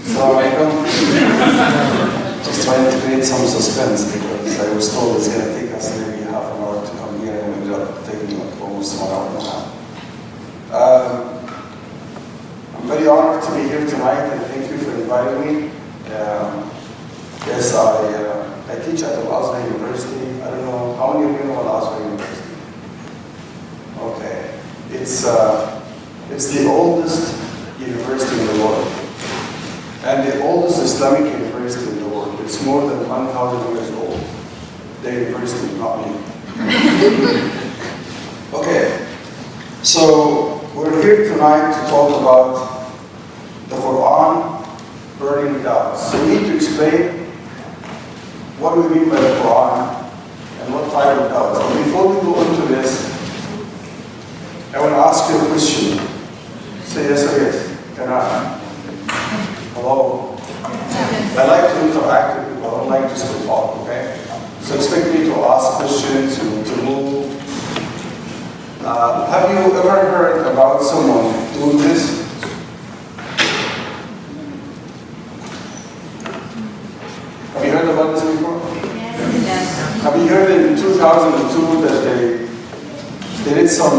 So I come just trying to create some suspense because I was told it's going to take us maybe half an hour to come here and we ended up taking almost 1 hour and a half. I'm very honored to be here tonight and thank you for inviting me. Yes, I teach at Al-Azhar University. I don't know, how many of you know Al-Azhar University? Okay. It's the oldest university in the world. And the oldest Islamic university in the world. It's more than 1,000 years old. The university, not me. Okay. So, we're here tonight to talk about the Qur'an burning doubts. So we need to explain what we mean by the Qur'an and what type of doubts. And before we go into this, I want to ask you a question. Say yes or yes. Can I? Hello? I like to interact with people. I don't like just to talk, okay? So expect me to ask questions, to move. Have you ever heard about someone doing this? Have you heard about this before? Yes. Have you heard in 2002 that they did some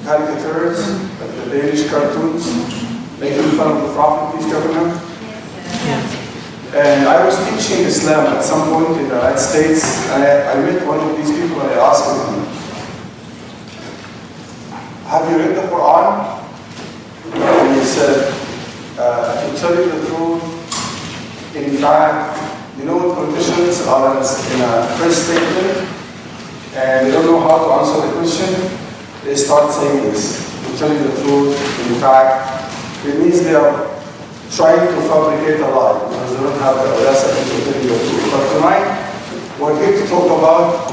caricatures, like the Danish cartoons, making fun of the Prophet, peace be upon him? Yes. And I was teaching Islam at some point in the United States, and I met one of these people and I asked him, have you read the Qur'an? And he said, to tell you the truth, in fact, you know when politicians are in a press statement and they don't know how to answer the question, they start saying this. To tell you the truth, in fact, it means they are trying to fabricate a lie because they don't have the audacity to tell you the truth. But tonight, we're here to talk about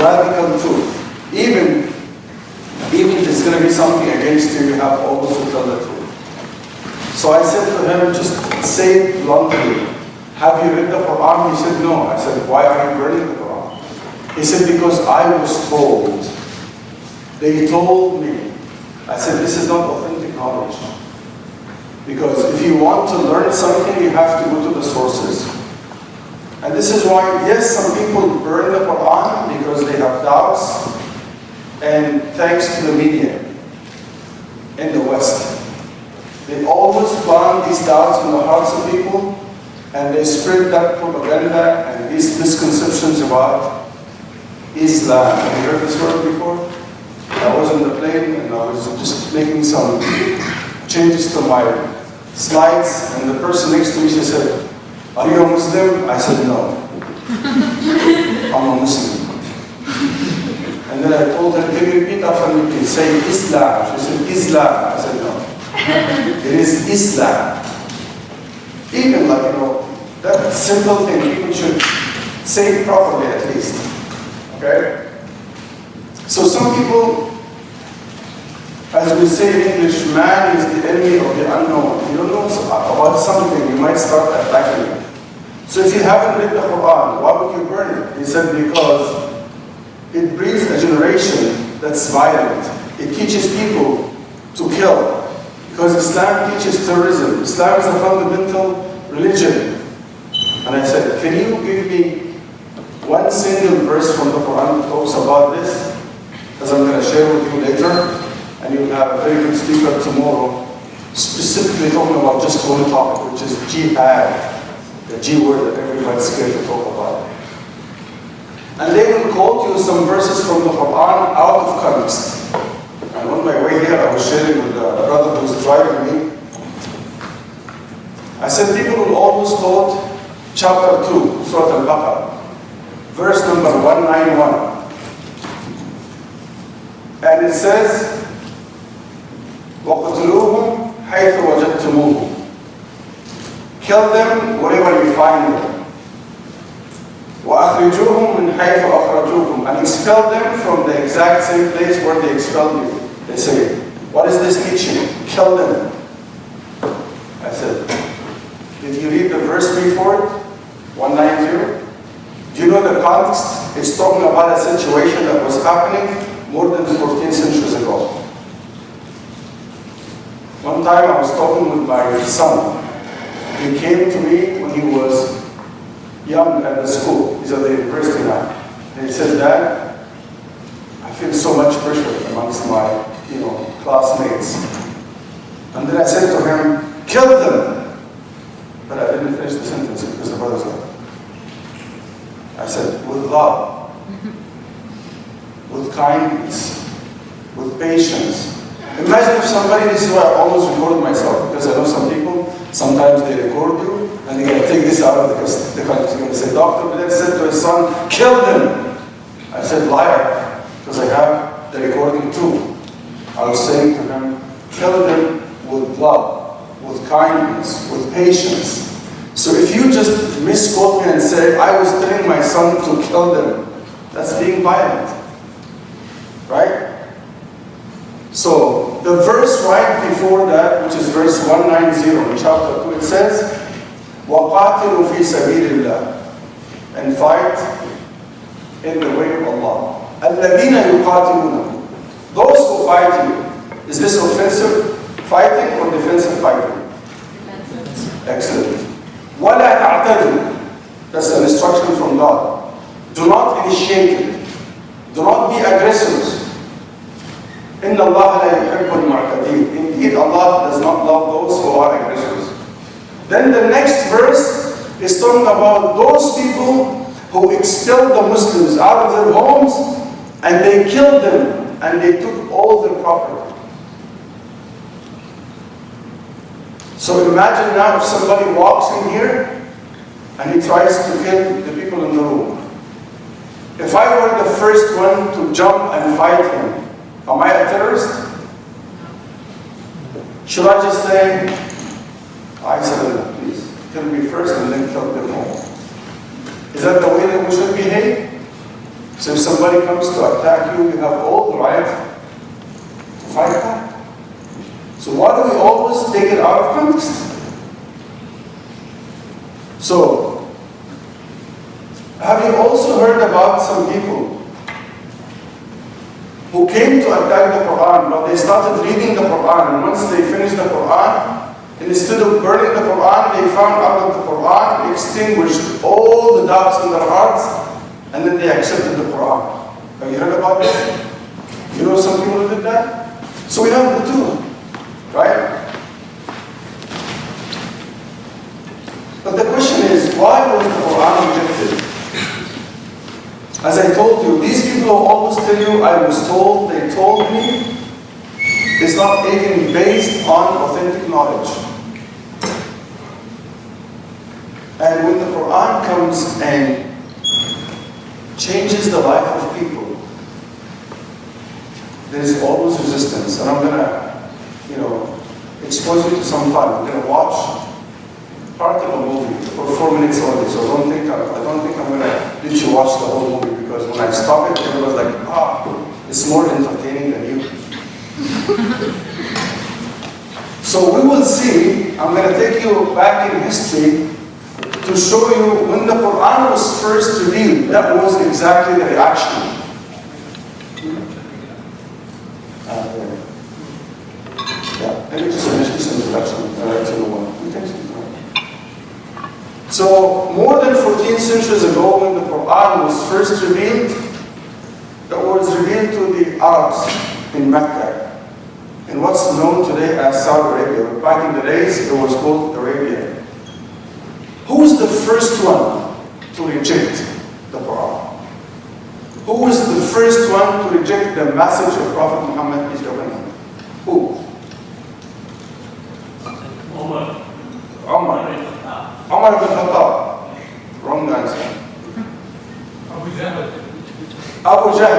radical truth. Even if it's going to be something against you, you have always to tell the truth. So I said to him, just say it bluntly. Have you read the Qur'an? He said, no. I said, why are you burning the Qur'an? He said, because I was told. They told me. I said, this is not authentic knowledge. Because if you want to learn something, you have to go to the sources. And this is why, yes, some people burn the Qur'an because they have doubts. And thanks to the media in the West, they always plant these doubts in the hearts of people. And they spread that propaganda and these misconceptions about Islam. Have you heard this word before? I was on the plane and I was just making some changes to my slides, and the person next to me, she said, are you a Muslim? I said, no. I'm a Muslim. And then I told her, can you repeat after me, please? Say Islam. She said, Islam. I said, no. It is Islam. Even like, that simple thing, people should say it properly at least. Okay? So some people, as we say in English, man is the enemy of the unknown. You don't know about something, you might start attacking it. So if you haven't read the Qur'an, why would you burn it? He said, because it breeds a generation that's violent. It teaches people to kill. Because Islam teaches terrorism. Islam is a fundamental religion. And I said, can you give me one single verse from the Quran that talks about this? As I'm going to share with you later. And you'll have a very good speaker tomorrow, specifically talking about just one topic, which is jihad. The G word that everybody's scared to talk about. And they will quote you some verses from the Quran out of context. And on my way here, I was sharing with the brother who's driving me. I said people will always quote chapter 2, Surah Al-Baqarah, verse number 191. And it says, وَقَتْلُوهُمْ حَيْثُ وَجَدْتُمُوهُمْ. Kill them wherever you find them. وَأَخْرِجُوهُمْ مِنْ حَيْثُ أَخْرَجُوكُمْ. And expel them from the exact same place where they expelled you. They say, what is this teaching? Kill them. I said, did you read the verse before it? 190? Do you know the context? It's talking about a situation that was happening more than 14 centuries ago. One time I was talking with my son, he came to me when he was young at the school. He's at the university now. And he said, Dad, I feel so much pressure amongst my, classmates. And then I said to him, kill them. But I didn't finish the sentence because the brother's left. I said, with love, with kindness, with patience. Imagine if somebody, this is why I always record myself, because I know some people, sometimes they record you, and they're going to take this out of the context. They're going to say, Dr. Bedeir said to his son, kill them. I said, liar, because I have the recording too. I was saying to him, kill them with love, with kindness, with patience. So if you just misquote me and say, I was telling my son to kill them, that's being violent. Right? So the verse right before that, which is verse 190 in chapter 2, it says, وَقَاتِلُوا فِي سَبِيلِ اللَّهِ, and fight in the way of Allah. الَّذِينَ يُقَاتِلُونَ, those who fight you. Is this offensive fighting or defensive fighting? Excellent. وَلَا تَعْتَدُوا, that's an instruction from God. Do not initiate it. Do not be aggressors. إِنَّ اللَّهَ لَا يُحِبُّ الْمُعْتَدِينَ. Indeed, Allah does not love those who are aggressors. Then the next verse is talking about those people who expelled the Muslims out of their homes and they killed them and they took all their property. So imagine now if somebody walks in here and he tries to kill the people in the room. If I were the first one to jump and fight him, am I a terrorist? Should I just say, I surrender, please. Kill me first and then kill them all. Is that the way that we should behave? So if somebody comes to attack you, you have all the right to fight back. So why do we always take it out of context? So, have you also heard about some people who came to attack the Qur'an, but they started reading the Qur'an, and once they finished the Qur'an, instead of burning the Qur'an, they found out that the Qur'an extinguished all the doubts in their hearts, and then they accepted the Qur'an. Have you heard about this? You know some people who did that? So we have the two, right? But the question is, why was the Qur'an rejected? As I told you, these people who always tell you, I was told, they told me, is not even based on authentic knowledge. And when the Qur'an comes and changes the life of people, there is always resistance. And I'm going to, expose you to some fun. I'm going to watch part of a movie for 4 minutes only. So I don't think I'm going to let you watch the whole movie, because when I stop it, everyone's like, it's more entertaining than you. So we will see. I'm going to take you back in history to show you when the Qur'an was first revealed, that was exactly the reaction. Maybe just finish this introduction. So, more than 14 centuries ago, when the Qur'an was first revealed, it was revealed to the Arabs in Mecca, in what's known today as Saudi Arabia. But back in the days, it was called Arabia. Who was the first one to reject the Qur'an? Who was the first one to reject the message of Prophet Muhammad? Who? Umar ibn Khattab. Wrong answer. Abu Jahl.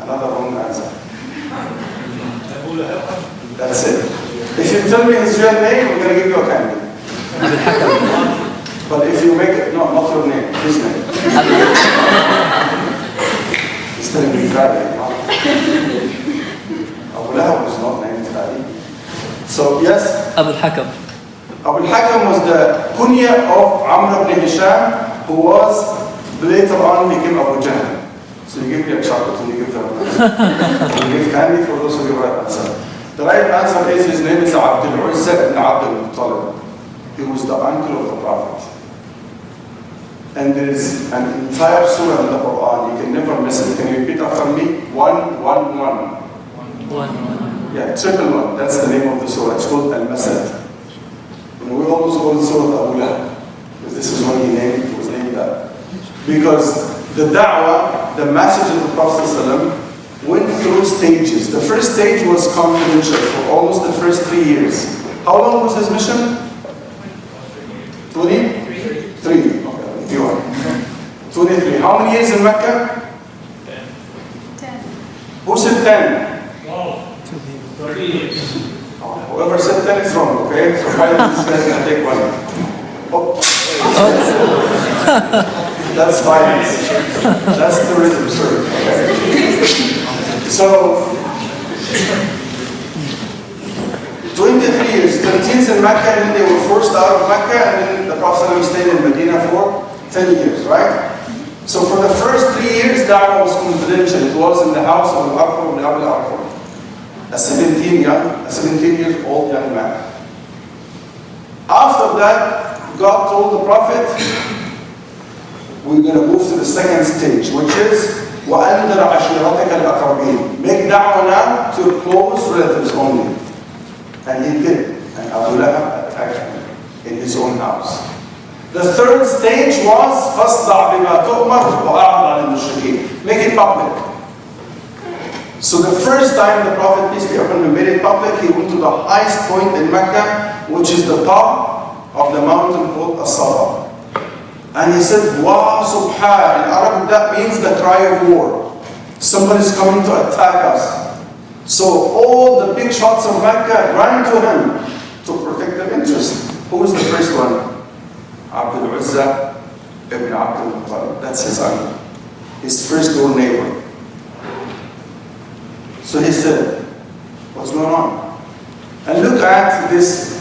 Another wrong answer. That's it. If you tell me his real name, I'm going to give you a candy. But if you make it, no, not your name, his name. He's telling me Friday. Abu Lahab was not named Friday. So, yes? Abu al-Hakam. Abu al-Hakam was the kunya of Amr ibn Hisham, who was later on became Abu Jahl. So you give me a chocolate and you give the right answer. You give candy for those who give the right answer. The right answer is, his name is Abdul Uzza ibn Abdul Muttalib. He was the uncle of the Prophet. And there is an entire surah in the Quran. You can never miss it. Can you repeat after me? 111. Yeah, triple one. That's the name of the surah. It's called Al-Masad. And we always call it Surah Abu Lahab, because this is what he was named that. Because the da'wah, the message of the Prophet ﷺ, went through stages. The first stage was confidential for almost the first 3 years. How long was his mission? 23. Okay, you are. 23. How many years in Mecca? 10. Who said 10? Wow. 30 years. Whoever said 10 is wrong, okay? So finally this guy's gonna take one. Oh. That's violence. That's terrorism, sir. Okay. So, 23 years, 13 in Mecca, and then they were forced out of Mecca, and then the Prophet stayed in Medina for 10 years, right? So for the first 3 years, da'wah was confidential. It was in the house of Al-Arqam ibn Abi al-Arqam, a 17 years old young man. After that, God told the Prophet, we're going to move to the second stage, which is وَأَنْذَرَ عَشِيرَتَكَ الْأَقْرَبِينَ. Make da'wah now to close relatives only. And he did. And Abu Lahab attacked him in his own house. The third stage was فَاصْدَعْ بِمَا تُؤْمَرْ وَأَعْرِضْ عَنِ الْمُشْرِكِينَ. Make it public. So the first time the Prophet, peace be upon him, made it public, he went to the highest point in Mecca, which is the top of the mountain called As-Safa. And he said, Wa Subhan. In Arabic, that means the cry of war. Somebody's coming to attack us. So all the big shots of Mecca ran to him to protect their interest. Who was the first one? Abdul Uzza ibn Abdul Muttalib. That's his uncle. His first door neighbor. So he said, what's going on? And look at this.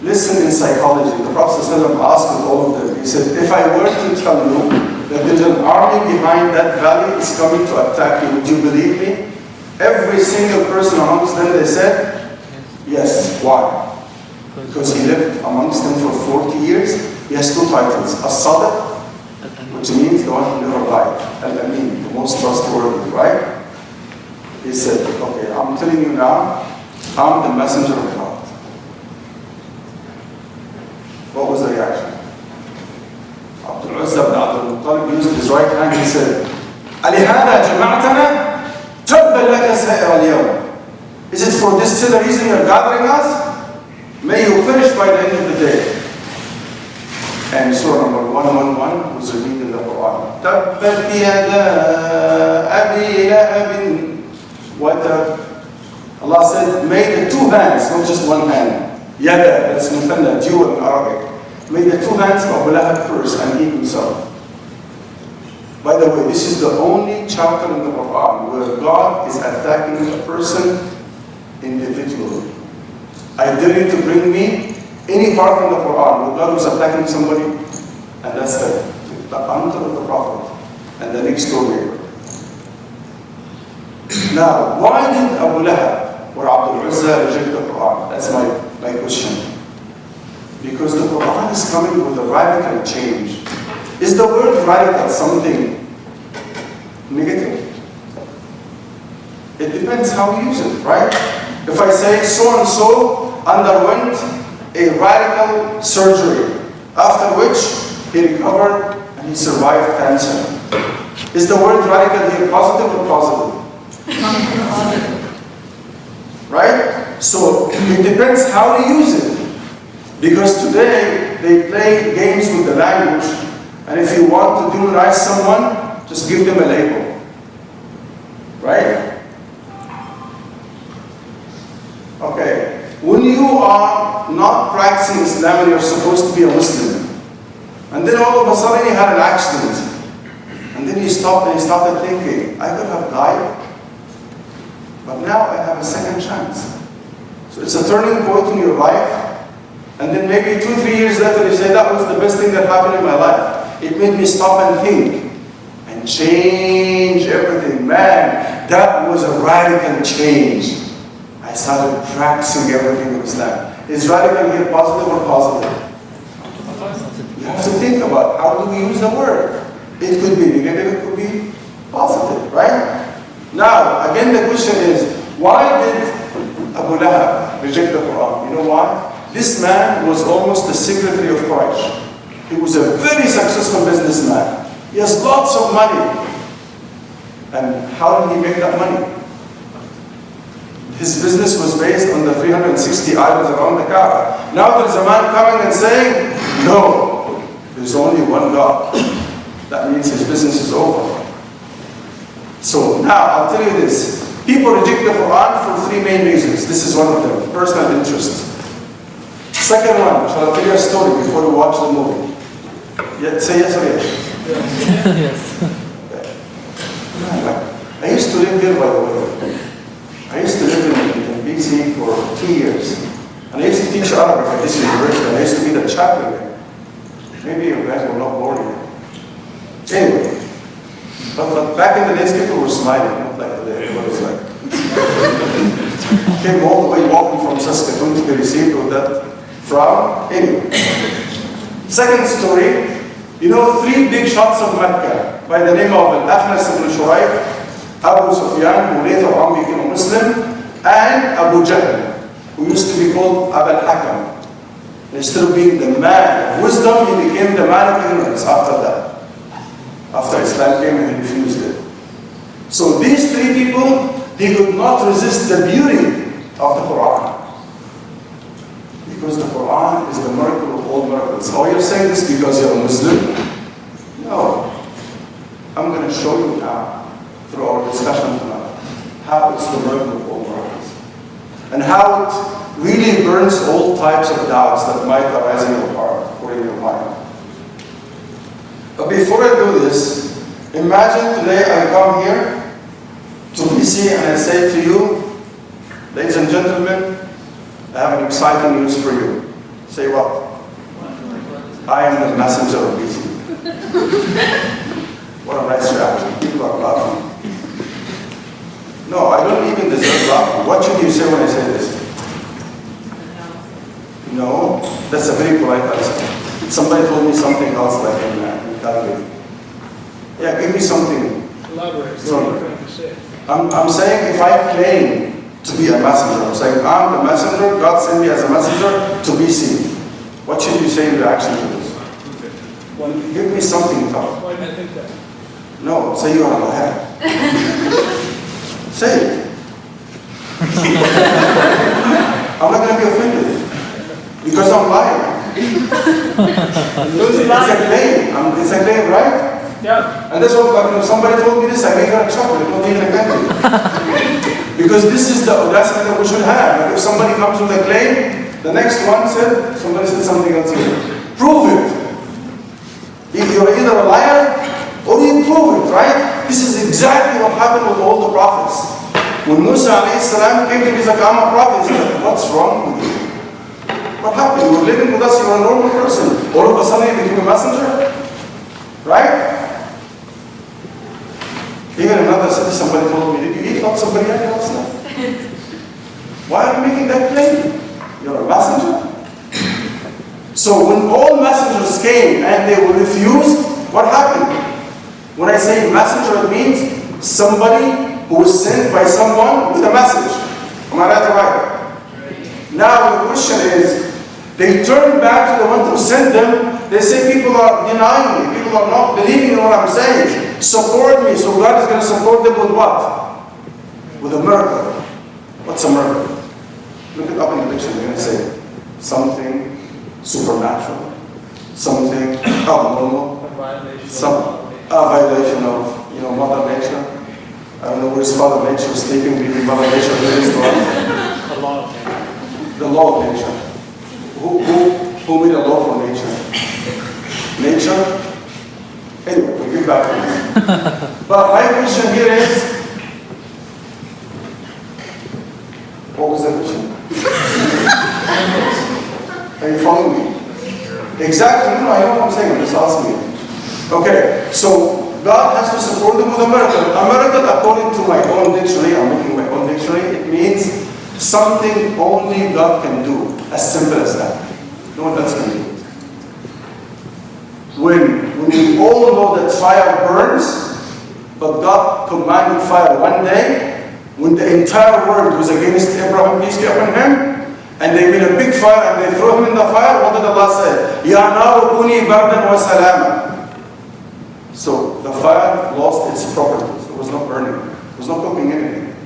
Listen in psychology. The Prophet ﷺ asked all of them. He said, if I were to tell you that there's an army behind that valley is coming to attack you, would you believe me? Every single person amongst them, they said, yes. Why? Because he lived amongst them for 40 years. He has two titles. As-Sadiq, which means the one who never lied. Al-Amin, the most trustworthy, right? He said, okay, I'm telling you now, I'm the messenger of God. What was the reaction? Abdul Uzza ibn Abdul Muttalib used his right hand. He said, أَلِهَذَا جَمَعْتَنَا تَبَّا لَكَ سَائِرَ الْيَوْمِ. Is it for this silly reason you're gathering us? May you perish by the end of the day. And surah number 111 was revealed in the Quran. تَبَّتْ يَدَا أَبِي لَهَبٍ وَتَبَّ. Allah said, may the two hands, not just one hand. Yada, that's mutanna, dual in Arabic. May the two hands of Abu Lahab curse and he himself. By the way, this is the only chapter in the Quran where God is attacking a person individually. I dare you to bring me any part in the Quran where God was attacking somebody, and that's the uncle of the Prophet and the next door neighbor. Now, why did Abu Lahab or Abdul Uzza reject the Quran? That's my question. Because the Quran is coming with a radical change. Is the word radical something negative? It depends how you use it, right? If I say so-and-so underwent a radical surgery, after which he recovered and he survived cancer. Is the word radical here positive or positive? Positive. Right? So it depends how to use it. Because today they play games with the language, and if you want to demonize someone, just give them a label. Right? Okay. When you are not practicing Islam and you're supposed to be a Muslim, and then all of a sudden you had an accident, and then you stopped and you started thinking, I could have died, but now I have a second chance. So it's a turning point in your life, and then maybe 2-3 years later you say, that was the best thing that happened in my life. It made me stop and think and change everything. Man, that was a radical change. I started practicing everything in Islam. Is radical here positive or positive? You have to think about how do we use the word. It could be negative, it could be positive, right? Now, again, the question is, why did Abu Lahab reject the Quran? You know why? This man was almost the secretary of Quraysh. He was a very successful businessman. He has lots of money. And how did he make that money? His business was based on the 360 islands around the Kaaba. Now there's a man coming and saying, no, there's only one God. That means his business is over. So now I'll tell you this. People reject the Quran for three main reasons. This is one of them, personal interest. Second one, shall I tell you a story before we watch the movie? Yeah, say yes or yes? Yes. I used to live here, by the way. I used to live in BC for 2 years. And I used to teach Arabic at this university. And I used to be the chaplain there. Maybe you guys were not born here. Anyway, but back in the days, people were smiling, not like today. What it's like. Came all the way walking from Saskatoon to be received with that frown. Anyway. Second story, you know, three big shots of Mecca by the name of Al-Akhnas ibn Shuraik, Abu Sufyan, who later on became a Muslim, and Abu Jahl, who used to be called Abu al-Hakam. Instead of being the man of wisdom, he became the man of ignorance after that. After Islam came and he refused it. So these three people, they could not resist the beauty of the Quran. Because the Quran is the miracle of all miracles. Oh, you're saying this because you're a Muslim? No. I'm going to show you now, through our discussion tonight, how it's the miracle of all miracles. And how it really burns all types of doubts that might arise in your heart or in your mind. But before I do this, imagine today I come here to BC and I say to you, ladies and gentlemen, I have an exciting news for you. Say what? I am the messenger of BC. What a nice reaction. People are laughing. No, I don't even deserve laughing. What should you say when I say this? No, that's a very polite answer. Somebody told me something else like in Calgary. Yeah, give me something. Elaborate. I'm saying if I claim to be a messenger, I'm saying I'm the messenger, God sent me as a messenger to BC. What should you say in reaction to this? Well, give me something tough. Why did I think that? No, say you are a liar. Say it. I'm not going to be offended. Because I'm lying. It's a claim. It's a claim, right? Yeah. And that's what, when somebody told me this, I made her a chocolate, not even a candy. Because this is the audacity that we should have. Like if somebody comes with a claim, the next one said, somebody said something else here. Prove it. You're either a liar or you prove it, right? This is exactly what happened with all the prophets. When Musa alayhi salam came to be a prophet, he said, what's wrong with you? What happened? You were living with us, you were a normal person. All of a sudden you became a messenger? Right? Even another city, somebody told me, did you eat lots of biryani last night? Why are you making that claim? You're a messenger? So when all messengers came and they were refused, what happened? When I say messenger, it means somebody who was sent by someone with a message. Am I right or right? Now the question is, they turn back to the one who sent them. They say people are denying me. People are not believing in what I'm saying. Support me. So God is going to support them with what? With a miracle. What's a miracle? Look it up in the dictionary. You're going to say something supernatural, something abnormal, a violation of Mother Nature. I don't know where's Father Nature sleeping, between Mother Nature and The law of nature. the law of nature. Who made a law for nature? Nature? Anyway, we'll get back to this. But my question here is, what was the question? Are you following me? Exactly. No, I know what I'm saying. I'm just asking you. Okay, so God has to support them with a miracle. A miracle, according to my own dictionary, I'm making my own dictionary, it means something only God can do, as simple as that. No one else can do it. When we all know that fire burns, but God commanded fire one day, when the entire world was against Abraham, peace be upon him, and they made a big fire and they threw him in the fire, what did Allah say? Ya naru kuni bardan wa salama. So the fire lost its properties. It was not burning. It was not cooking anything.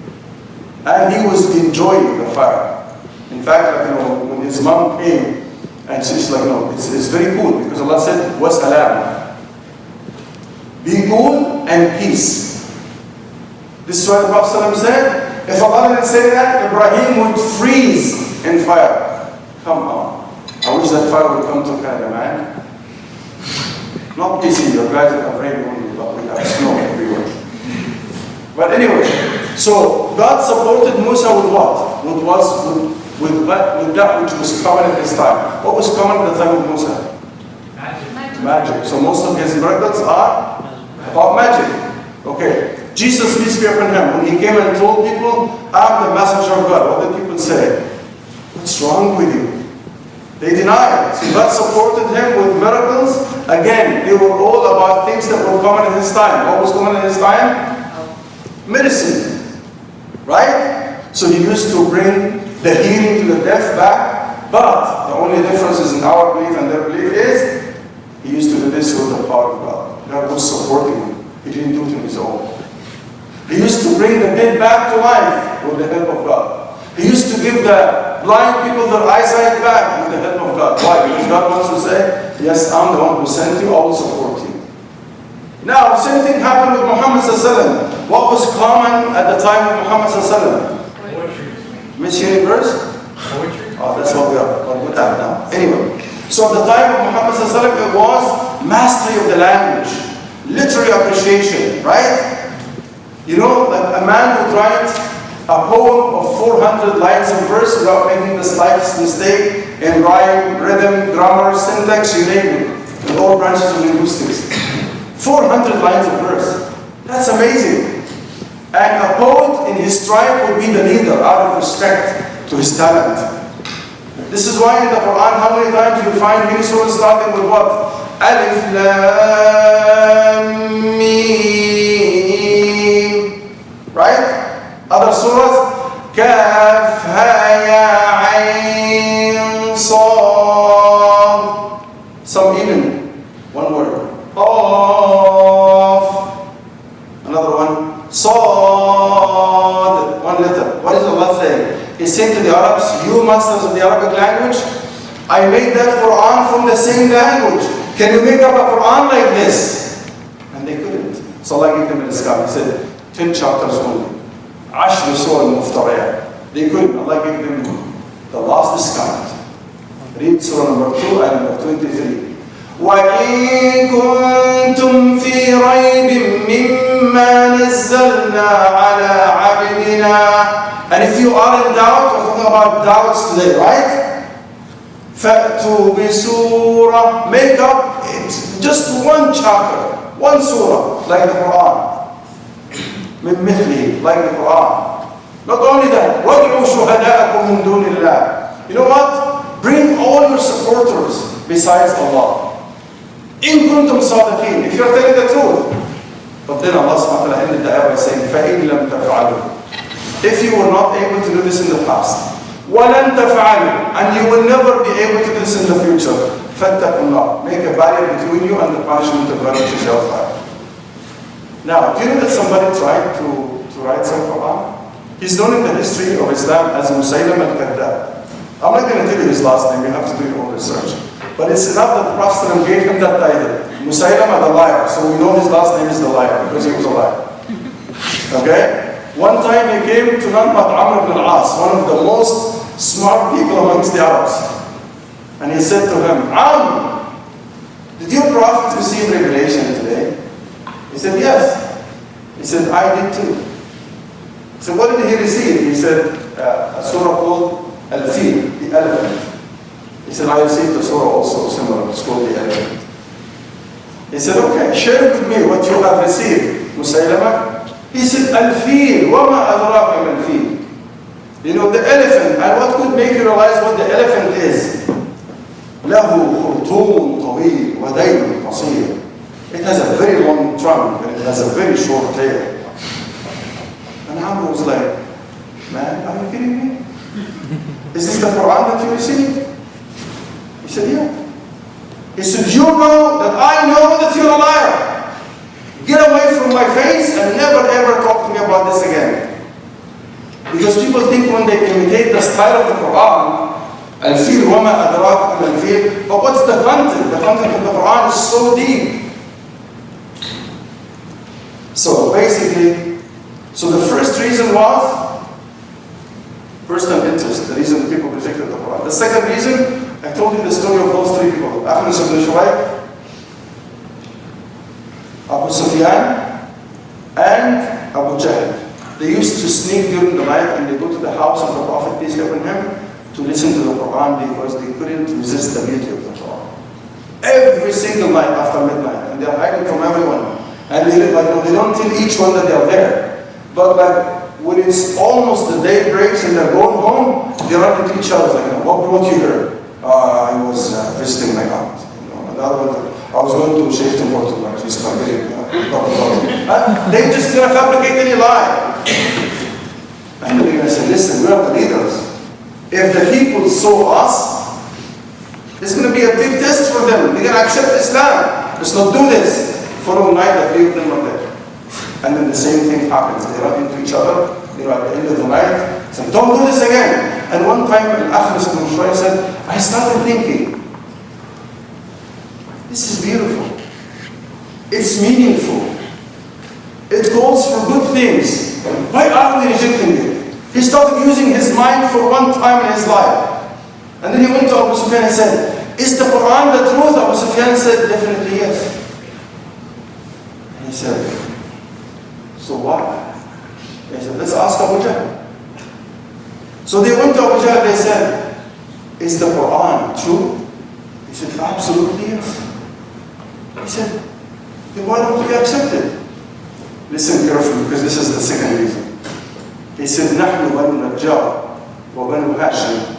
And he was enjoying the fire. In fact, when his mom came, and she's like, no, it's very cool, because Allah said, wa salam. Be cool and peace. This is why the Prophet said, if Allah didn't say that, Ibrahim would freeze in fire. Come on. I wish that fire would come to Canada, man. Not busy, your guys are afraid only, but we have snow everywhere. But anyway, so God supported Musa with what? With that which was common at his time. What was common at the time of Musa? Magic. So most of his miracles are about magic. Okay. Jesus, peace be upon him, when he came and told people, I'm the messenger of God, what did people say? What's wrong with you? They denied. So God supported him with miracles. Again, they were all about things that were common in his time. What was common in his time? Medicine. Right? So he used to bring the healing to the deaf back, but the only difference is in our belief and their belief is, he used to do this with the power of God. God was supporting him. He didn't do it on his own. He used to bring the dead back to life with the help of God. He used to give the blind people their eyesight back with the help of God. Why? Because God wants to say, yes, I'm the one who sent you, I will support you. Now, same thing happened with Muhammad ﷺ. What was common at the time of Muhammad ﷺ? Miss Universe? Oh, that's what we have now. Anyway, so at the time of Muhammad ﷺ, it was mastery of the language, literary appreciation, right? You know, like a man would write a poem of 400 lines of verse without making the slightest mistake in rhyme, rhythm, grammar, syntax, you name it, in all branches of linguistics. 400 lines of verse. That's amazing. And a poet in his tribe would be the leader out of respect to his talent. This is why in the Qur'an, how many times you find many surahs starting with what? Alif, Lam, Mim. Right? Other surahs, Kaf, Ha, Ya, Ain, Sad. Some even one word. Qaf. Another one. Sad. One letter. What is Allah saying? He's saying to the Arabs, you masters of the Arabic language, I made that Qur'an from the same language. Can you make up a Qur'an like this? And they couldn't. So Allah gave them a discount. He said, 10 chapters only. 10 surah al-Muftariyah. They couldn't. Allah gave them the last discount. Read surah number 2 and number 23. وَإِن كُنتُمْ فِي رَيْبٍ مِّمَّا نَزَّلْنَا عَلَىٰ عَبْدِنَا. And if you are in doubt, we're talking about doubts today, right? فَأْتُوا بِسُورَةٍ. Make up just one chapter, one surah, like the Qur'an. مِن مِثْلِهِ, like the Qur'an. Not only that, وَادْعُوا شُهَدَاءَكُم مِّن دُونِ اللَّهِ. You know what? Bring all your supporters besides Allah. إِن كُنتُمْ صَادِقِينَ. If you're telling the truth. But then Allah subhanahu wa ta'ala ended the ayah by saying, فَإِن لَمْ تَفْعَلُوا. If you were not able to do this in the past, وَلَن تَفْعَلُوا, and you will never be able to do this in the future, فَاتَّقُوا اللَّهَ. Make a barrier between you and the punishment of God, which is hellfire. Now, do you know that somebody tried to write some Qur'an? He's known in the history of Islam as Musaylim al-Kadhdab. I'm not going to tell you his last name, you have to do your own research. But it's enough that the Prophet gave him that title, Musaylim the liar. So we know his last name is the liar, because he was a liar. Okay? One time he came to none but Amr ibn al-As, one of the most smart people amongst the Arabs. And he said to him, Amr, did your Prophet receive revelation today? He said, yes. He said, I did too. He said, what did he receive? He said, a surah called Al-Fil, the elephant. He said, I received a surah also similar, it's called the elephant. He said, okay, share with me what you have received, Musaylama. He said, Al-Fil, wama adraka al-Fil. You know, the elephant, and what could make you realize what the elephant is? له خرطوم طويل وديل قصير. It has a very long trunk and it has a very short tail. And Amr was like, man, are you kidding me? Is this the Quran that you received? He said, yeah. He said, you know that I know that you're a liar. Get away from my face and never ever talk to me about this again. Because people think when they imitate the style of the Quran and feel وَمَا أَدْرَاكَ and feel, but what's the content? The content of the Quran is so deep. So basically, so the first reason was personal interest, the reason people rejected the Quran. The second reason, I told you the story of those three people, Ahmed ibn Shuraik, Abu Sufyan, and Abu Jahl. They used to sneak during the night and they go to the house of the Prophet, peace be upon him, to listen to the Quran because they couldn't resist the beauty of the Quran. Every single night after midnight, and they are hiding from everyone. And they don't tell each one that they are there. But like when it's almost the day breaks and they're going home, they run into each other like, what brought you here? I was visiting my aunt. And the other one, I was going to Shaitan Portugal. She's my very they just gonna fabricate any lie. And they're gonna say, listen, we are the leaders. If the people saw us, it's gonna be a big test for them. They're gonna accept Islam. Let's not do this. Following night, the three of them are there. And then the same thing happens. They run into each other, at the end of the night, say, don't do this again. And one time, Ahmed ibn Shuraik said, I started thinking, this is beautiful. It's meaningful. It calls for good things. Why are we rejecting it? He started using his mind for one time in his life. And then he went to Abu Sufyan and said, is the Quran the truth? Abu Sufyan said, definitely yes. And he said, so what? He said, let's ask Abu Jahl. So they went to Abu Jahl, they said, is the Quran true? He said, absolutely yes. He said, then why don't we accept it? Listen carefully, because this is the second reason. He said, نحن بنو النجار وبنو هاشم.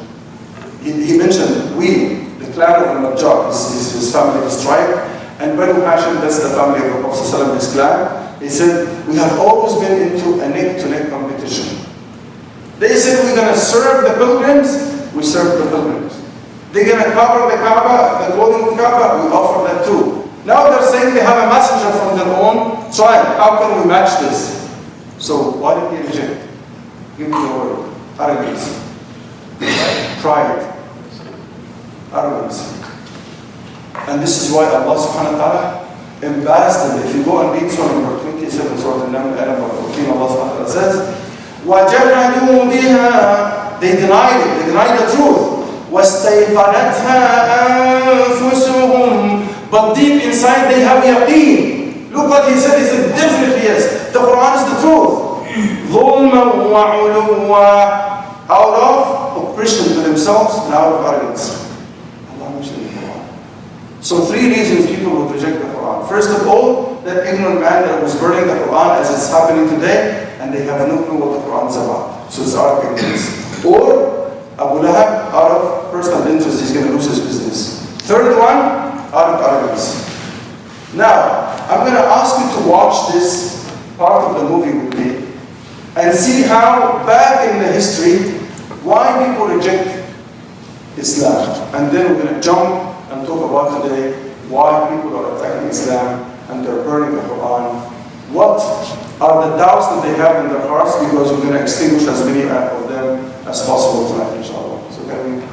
He mentioned we, the clan of Najjar, his family, his tribe, and Banu Hashim, that's the family of the Prophet, his clan. He said, we have always been into a neck-to-neck competition. They said, we're going to serve the pilgrims, we serve the pilgrims. They're going to cover the Kaaba, the clothing of Kaaba, we offer that too. Now they're saying they have a messenger from their own tribe. How can we match this? So why did he reject? Give me the word. Arrogance. Pride. Arrogance. And this is why Allah subhanahu wa ta'ala embarrassed them. If you go and read Surah number 27, Surah An-Naml, ayah number 14, Allah subhanahu wa ta'ala says, وَجَرَّدُوا بِهَا. They denied it. They denied the truth. وَاسْتَيْقَنَتْهَا أَنفُسُهُمْ. But deep inside they have yaqeen. Look what he said. He said, definitely yes. The Quran is the truth. ظُلْمًا وَعُلُوًّا. Out of oppression to themselves and out of arrogance. Allah mentioned the Quran. So three reasons people would reject the Quran. First of all, that ignorant man that was burning the Quran as it's happening today, and they have no clue what the Quran is about. So it's out of ignorance. Or Abu Lahab, out of personal interest, he's going to lose his business. Third one, out of arrogance. Now, I'm going to ask you to watch this part of the movie with me and see how back in the history, why people reject Islam. And then we're going to jump and talk about today why people are attacking Islam and they're burning the Quran. What are the doubts that they have in their hearts, because we're going to extinguish as many of them as possible tonight, inshallah. So can we...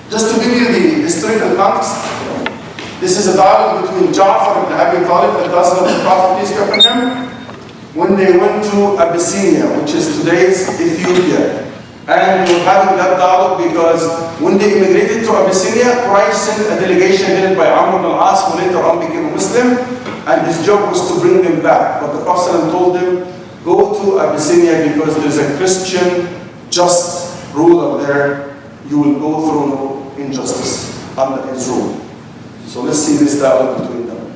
Just to give you the historical context, this is a dialogue between Ja'far ibn Abi Talib, the cousin of the Prophet, peace be upon him, when they went to Abyssinia, which is today's Ethiopia. And we were having that dialogue because when they immigrated to Abyssinia, Quraysh sent a delegation headed by Amr ibn al-As, who later on became a Muslim, and his job was to bring them back. But the Prophet told them, go to Abyssinia because there's a Christian just ruler there. You will go through no injustice under his rule. So let's see this dialogue between them.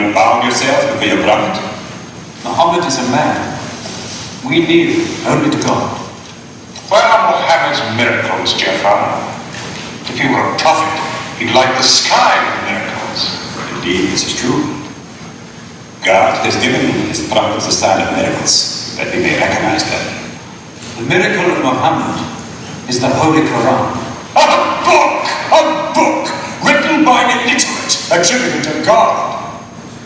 you bound yourself before your prophet? Muhammad is a man. We kneel only to God. Where are Muhammad's miracles, Jafar? If he were a prophet, he'd light the sky with miracles. Indeed, this is true. God has given his prophets a sign of miracles, that we may recognize them. The miracle of Muhammad is the Holy Qur'an. A book written by an illiterate, attributed to God.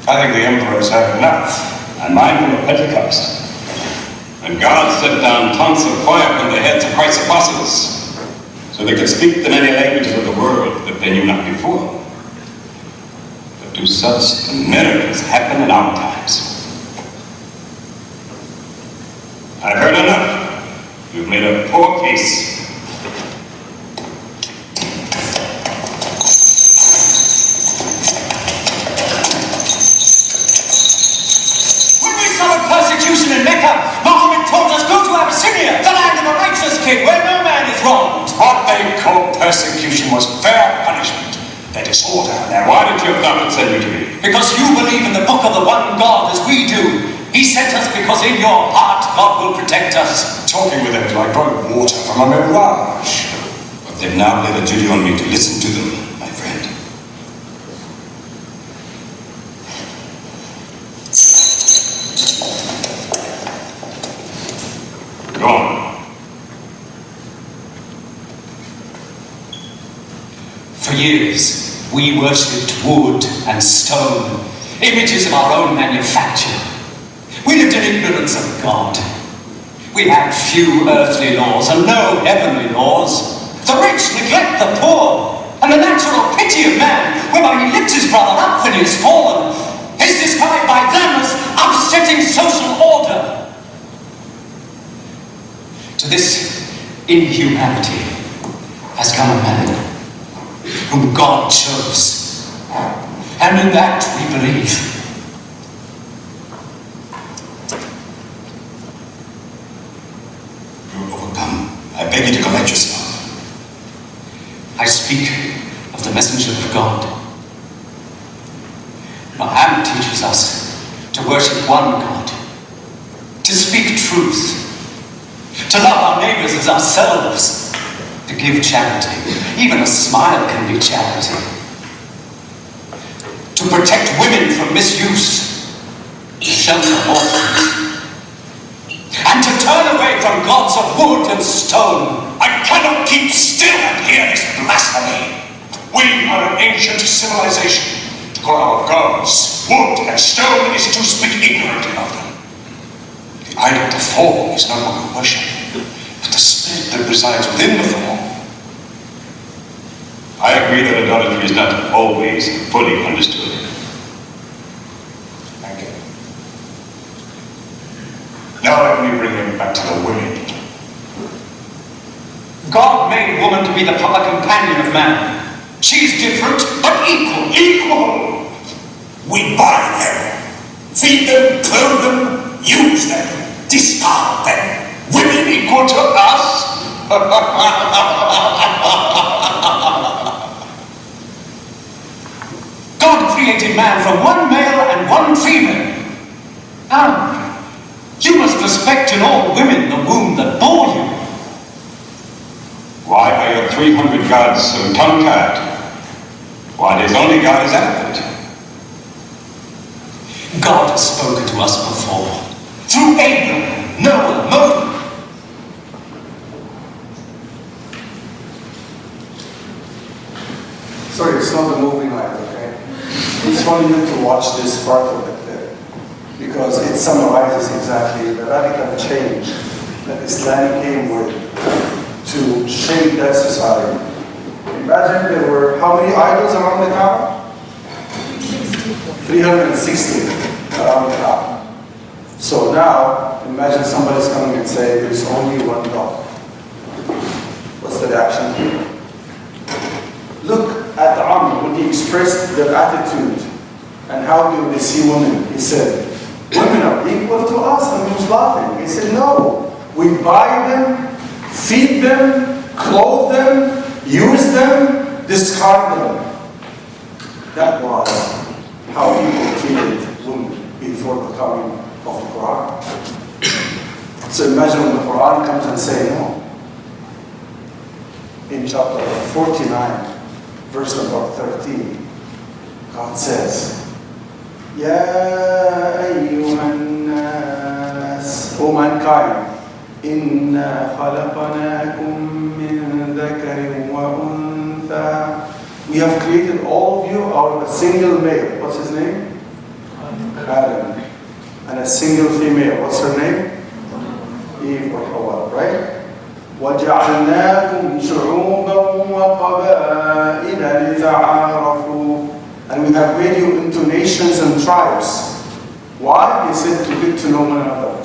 I think the emperors have enough. I'm mindful of Pentecost, when God set down tongues of fire from the heads of Christ's apostles, so they could speak the many languages of the world that they knew not before. But do such miracles happen in our times? I've heard enough. You've made a poor case. Persecution in Mecca, Muhammad told us, go to Abyssinia, the land of a righteous king, where no man is wronged. What they called persecution was fair punishment. Their disorder and their... Why did your prophet send you to me? Because you believe in the book of the one God as we do. He sent us because in your heart God will protect us. Talking with them is like drawing water from a mirage. But they've now laid a duty on me to listen to them, my friend. Go on. For years, we worshipped wood and stone, images of our own manufacture. We lived in ignorance of God. We had few earthly laws and no heavenly laws. The rich neglect the poor, and the natural pity of man, whereby he lifts his brother up when he is fallen, is described by them as upsetting social order. To this inhumanity has come a man whom God chose, and in that we believe. You're overcome. I beg you to collect yourself. I speak of the messenger of God. Muhammad teaches us to worship one God, to speak truth, to love our neighbors as ourselves, to give charity. Even a smile can be charity. To protect women from misuse, to shelter orphans, and to turn away from gods of wood and stone. I cannot keep still and hear this blasphemy. We are an ancient civilization. To call our gods wood and stone is to speak ignorantly of them. The idol, the form, is not what we worship, but the spirit that resides within the form. I agree that idolatry is not always fully understood. Thank you. Now let me bring him back to the women. God made woman to be the proper companion of man. She is different, but equal. Equal! We buy them, feed them, clothe them, use them, discard them. Women equal to us? God created man from one male and one female. And you must respect in all women the womb that bore you. Why are your 300 gods so tongue-tied? Why, there's only God is adequate. God has spoken to us before, through Abraham, Noah, Moses. Sorry, it's not a movie night, okay? I just want you to watch this part of the clip because it summarizes exactly the radical change that Islam came with to shape that society. Imagine there were how many idols around the Kaaba? 360 around the Kaaba. So now, imagine somebody's coming and saying there's only one God. What's the reaction? Look at Amr when he expressed their attitude and how do they see women. He said, women are equal to us, and he was laughing. He said, no, we buy them, feed them, clothe them, use them, discard them. That was how people treated before the coming of the Quran. So imagine when the Quran comes and say no. In chapter 49, verse number 13, God says, Ya ayyuhan nas, O mankind, inna khalaqnakum min dhakarin wa untha. We have created all of you out of a single male. What's his name? Adam. And a single female. What's her name? Eve or Hawa, right? وَجَعَلْنَاكُمْ شُعُوبًا وَقَبَائِلَ لِتَعَارَفُوا. And we have made you into nations and tribes. Why? He said to get to know one another,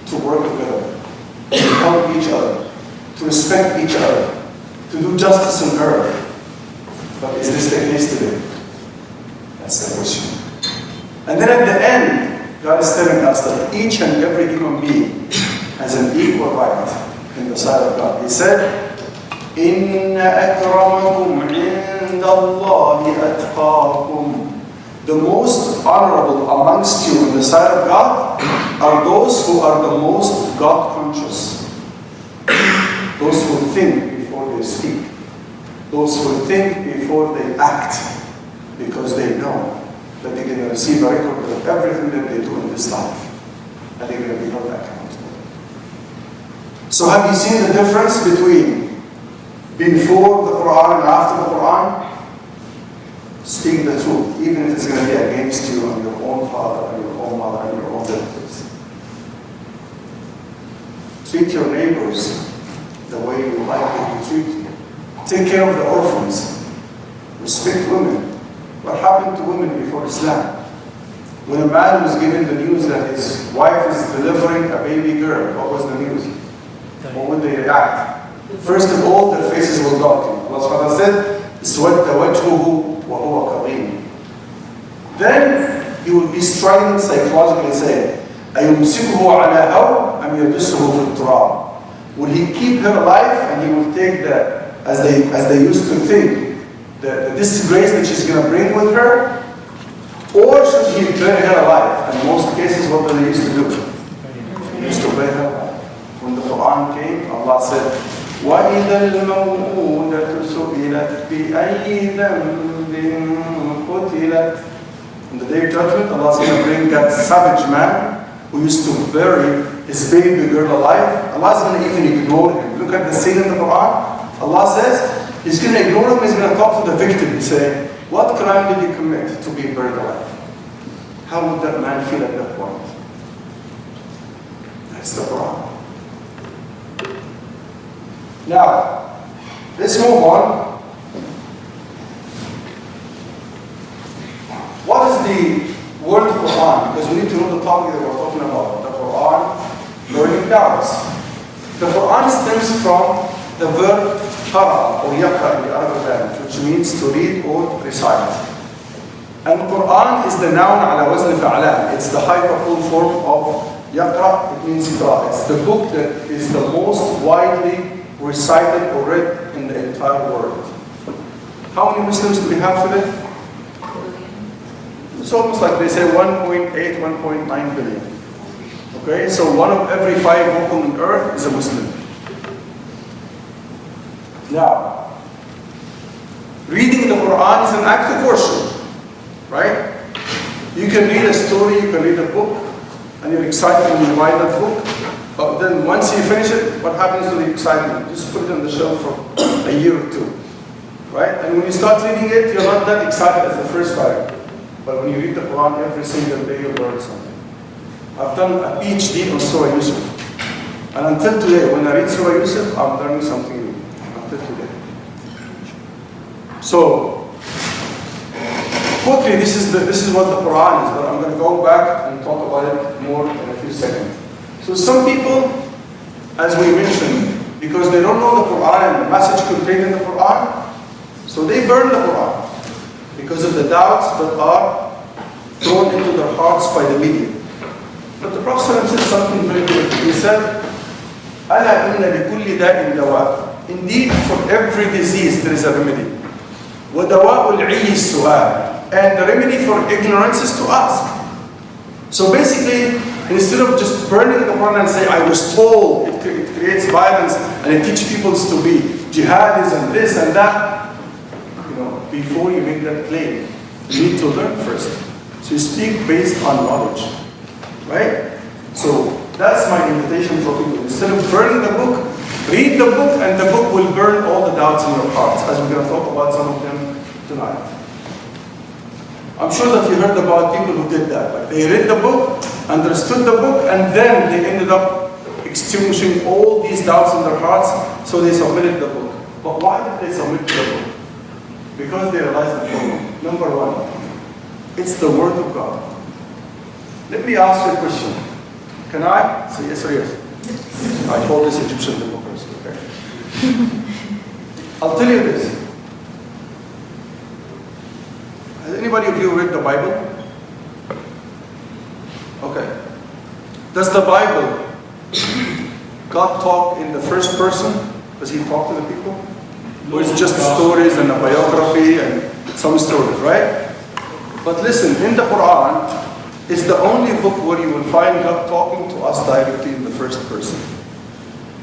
to work together, to help each other, to respect each other, to do justice on earth. But is this the case today? That's the question. And then at the end, God is telling us that each and every human being has an equal right in the sight of God. He said, إِنَّ أَكْرَمَكُمْ عِنْدَ اللَّهِ أَتْقَاكُمْ. The most honorable amongst you in the sight of God are those who are the most God-conscious. Those who think before they speak. Those who think before they act. Because they know that they're going to receive a record of everything that they do in this life. And they're going to be held accountable. So have you seen the difference between before the Quran and after the Quran? Speak the truth, even if it's going to be against you and your own father and your own mother and your own relatives. Treat your neighbors the way you would like them to treat you. Take care of the orphans. Respect women. What happened to women before Islam? When a man was given the news that his wife is delivering a baby girl, what was the news? What would they react? First of all, their faces will darken. Allah said, "Iswadda wajhuhu wa huwa kadhim." Then he will be struggling psychologically, saying, "Ayumsikuhu ala haw am yadussuhu fi turab." Would he keep her alive and he would take the, as they used to think, the disgrace that she's going to bring with her? Or should he bury her alive? In most cases, what do they used to do? They used to bury her alive. When the Quran came, Allah said, وَإِذَا الْمَوْءُودَةُ سُئِلَتْ بِأَيِّ ذَنْبٍ قُتِلَتْ. On the Day of Judgment, Allah is going to bring that savage man who used to bury his baby girl alive. Allah is going to even ignore him. Look at the scene in the Quran. Allah says, He's going to ignore him, He's going to talk to the victim. He's saying, what crime did he commit to be buried alive? How would that man feel at that point? That's the Quran. Now, let's move on. What is the word Quran? Because we need to know the topic that we're talking about. The Quran, learning doubts. The Quran stems from the verb qara or yaqra in the Arabic language, which means to read or recite. And Quran is the noun ala wazn fa'alan. It's the hyperfull form of yaqra. It means qira. It's the book that is the most widely recited or read in the entire world. How many Muslims do we have today? It's almost like they say 1.8, 1.9 billion. Okay, so one of every 5 people on earth is a Muslim. Now, reading the Quran is an act of worship, right? You can read a story, you can read a book, and you're excited when you buy that book. But then once you finish it, what happens to the excitement? Just put it on the shelf for a year or two, right? And when you start reading it, you're not that excited as the first time. But when you read the Quran every single day, you learn something. I've done a PhD on Surah Yusuf. And until today, when I read Surah Yusuf, I'm learning something new. Until today. So, quickly, this is what the Quran is, but I'm going to go back and talk about it more in a few seconds. So some people, as we mentioned, because they don't know the Quran and the message contained in the Quran, so they burn the Quran because of the doubts that are thrown into their hearts by the media. But the Prophet said something very good. He said, أَلَا إِنَّ لِكُلِّ دَاءٍ دَوَاءٍ. Indeed, for every disease there is a remedy. وَدَوَاءُ الْعِيِّ السُّؤَالِ. And the remedy for ignorance is to ask. So basically, instead of just burning the Quran and say, I was told, it creates violence and it teaches people to be jihadis and this and that. You know, before you make that claim, you need to learn first. So you speak based on knowledge, right? So that's my invitation for people. Instead of burning the book, read the book, and the book will burn all the doubts in your hearts, as we're going to talk about some of them tonight. I'm sure that you heard about people who did that. Like they read the book, understood the book, and then they ended up extinguishing all these doubts in their hearts, so they submitted the book. But why did they submit the book? Because they realized the following. Number one, it's the Word of God. Let me ask you a question. Can I? Say yes or yes. I call this Egyptian democracy, okay? I'll tell you this. Has anybody of you read the Bible? Okay. Does the Bible, God talk in the first person? Does he talk to the people? Or is it just stories and a biography and some stories, right? But listen, in the Qur'an, it's the only book where you will find God talking to us directly in the first person.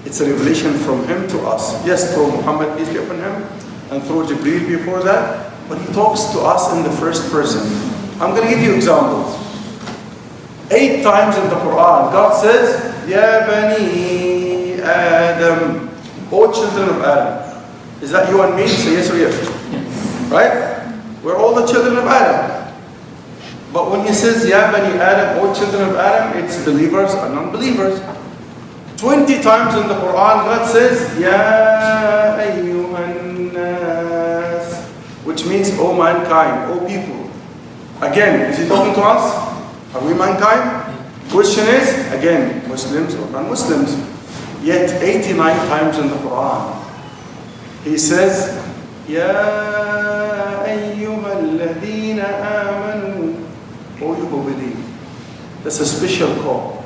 It's a revelation from Him to us. Yes, through Muhammad, peace be upon him, and through Jibreel before that, but He talks to us in the first person. I'm going to give you examples. 8 times in the Quran, God says, Ya Bani Adam, O children of Adam. Is that you and me? Say yes or yes. Right? We're all the children of Adam. But when He says, Ya Bani Adam, O children of Adam, it's believers and non-believers. 20 times in the Quran, God says, Ya ayyuhan nas, which means, O mankind, O people. Again, is He talking to us? Are we mankind? Question is, again, Muslims or non-Muslims. Yet 89 times in the Quran, He says, Ya ayyuhal ladhina amanu, O you who believe. That's a special call.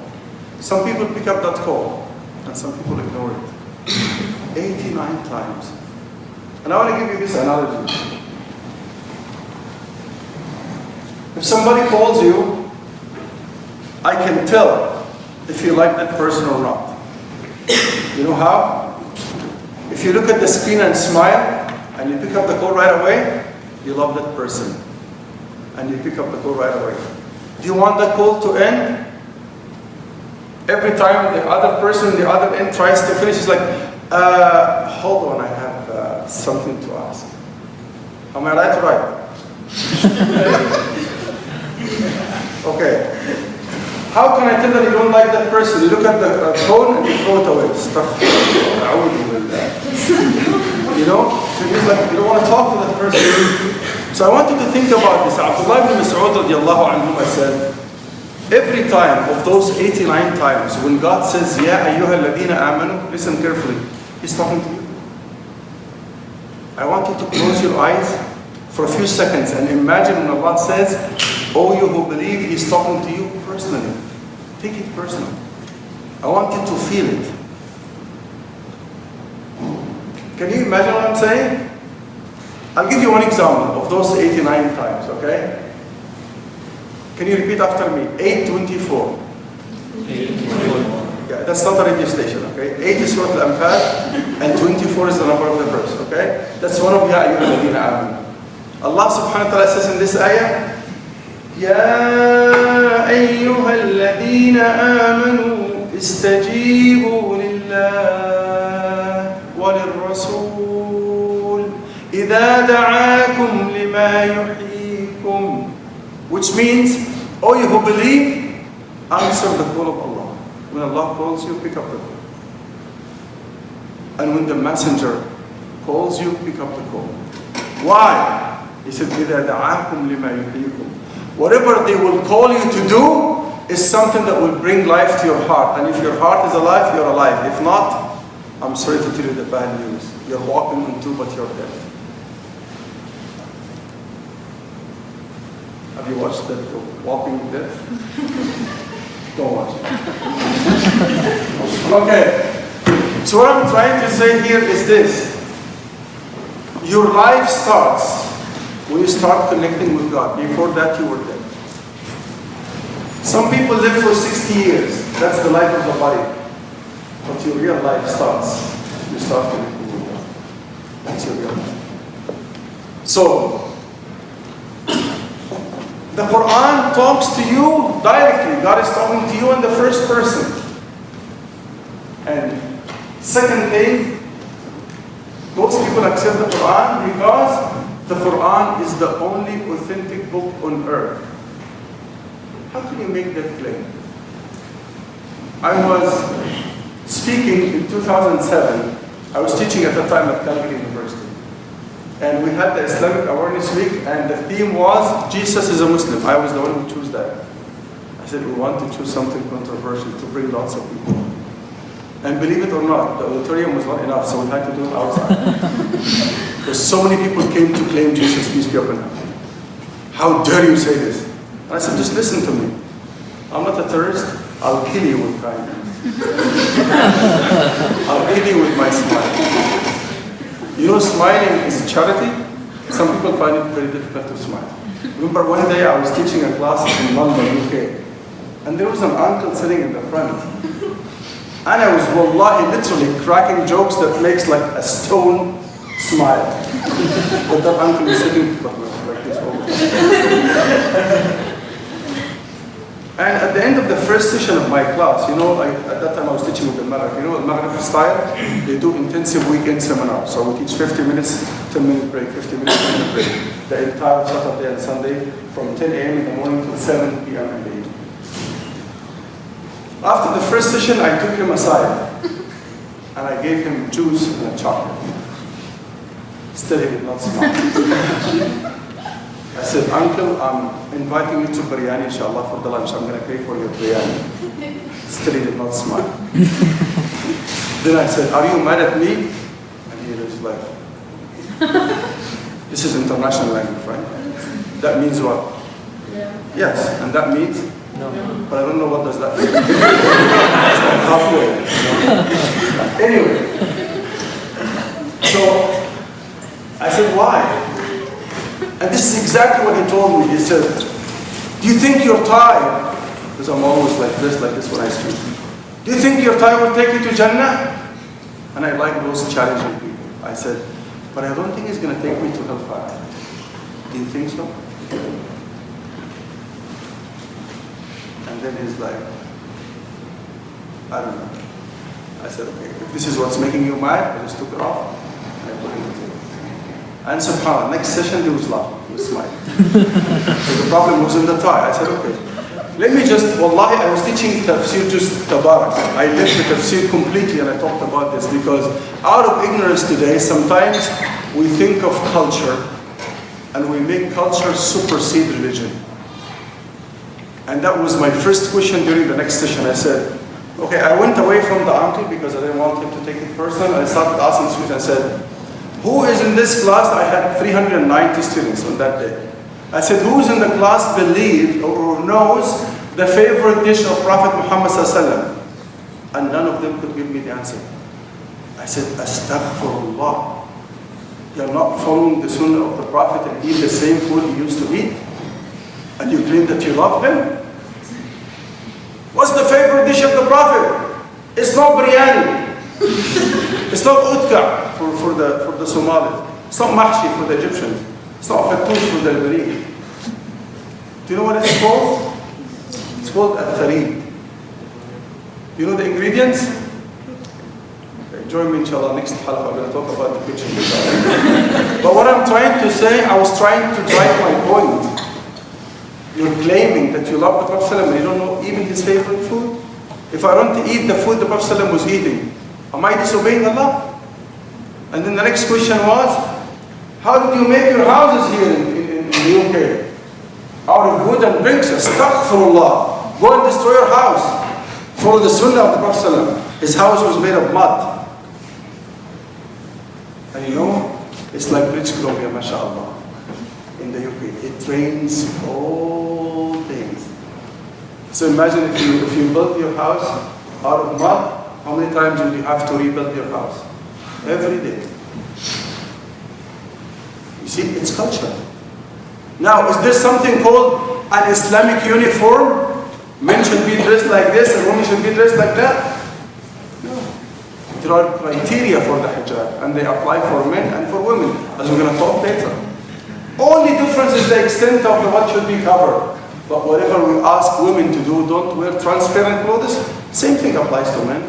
Some people pick up that call, and some people ignore it. 89 times. And I want to give you this analogy. If somebody calls you, I can tell if you like that person or not. You know how? If you look at the screen and smile, and you pick up the call right away, you love that person. And you pick up the call right away. Do you want that call to end? Every time the other person, the other end tries to finish, it's like, hold on, I have something to ask. Am I right or right? Okay. How can I tell that you don't like that person? You look at the phone and you throw it away. You know? It's like you don't want to talk to that person. So I want you to think about this. Abdullah ibn Mas'ud radiallahu anhu said, every time of those 89 times when God says, Ya ayyuha alladhina amanu, listen carefully. He's talking to you. I want you to close your eyes for a few seconds and imagine when Allah says, Oh, you who believe, He's talking to you personally. Take it personal. I want you to feel it. Can you imagine what I'm saying? I'll give you one example of those 89 times, okay? Can you repeat after me? 824. 824. Yeah, that's not a radio station, okay? 8 is Surah Al-Anfal, and 24 is the number of the verse, okay? That's one of Ya ayyuha alladhina amanu. Allah subhanahu wa ta'ala says in this ayah, يا أيها الذين آمنوا استجيبوا لله وللرسول إذا دعاكم لما يحييكم, which means, oh you who believe, answer the call of Allah. When Allah calls you, pick up the call. And when the messenger calls you, pick up the call. Why? He said, إذا دعاكم لما يحييكم. Whatever they will call you to do is something that will bring life to your heart. And if your heart is alive, you're alive. If not, I'm sorry to tell you the bad news. You're walking on two, but you're dead. Have you watched that Walking Dead? Don't watch it. Okay. So what I'm trying to say here is this. Your life starts when you start connecting with God. Before that, you were dead. Some people live for 60 years. That's the life of the body. But your real life starts. You start to live. That's your real life. So, the Quran talks to you directly. God is talking to you in the first person. And second thing, those people accept the Quran because the Quran is the only authentic book on earth. How can you make that claim? I was speaking in 2007. I was teaching at the time at Calgary University. And we had the Islamic Awareness Week, and the theme was, Jesus is a Muslim. I was the one who chose that. I said, we want to choose something controversial to bring lots of people. And believe it or not, the auditorium was not enough, so we had to do it outside. Because so many people came to claim Jesus, peace be upon him. How dare you say this? And I said, just listen to me. I'm not a terrorist. I'll kill you with kindness. I'll kill you with my smile. You know, smiling is charity. Some people find it very difficult to smile. Remember one day I was teaching a class in London, UK, and there was an uncle sitting in the front. And I was, wallahi, literally cracking jokes that makes like a stone smile. But that uncle was sitting like this over. And at the end of the first session of my class, you know, at that time I was teaching with the Maghreb. You know, the Maghreb style, they do intensive weekend seminars. So we teach 50 minutes, 10-minute break, 50 minutes, 10-minute break. The entire Saturday and Sunday from 10 a.m. in the morning to 7 p.m. in the evening. After the first session, I took him aside and I gave him juice and a chocolate. Still he did not smile. I said, Uncle, I'm inviting you to biryani, inshallah, for the lunch. I'm going to pay for your biryani. Still he did not smile. Then I said, are you mad at me? And he was like, this is international language, right? That means what? Yeah. Yes, and that means? No. But I don't know what does that mean. It's like halfway. Anyway, so I said, why? And this is exactly what he told me. He said, do you think your tie, because I'm always like this when I speak, do you think your tie will take you to Jannah? And I like those challenging people. I said, but I don't think it's going to take me to hellfire. Do you think so? And then he's like, I don't know. I said, okay, if this is what's making you mad, I just took it off and I put it in the table. And subhanAllah, next session he was laughing, he was smiling. So the problem was in the tie. I said, okay, let me just, wallahi, I was teaching tafsir just tabarak. I left the tafsir completely and I talked about this because out of ignorance today, sometimes we think of culture and we make culture supersede religion. And that was my first question during the next session. I said, okay, I went away from the uncle because I didn't want him to take it personal. I started asking students, I said, who is in this class? I had 390 students on that day. I said, who is in the class believes or knows the favorite dish of Prophet Muhammad ﷺ? And none of them could give me the answer. I said, Astaghfirullah. You're not following the sunnah of the Prophet and eat the same food he used to eat? And you claim that you love him? What's the favorite dish of the Prophet? It's not biryani. It's not utka for the Somalis. It's not mahshi for the Egyptians. It's not fattoush for the Lebanese. Do you know what it's called? It's called al-tharid. You know the ingredients? Okay, join me inshallah next halqa. I'm going to talk about the kitchen. But what I'm trying to say, I was trying to drive my point. You're claiming that you love the Prophet ﷺ and you don't know even his favorite food? If I want to eat the food the Prophet ﷺ was eating, am I disobeying Allah? And then the next question was, how did you make your houses here in the UK? Out of wood and bricks? Astaghfirullah. Go and destroy your house. Follow the sunnah of the Prophet ﷺ. His house was made of mud. And you know, it's like British Columbia, mashallah. In the UK, it rains all days. So imagine if you built your house out of mud, how many times will you have to rebuild your house? Every day. You see, it's culture. Now, is there something called an Islamic uniform? Men should be dressed like this and women should be dressed like that. No. There are criteria for the hijab, and they apply for men and for women, as we're going to talk later. Only difference is the extent of what should be covered. But whatever we ask women to do, don't wear transparent clothes, same thing applies to men.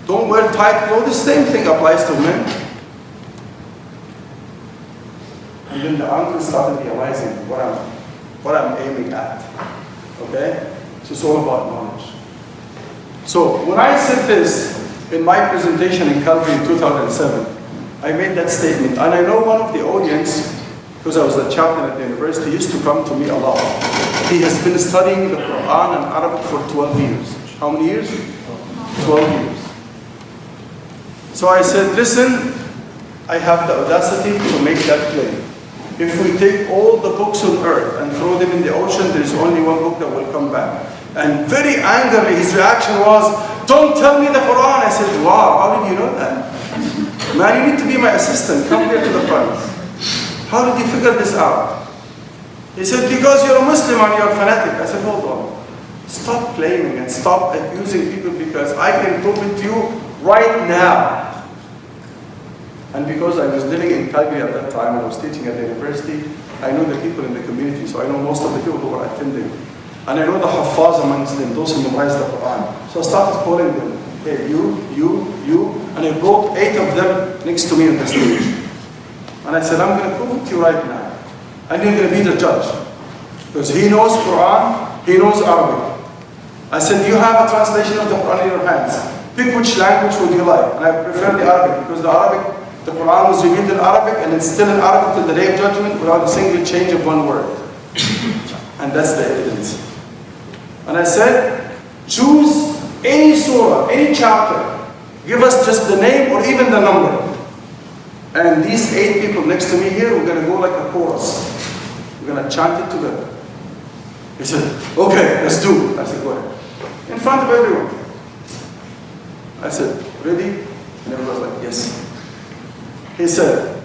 Don't wear tight clothes, same thing applies to men. And then the uncle started realizing what I'm aiming at. Okay? So it's all about knowledge. So when I said this in my presentation in Calgary in 2007, I made that statement. And I know one of the audience, because I was a chaplain at the university, used to come to me a lot. He has been studying the Qur'an and Arabic for 12 years. How many years? 12 years. So I said, listen, I have the audacity to make that claim. If we take all the books on earth and throw them in the ocean, there is only one book that will come back. And very angrily, his reaction was, don't tell me the Quran. I said, wow, how did you know that? Man, you need to be my assistant. Come here to the front. How did you figure this out? He said, because you're a Muslim and you're a fanatic. I said, hold on. Stop claiming and stop accusing people, because I can prove it to you right now. And because I was living in Calgary at that time, and I was teaching at the university, I know the people in the community, so I know most of the people who were attending. And I know the Haffaz amongst them, those who memorize the Quran. So I started calling them, hey, you, and I brought 8 of them next to me on the stage. And I said, I'm going to prove it to you right now. And you're going to be the judge. Because he knows Quran, he knows Arabic. I said, you have a translation of the Quran in your hands. Pick which language would you like. And I prefer the Arabic, because the Quran was revealed in Arabic, and it's still in Arabic till the day of judgment without a single change of one word. And that's the evidence. And I said, choose any surah, any chapter. Give us just the name or even the number. And these 8 people next to me here, we're going to go like a chorus. We're going to chant it together. He said, okay, let's do it. I said, go ahead. In front of everyone. I said, ready? And everyone was like, yes. He said,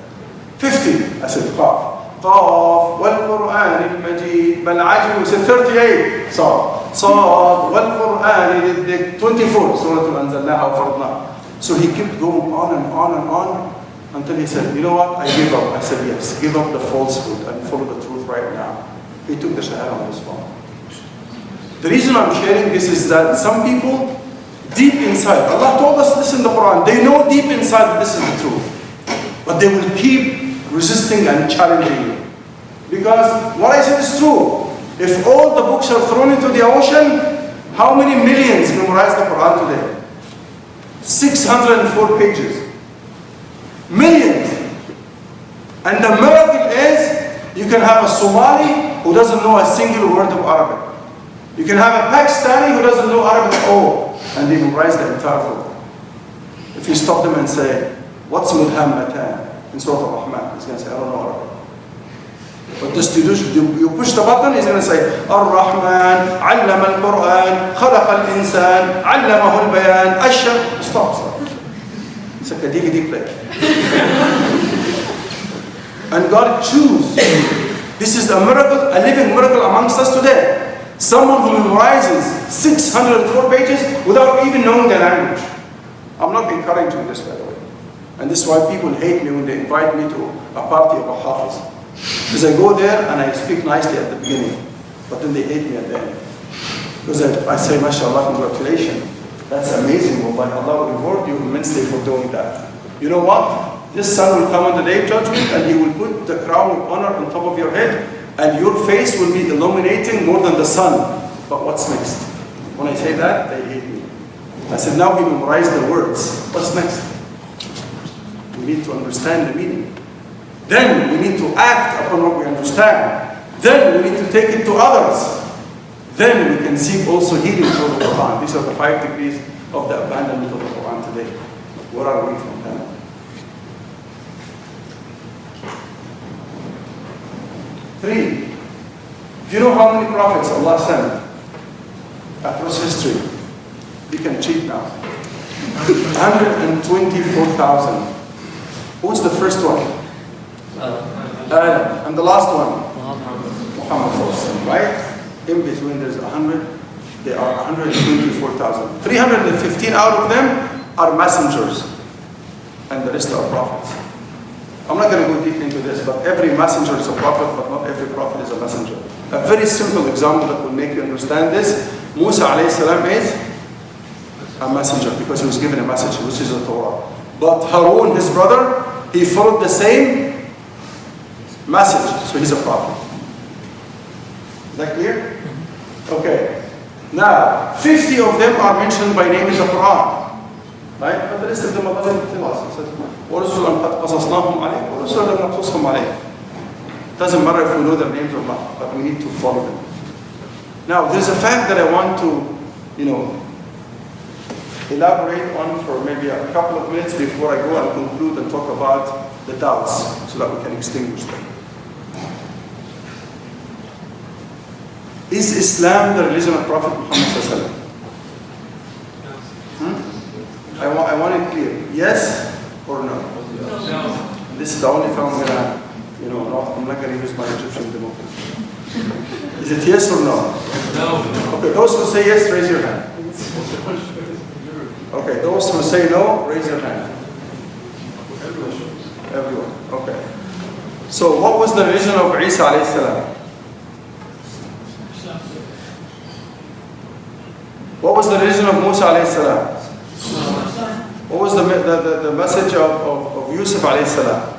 50. I said, Qaf. Qaf, wal-Qur'an al-Majid, bal-Ajm. He said, 38. Sad, wal-Qur'an, 24. Surah al-Anzalnaha wa Faradnaha. So he kept going on and on and on until he said, you know what, I give up. I said, yes, give up the falsehood and follow the truth right now. He took the shahada on the spot. The reason I'm sharing this is that some people, deep inside, Allah told us this in the Quran, they know deep inside that this is the truth. But they will keep resisting and challenging you. Because what I said is true. If all the books are thrown into the ocean, how many millions memorize the Quran today? 604 pages. Millions. And the miracle is, you can have a Somali who doesn't know a single word of Arabic. You can have a Pakistani who doesn't know Arabic at all, and they memorize the entire book. If you stop them and say, what's Mudhammatan in Surah Al-Rahman? He's going to say, I don't know Arabic. But just you push the button, he's going to say, Ar-Rahman, Allama al-Quran, Khalaqa al-Insan, Allamahu al-Bayan, Ashar. Stop. It's like a DVD player. And God chooses. This is a miracle, a living miracle amongst us today. Someone who memorizes 604 pages without even knowing the language. I'm not encouraging this, by the way. And this is why people hate me when they invite me to a party of a hafiz. Because I go there and I speak nicely at the beginning, but then they hate me at the end. Because I say, mashallah, congratulations. That's amazing. But Allah will reward you immensely for doing that. You know what? This sun will come on the day of judgment, and He will put the crown of honor on top of your head, and your face will be illuminating more than the sun. But what's next? When I say that, they hate me. I said, now we memorize the words. What's next? We need to understand the meaning. Then we need to act upon what we understand. Then we need to take it to others. Then we can seek also healing through the Quran. These are the 5 degrees of the abandonment of the Quran today. Where are we from them? Three, do you know how many prophets Allah sent across history? You can cheat now. 124,000. Who's the first one? Adam. And the last one? Muhammad, right? In between there's 100 They are 124,000. 315 out of them are messengers, and the rest are prophets. I'm not going to go deep into this, but every messenger is a prophet, but not every prophet is a messenger. A very simple example that will make you understand this: Musa alayhi salam is a messenger because he was given a message, which is the Torah. But Harun, his brother, he followed the same message, so he's a prophet. Is that clear? Okay. Now, 50 of them are mentioned by name in the Qur'an. Right? But the rest of them Allah didn't tell us. He said, وَرُسُلًا قَدْ قَصَصْنَاهُمْ عَلَيْكَ وَرُسُلًا لَمْ نَقْصُصْهُمْ عَلَيْكَ. Doesn't matter if we know their names or not, but we need to follow them. Now, there's a fact that I want to, elaborate on for maybe a couple of minutes before I go and conclude and talk about the doubts so that we can extinguish them. Is Islam the religion of Prophet Muhammad sallallahu alaihi wasallam? I want it clear. Yes or no? No. This is the only time I'm gonna, I'm not gonna use my Egyptian democracy. Is it yes or no? No. Okay, those who say yes, raise your hand. Okay, those who say no, raise your hand. Everyone. Okay. So, what was the religion of Isa alayhi salam? What was the religion of Musa alayhi salam? What was the message of Yusuf alayhi salam?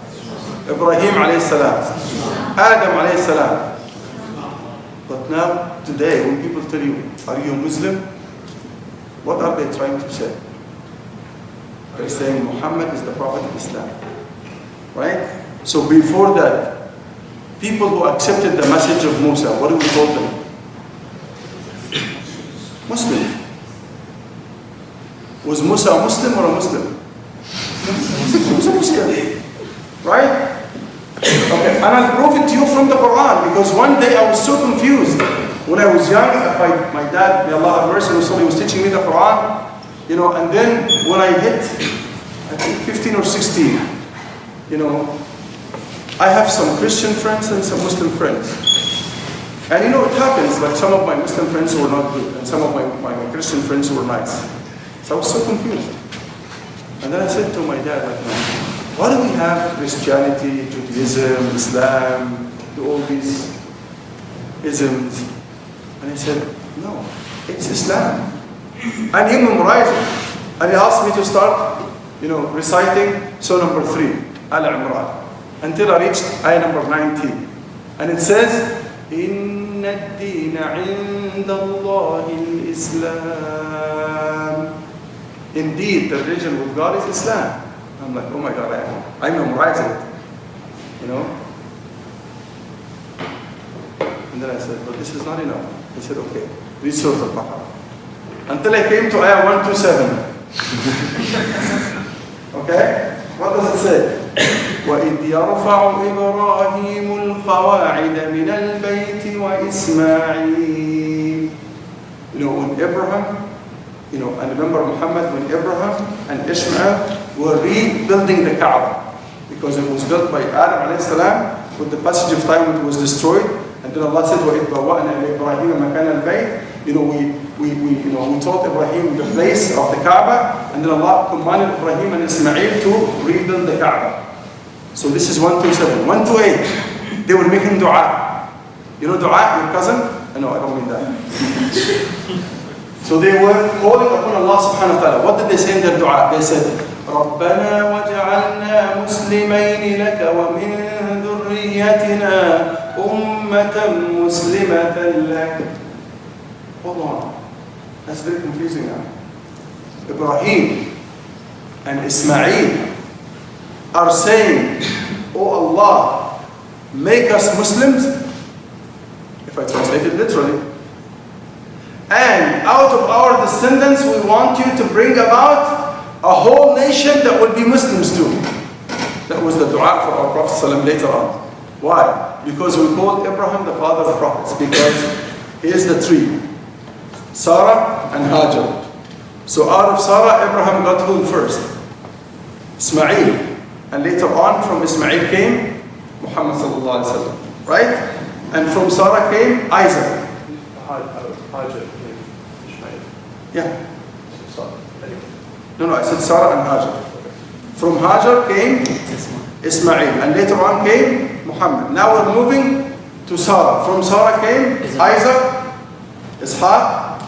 Ibrahim alayhi salam? Adam alayhi salam? But now, today, when people tell you, are you a Muslim? What are they trying to say? They're saying Muhammad is the Prophet of Islam. Right? So before that, people who accepted the message of Musa, what do we call them? Muslim. Was Musa a Muslim or a Muslim? He was a Muslim. Right? Okay, and I'll prove it to you from the Quran, because one day I was so confused. When I was young, my dad, may Allah have mercy, he was teaching me the Quran, and then when I hit, I think 15 or 16, I have some Christian friends and some Muslim friends. And it happens, like some of my Muslim friends were not good, and some of my Christian friends were nice. So I was so confused. And then I said to my dad, why do we have Christianity, Judaism, Islam, all these isms? And he said, no, it's Islam. And he memorized it. And he asked me to start, reciting Surah number 3, Al-Imran, until I reached ayah number 19. And it says, إِنَّ الدِّينَ عِنْدَ اللَّهِ الْإِسْلَامِ. Indeed, the religion with God is Islam. I'm like, oh my God, I memorized it. And then I said, but this is not enough. He said, okay, read Surah Al-Baqarah. Until I came to ayah 127. Okay? What does it say? وَإِذْ يَرْفَعُ إِبْرَاهِيمُ الْقَوَاعِدَ مِنَ الْبَيْتِ وَإِسْمَاعِيلُ. When Abraham, and remember Muhammad, when Abraham and Ishmael were rebuilding the Kaaba, because it was built by Adam alayhi salam, with the passage of time it was destroyed, and then Allah said, وَإِذْ بَوَّأْنَا لِإِبْرَاهِيمَ مَكَانَ الْبَيْتِ. We taught Ibrahim the place of the Kaaba, and then Allah commanded Ibrahim and Ismail to rebuild the Kaaba. So this is 127. 128, they were making dua. Dua, your cousin? No, I don't mean that. So they were calling upon Allah subhanahu wa ta'ala. What did they say in their dua? They said, رَبَّنَا وَجَعَلْنَا مُسْلِمَيْنِ لَكَ وَمِن ذُرِّيَّتِنَا أُمَّةً مُسْلِمَةً لَكَ. Hold on. That's very confusing now. Ibrahim and Ismail are saying, oh Allah, make us Muslims, if I translate it literally, and out of our descendants we want you to bring about a whole nation that will be Muslims too. That was the dua for our Prophet ﷺ later on. Why? Because we call Abraham the father of prophets, because he is the tree. Sarah and Hajar. So out of Sarah, Abraham got who first? Ismail. And later on, from Ismail came Muhammad sallallahu alaihi wasallam. Right? And from Sarah came Isaac. Yeah. No, I said Sarah and Hajar. From Hajar came Ismail, and later on came Muhammad. Now we're moving to Sarah. From Sarah came Isaac, Ishaq,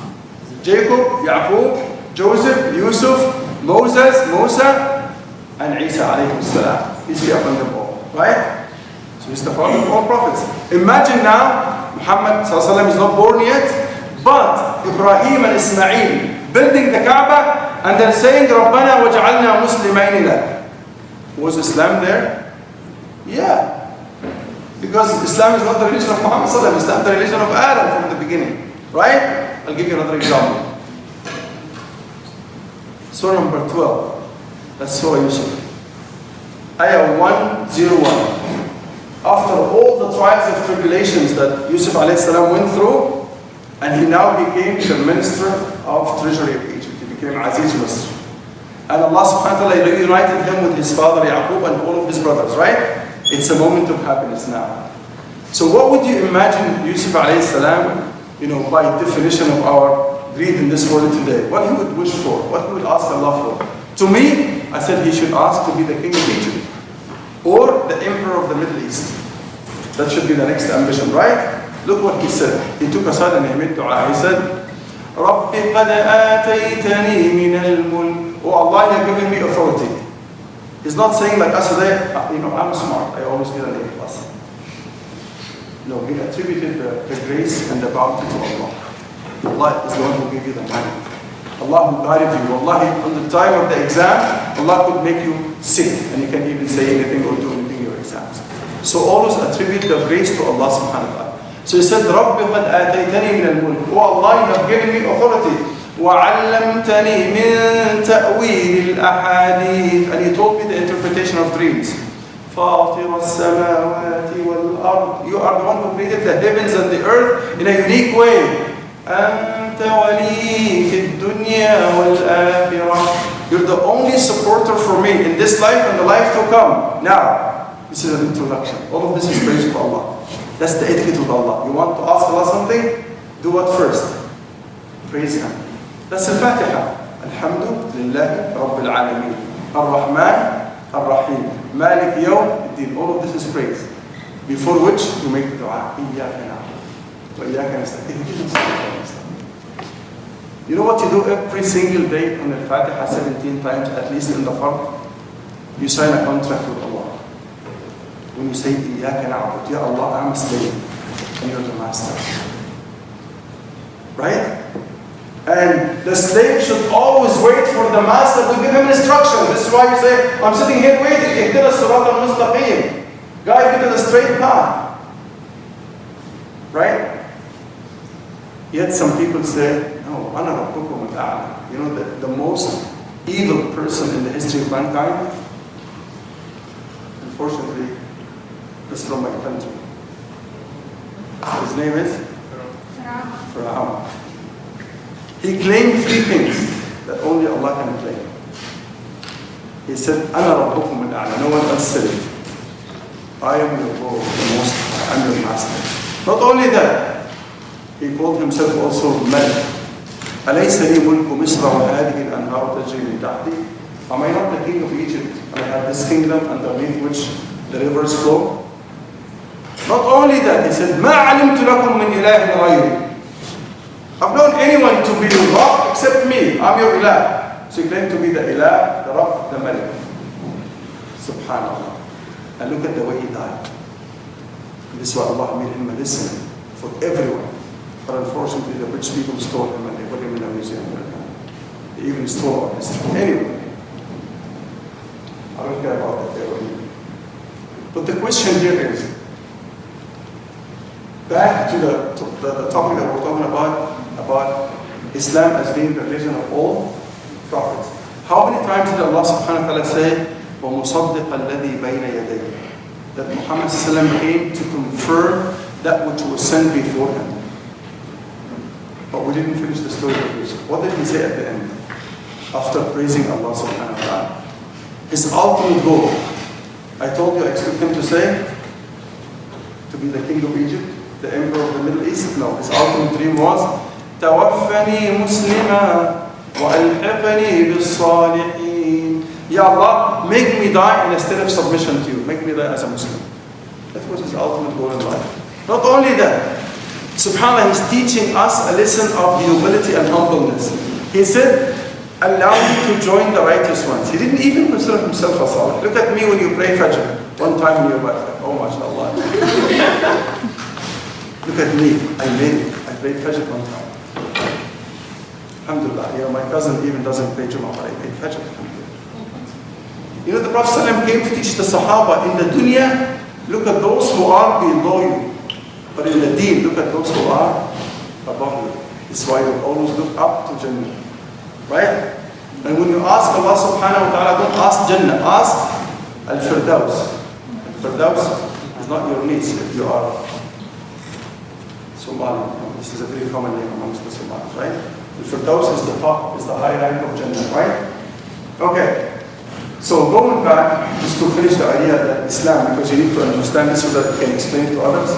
Jacob, Yaqub, Joseph, Yusuf, Moses, Musa, and Isa alayhi salam. Peace be upon them all. Right? So he's the father of all prophets. Imagine now, Muhammad sallallahu alaihi wasallam is not born yet, but Ibrahim and Ismail building the Kaaba, and they're saying, Rabbana waj'alna muslimayn lak. Was Islam there? Yeah. Because Islam is not the religion of Muhammad sallallahu alaihi wasallam, Islam is the religion of Adam from the beginning. Right? I'll give you another example. Surah number 12. That's Surah Yusuf. Ayah 101. After all the trials of tribulations that Yusuf alayhi salam went through, and he now became the minister of treasury of Egypt. He became Aziz Misr. And Allah subhanahu wa ta'ala reunited him with his father Yaqub and all of his brothers, right? It's a moment of happiness now. So what would you imagine Yusuf alayhi salam, by definition of our greed in this world today, what he would wish for, what he would ask Allah for? To me, I said he should ask to be the king of Egypt or the emperor of the Middle East. That should be the next ambition, right? Look what he said. He took aside and he made dua. He said, رَبِّ قَدْ آتَيْتَنِي مِنَ الْمُلْكِ. Oh Allah, you have given me authority. He's not saying like us today, I'm smart, I always get an A+. No, he attributed the grace and the bounty to Allah. Allah is the one who gave you the money. Allah who guided you. Allah, on the time of the exam, Allah could make you sick and you can't even say anything or do anything in your exams. So always attribute the grace to Allah subhanahu wa ta'ala. So he said, رَبِّ قَدْ آتَيْتَنِي مِنَ الْمُلْكِ. Oh Allah, you have given me authority. وَعَلَّمْتَنِي مِنْ تَأْوِيلِ الْأَحَادِيثِ. And he told me the interpretation of dreams. فَاطِرَ السَّمَاوَاتِ وَالْأَرْضِ. You are the one who created the heavens and the earth in a unique way. أَنْتَ وَلِي فِي الدُّنْيَا وَالْآخِرَةِ. You're the only supporter for me in this life and the life to come. Now, this is an introduction. All of this is praise to Allah. That's the etiquette with Allah. You want to ask Allah something? Do what first? Praise Him. That's Al-Fatiha. Alhamdulillah Rabbil Alameen. Ar-Rahman, Ar-Rahim. Malik Yawm Ad-Din. All of this is praise. Before which you make the dua. Iyaka na'budu wa iyaka nasta'in. You know what you do every single day on Al-Fatiha 17 times, at least in the Fard? You sign a contract with Allah. When you say, Iyaka na'budu, Ya Allah, I'm a slave, and you're the master. Right? And the slave should always wait for the master to give him instruction. This is why you say, I'm sitting here waiting. Ihdina as-sirat al-mustaqim. Guide me to the straight path. Right? Yet some people say, no, ana rabbukum al-a'la. You know, the most evil person in the history of mankind, unfortunately, is from my country. His name is Fir'aun. He claimed three things that only Allah can claim. He said, Ana rabbukum al-a'la. No one else said it. I am your Lord, the Most High. I am your Master. Not only that, he called himself also Malik. أليس لي ملك مصر وهذه الأنهار تجري من تحتي? Am I not the king of Egypt and I have this kingdom underneath which the rivers flow? Not only that, he said, ما علمت لكم من إله غيري. I've known anyone to be your Rabb except me. I'm your Ilah. So he claimed to be the Ilah, the Rabb, the Malik. Subhanallah. And look at the way he died. And this is why Allah made him a lesson for everyone. But unfortunately, the rich people stole him and they put him in a museum. They even stole our history. Anyway, I don't care about that. But the question here is, back to the topic that we're talking about Islam as being the religion of all prophets. How many times did Allah subhanahu wa ta'ala say, وَمُصَدِّقَ الَّذِي بَيْنَ يَدَيْهِ, that Muhammad came to confirm that which was sent before him? But we didn't finish the story of Yusuf. What did he say at the end? After praising Allah subhanahu wa ta'ala. His ultimate goal, I told you I expect him to say, to be the king of Egypt, the emperor of the Middle East. No, his ultimate dream was, توفني مسلما وألحقني بالصالحين. Ya Allah, make me die in a state of submission to you. Make me die as a Muslim. That was his ultimate goal in life. Not only that, subhanAllah, he's teaching us a lesson of humility and humbleness. He said, allow me to join the righteous ones. He didn't even consider himself a salih. Look at me when you pray Fajr. One time in your life, oh mashallah. Look at me, I made it. I prayed Fajr one time. Alhamdulillah, you know, my cousin even doesn't pray Jummah, but I prayed Fajr. You know, the Prophet ﷺ came to teach the Sahaba, in the dunya, look at those who are below you. But in the deen, look at those who are above you. That's why you always look up to Jannah. Right? And when you ask Allah subhanahu wa ta'ala, don't ask Jannah, ask Al-Firdaus. Al-Firdaus is not your niece if you are Somali. This is a very common name amongst the Somalis, right? Al-Firdaus is the top, is the high rank of Jannah, right? Okay. So going back, just to finish the idea that Islam, because you need to understand this so that you can explain to others,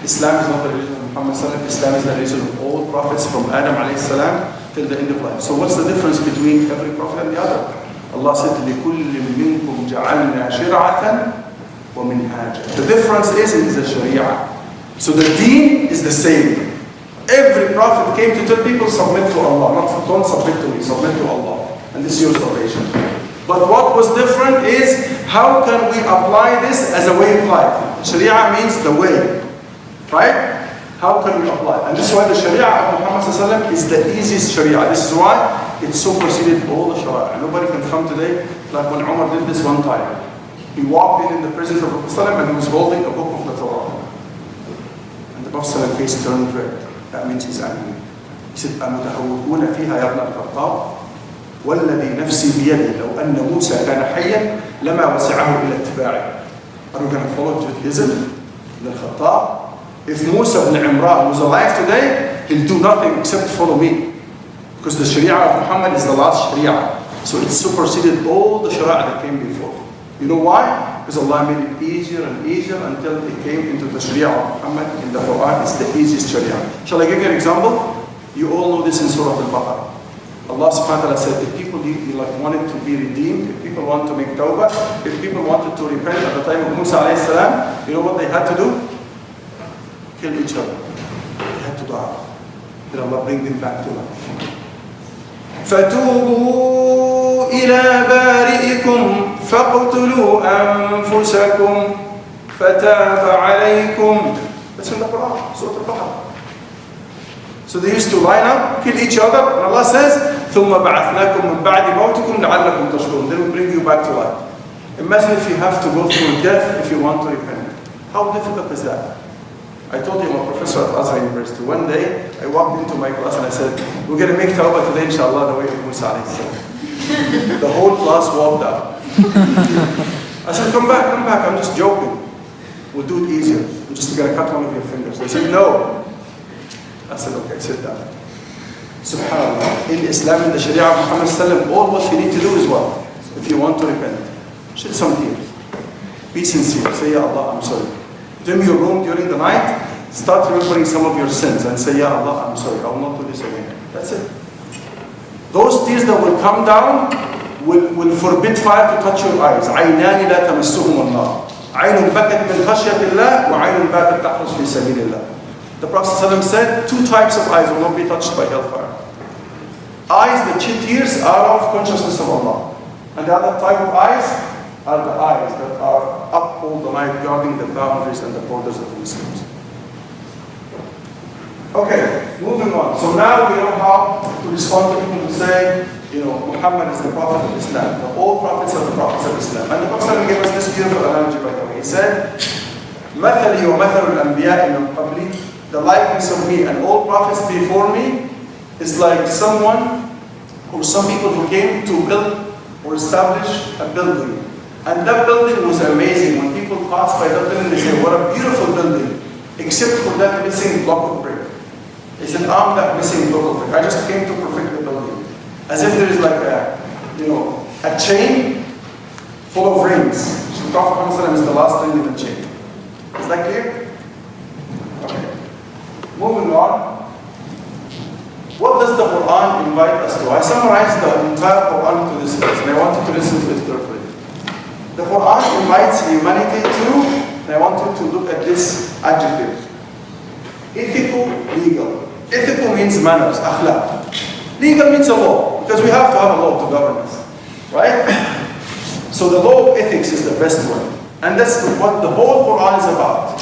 Islam is not the religion of Muhammad sallallahu alaihi wasallam. Islam is the religion of all prophets from Adam alayhi salam till the end of life. So what's the difference between every prophet and the other? Allah said, لِكُلِّ مِنْكُمْ جَعَلْنَا شِرْعَةً وَمِنْهَاجًا. The difference is in the Sharia. So the deen is the same. Every prophet came to tell people, submit to Allah. Not don't submit to me, submit to Allah. And this is your salvation. But what was different is, how can we apply this as a way of life? Sharia means the way. Right? How can we apply? And this is why the Sharia of Muhammad ﷺ is the easiest Sharia. This is why it superseded all the Sharia. Nobody can come today, like when Umar did this one time. He walked in the presence of the Prophet ﷺ and he was holding a book of the Torah. And the Prophet ﷺ's face turned red. That means he's angry. He said, أَمُتَهَوِّكُونَ فِيهَا يَا ابْنَ الْخَطَّابِ وَالَّذِي نَفْسِي بِيَدِهِ لَوْ أَنَّ مُوسَى كَانَ حَيًّا لَمَا وَسِعَهُ إِلَّا اتِّبَاعِهِ. Are we going to follow Judaism? Ibn al-Khattab? If Musa ibn Imran was alive today, he'll do nothing except follow me. Because the Sharia of Muhammad is the last Sharia. So it superseded all the Sharia that came before. You know why? Because Allah made it easier and easier until it came into the Sharia of Muhammad. In the Qur'an, it's the easiest Sharia. Shall I give you an example? You all know this in Surah Al-Baqarah. Allah subhanahu wa ta'ala said, if people wanted to be redeemed, if people want to make tawbah, if people wanted to repent at the time of Musa alayhi salam, you know what they had to do? Kill each other. They had to die. Then Allah bring them back to life. فَتُوبُوا إِلَى بَارِئِكُمْ فَاقْتُلُوا أَنفُسَكُمْ فَتَابَ عَلَيْكُمْ. That's in the Qur'an, Surah Al-Baqarah. So they used to line up, kill each other, and Allah says, ثُمَّ بَعَثْنَاكُمْ مِنْ بَعْدِ مَوْتِكُمْ لَعَلَّكُمْ تَشْكُرُونَ. Then we bring you back to life. Imagine if you have to go through death if you want to repent. How difficult is that? I told you I'm a professor at Azhar University. One day, I walked into my class and I said, we're going to make tawbah today, inshallah, the way of Musa alayhi salam. The whole class walked out. I said, come back, I'm just joking. We'll do it easier. I'm just going to cut one of your fingers. They said, no. I said, okay, sit down. SubhanAllah. In Islam, in the Sharia of Muhammad sallam, all what you need to do is what? If you want to repent, shed some tears. Be sincere. Say, Ya Allah, I'm sorry. Dim your room during the night, start remembering some of your sins and say, Ya Allah, I'm sorry, I will not do this again. That's it. Those tears that will come down will forbid fire to touch your eyes. عَيْنَانِ لَا تَمَسُّهُمُ النَّارِ عَيْنٌ بَكَتْ مِنْ خَشْيَةِ اللَّهِ وَعَيْنٌ بَاتَتْ تَحْرُسْ فِي سَبِيلِ اللَّهِ. The Prophet ﷺ said, two types of eyes will not be touched by hellfire. Eyes that shed tears are of consciousness of Allah. And the other type of eyes are the eyes that are up all the night guarding the boundaries and the borders of the Muslims. Okay, moving on. So now we know how to respond to people who say, you know, Muhammad is the prophet of Islam. All prophets are the prophets of Islam. And the Prophet gave us this beautiful analogy, by the way. He said, مَثَلِي وَمَثَلُ الْأَنْبِيَاءِ مِنْ قَبْلِي. The likeness of me and all prophets before me is like someone or some people who came to build or establish a building. And that building was amazing. When people pass by that building, they say, what a beautiful building, except for that missing block of brick. They said, I'm that missing block of brick. I just came to perfect the building. As if there is like a chain full of rings. So Prophet Muhammad is the last ring in the chain. Is that clear? Okay. Moving on. to. I summarized the entire Quran to this verse, and I want you to listen to it carefully. The Quran invites humanity to, and I want you to look at this adjective. Ethical, legal. Ethical means manners, akhlaq. Legal means a law, because we have to have a law to govern us, right? So the law of ethics is the best one. And that's what the whole Quran is about.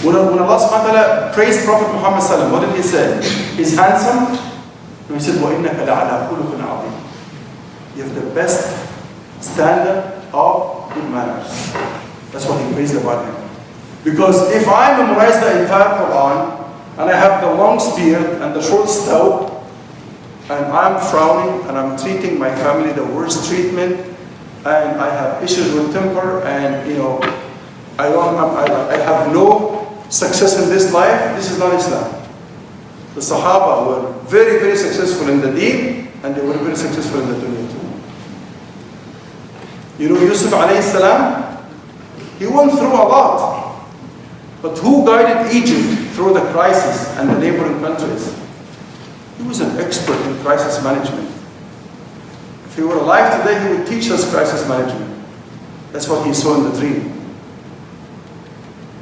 When Allah subhanahu wa ta'ala praised Prophet Muhammad sallallahu alaihi wasallam, what did he say? He's handsome. And he said, وَإِنَّكَ لَعَلَىٰ خُلُقٍ عَظِيمٍ. You have the best standard of good manners. That's what he praised about him. Because if I memorize the entire Quran, and I have the long beard and the short stubble, and I'm frowning and I'm treating my family the worst treatment, and I have issues with temper, and I have no success in this life, this is not Islam. The Sahaba were very, very successful in the deen, and they were very successful in the dunya too. Yusuf alayhi salam, he went through a lot. But who guided Egypt through the crisis and the neighboring countries? He was an expert in crisis management. If he were alive today, he would teach us crisis management. That's what he saw in the dream.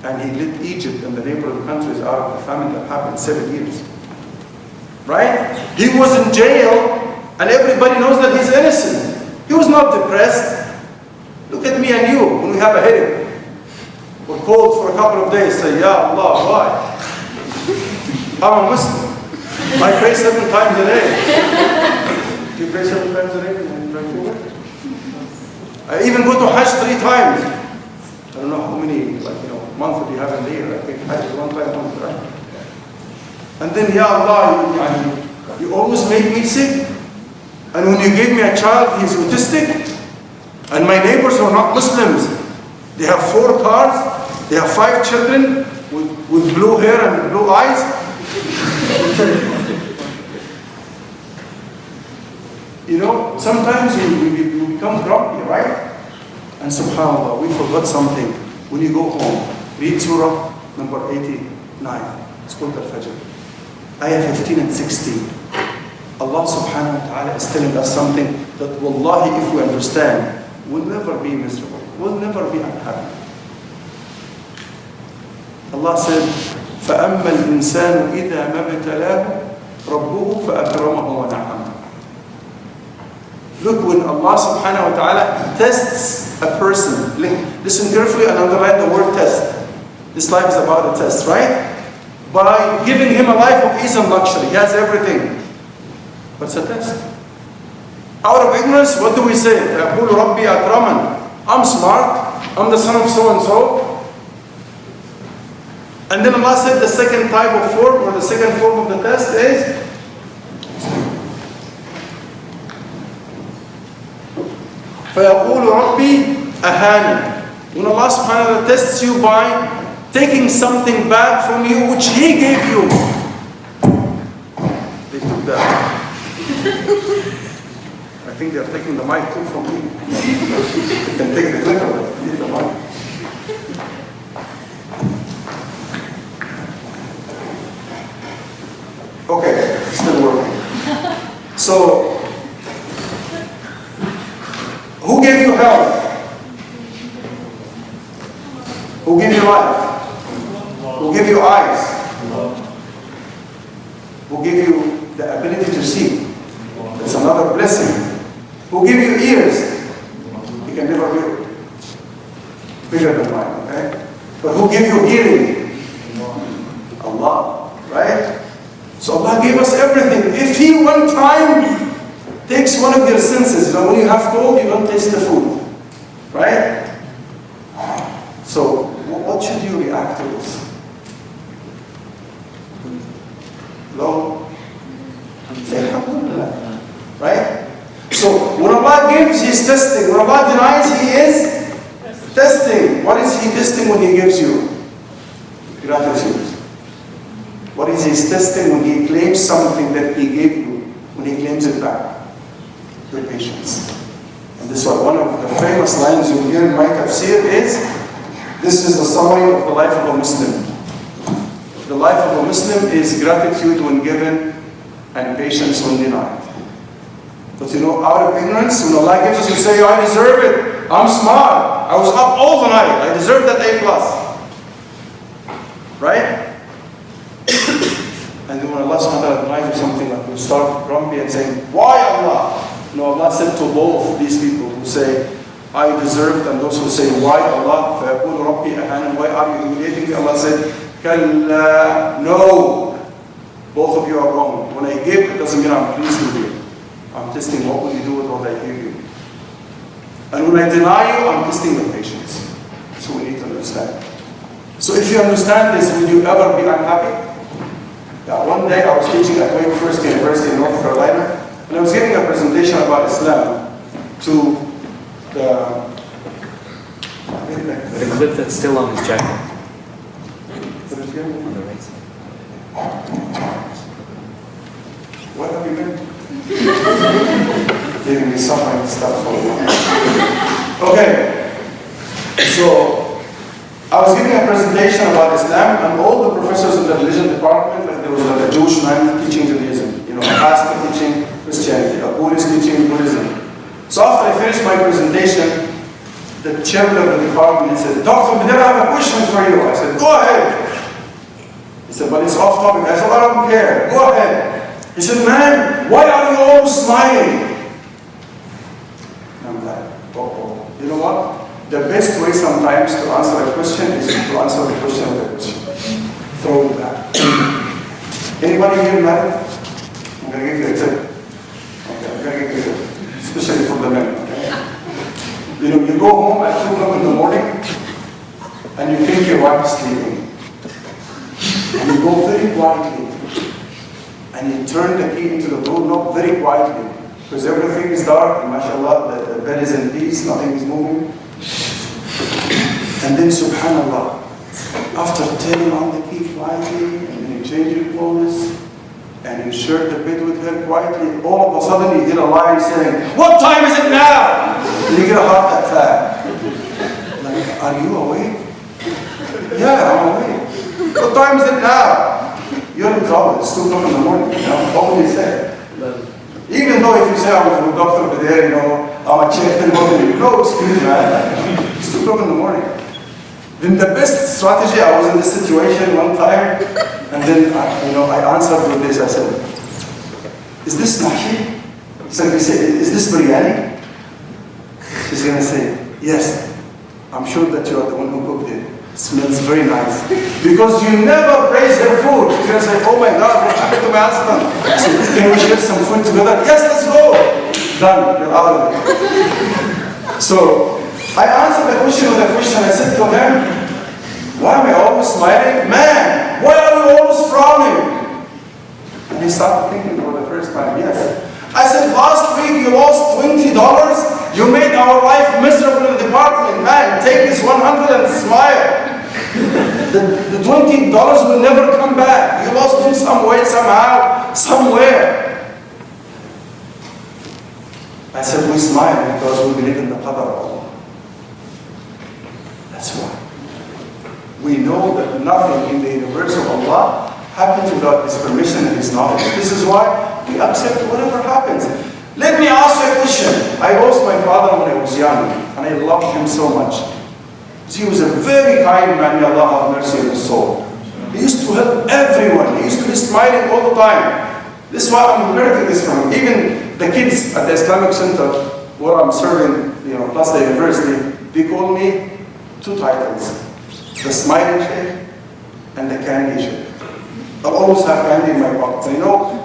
And he led Egypt and the neighboring countries out of the famine that happened 7 years. Right? He was in jail, and everybody knows that he's innocent. He was not depressed. Look at me and you when we have a headache. We're cold for a couple of days. Say, Ya Allah, why? I'm a Muslim. I pray 7 times a day. Do you pray 7 times a day? I even go to Hajj 3 times. I don't know how many, months do you have in the year. I think Hajj is 1 time a month, right? And then, Ya Allah, you always make me sick. And when you gave me a child, he's autistic. And my neighbors who are not Muslims, they have 4 cars, they have 5 children with blue hair and blue eyes. Sometimes we become grumpy, right? And subhanAllah, we forgot something. When you go home, read Surah number 89. It's called Al-Fajr. Ayah 15 and 16. Allah subhanahu wa ta'ala is telling us something that wallahi, if we understand, we'll never be miserable. We'll never be unhappy. Allah said, فَأَمَّا الْإِنسَانُ إِذَا مَا ابْتَلَاهُ رَبُّهُ فَأَكْرَمَهُ وَنَعَمَهُ. Look, when Allah subhanahu wa ta'ala tests a person, listen carefully and underline the word test. This life is about a test, right? By giving him a life of ease and luxury. He has everything. But it's a test. Out of ignorance, what do we say? يَقُولُ رَبِّي أَكْرَمًا. I'm smart. I'm the son of so-and-so. And then Allah said the second type of form, or the second form of the test is فَيَقُولُ رَبِّي أَهَانًا. When Allah subhanahu wa ta'ala tests you by taking something bad from you which He gave you. They took that. I think they're taking the mic too from me. They can take the clicker, but leave the mic. Okay, still working. So, who gave you health? Who gave you life? Who gave you eyes? Who gave you the ability to see? That's another blessing. Who gave you ears? You can never hear. Bigger than mine, okay? But who gave you hearing? Allah, right? So Allah gave us everything. If He one time takes one of your senses, when you have cold, you don't taste the food, right? So what should you react to this? Hello? Say alhamdulillah, right? So when Allah gives, He is testing. When Allah denies, He is testing. What is He testing when He gives you? Gratitude. What is He testing when He claims something that He gave you, when He claims it back? Your patience. And this one of the famous lines you hear in my tafsir is, this is the summary of the life of a Muslim. The life of a Muslim is gratitude when given and patience when denied. But out of ignorance, when Allah gives us, you say, I deserve it. I'm smart. I was up all the night. I deserve that A+. Right? And then when Allah subhanahu wa ta'ala denies you something, like you start grumpy and saying, why Allah? Allah said to both these people who say, I deserve it, and those who say, why Allah? فَيَقُولُ رَبِّي أَهَانًا. Why are you humiliating me? Allah said, كَلَّا. No. Both of you are wrong. When I give, it doesn't mean I'm pleased with you. I'm testing what will you do with what I give you. And when I deny you, I'm testing your patience. So we need to understand. So if you understand this, will you ever be unhappy? Yeah, one day I was teaching at Wake Forest University in North Carolina, and I was giving a presentation about Islam to the clip that's still on his jacket. On the right side. What have you been? Giving me suffering stuff. Okay, so I was giving a presentation about Islam, and all the professors in the religion department, like there was like a Jewish man teaching Judaism, a pastor teaching Christianity, a Buddhist teaching Buddhism. So after I finished my presentation, the chairman of the department said, Dr. Bedeir, I have a question for you. I said, go ahead. He said, but it's off topic. I said, I don't care. Go ahead. He said, man, why are you always smiling? And I'm like, oh. You know what? The best way sometimes to answer a question is to answer the question with a question. Throw it back. Anybody here married? I'm going to give you a tip. Okay, I'm going to give you a tip. Especially for the men, okay? You go home at 2 o'clock in the morning and you think your wife is sleeping. And you go very quietly and you turn the key into the doorknob very quietly because everything is dark and mashallah, the bed is in peace, nothing is moving. And then subhanallah, after turning on the key quietly and then you change your clothes and you share the bed with her quietly, all of a sudden you get a line saying, what time is it now? And you get a heart attack. Like, are you awake? Yeah, I'm awake. What time is it now? You're in trouble. It's 2 o'clock in the morning. What will you say? Even though if you say I was with Dr. Bedeir, I'm a chief in morning, no excuse, man. It's 2 o'clock in the morning. Then the best strategy, I was in this situation one time, and then I answered with this. I said, "Is this mahi?" So if you say, "Is this biryani?" She's gonna say, "Yes. I'm sure that you are the one who cooked it. It smells very nice." Because you never praise their food. You're gonna say, "Oh my God, what happened to my husband? So can we share some food together?" Yes, let's go. Done. You're out of it. So I answered the question with a question. I said to him, "Why am I always smiling? Man, why are you always frowning?" And he started thinking for the first time, yes. I said, "Last week you lost $20. You made our life miserable in the department. Man, take this 100 and smile. The $20 will never come back. You lost them some way, somehow, somewhere." I said, "We smile because we believe in the qadar of Allah. That's why. We know that nothing in the universe of Allah happens without His permission and His knowledge. This is why we accept whatever happens." Let me ask you a question. I lost my father when I was young, and I loved him so much. He was a very kind man. May Allah have mercy on his soul. He used to help everyone. He used to be smiling all the time. This is why I'm inheriting this from him. Even the kids at the Islamic Center, where I'm serving, plus the university, they call me 2 titles: the smiling sheikh and the candy sheikh. I always have candy in my pocket.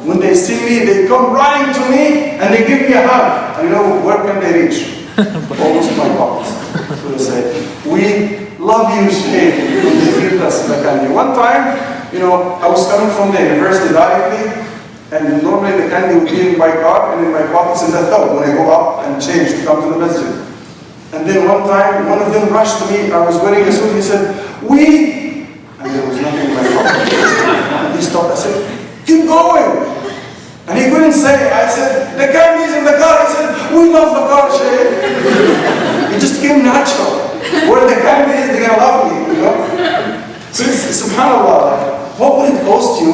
When they see me, they come running to me and they give me a hug. And where can they reach? Almost my pockets. So they say, "We love you, sheikh." When they give us the candy. One time, I was coming from the university directly, and normally the candy would be in my car and in my pockets in the tub when I go up and change to come to the masjid. And then one time, one of them rushed to me. I was wearing a suit. He said, "We," and there was nothing in my pocket. And he stopped. I said, "Keep going." And he couldn't say. I said, "The candy's in the car." He said, "We love the car, Sheikh." It just came natural. Where the candy is, they're gonna love me, So it's subhanAllah. What would it cost you?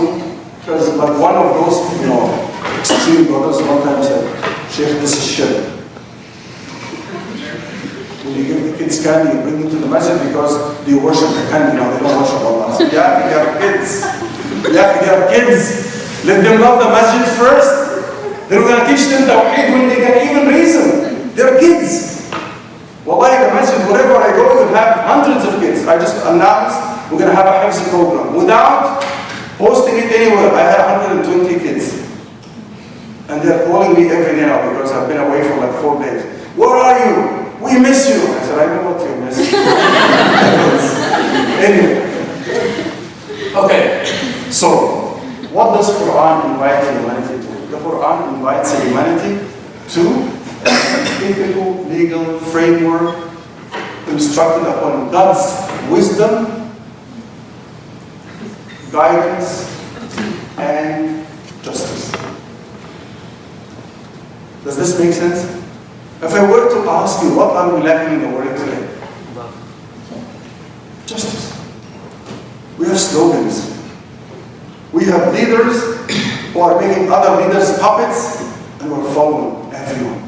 Because one of those, extreme brothers one time said, Sheikh, this is shirk. When you give the kids candy, you bring them to the masjid because they worship the candy now, they don't worship Allah. So, yeah, they are kids. Yeah, they are kids. Let them love the masjid first. Then we're going to teach them tawheed when they can even reason. They're kids. Wallahi, the masjid, wherever I go, you'll have hundreds of kids. I just announced we're going to have a hifz program. Without posting it anywhere, I had 120 kids. And they're calling me every day now because I've been away for like 4 days. Where are you? We miss you. I said, I know what you miss. Anyway. Okay. So, what does Qur'an invite humanity to? The Qur'an invites humanity to an ethical, legal framework constructed upon God's wisdom, guidance, and justice. Does this make sense? If I were to ask you, what are we lacking in the world today? Justice. We have slogans. We have leaders who are making other leaders puppets, and we're following everyone.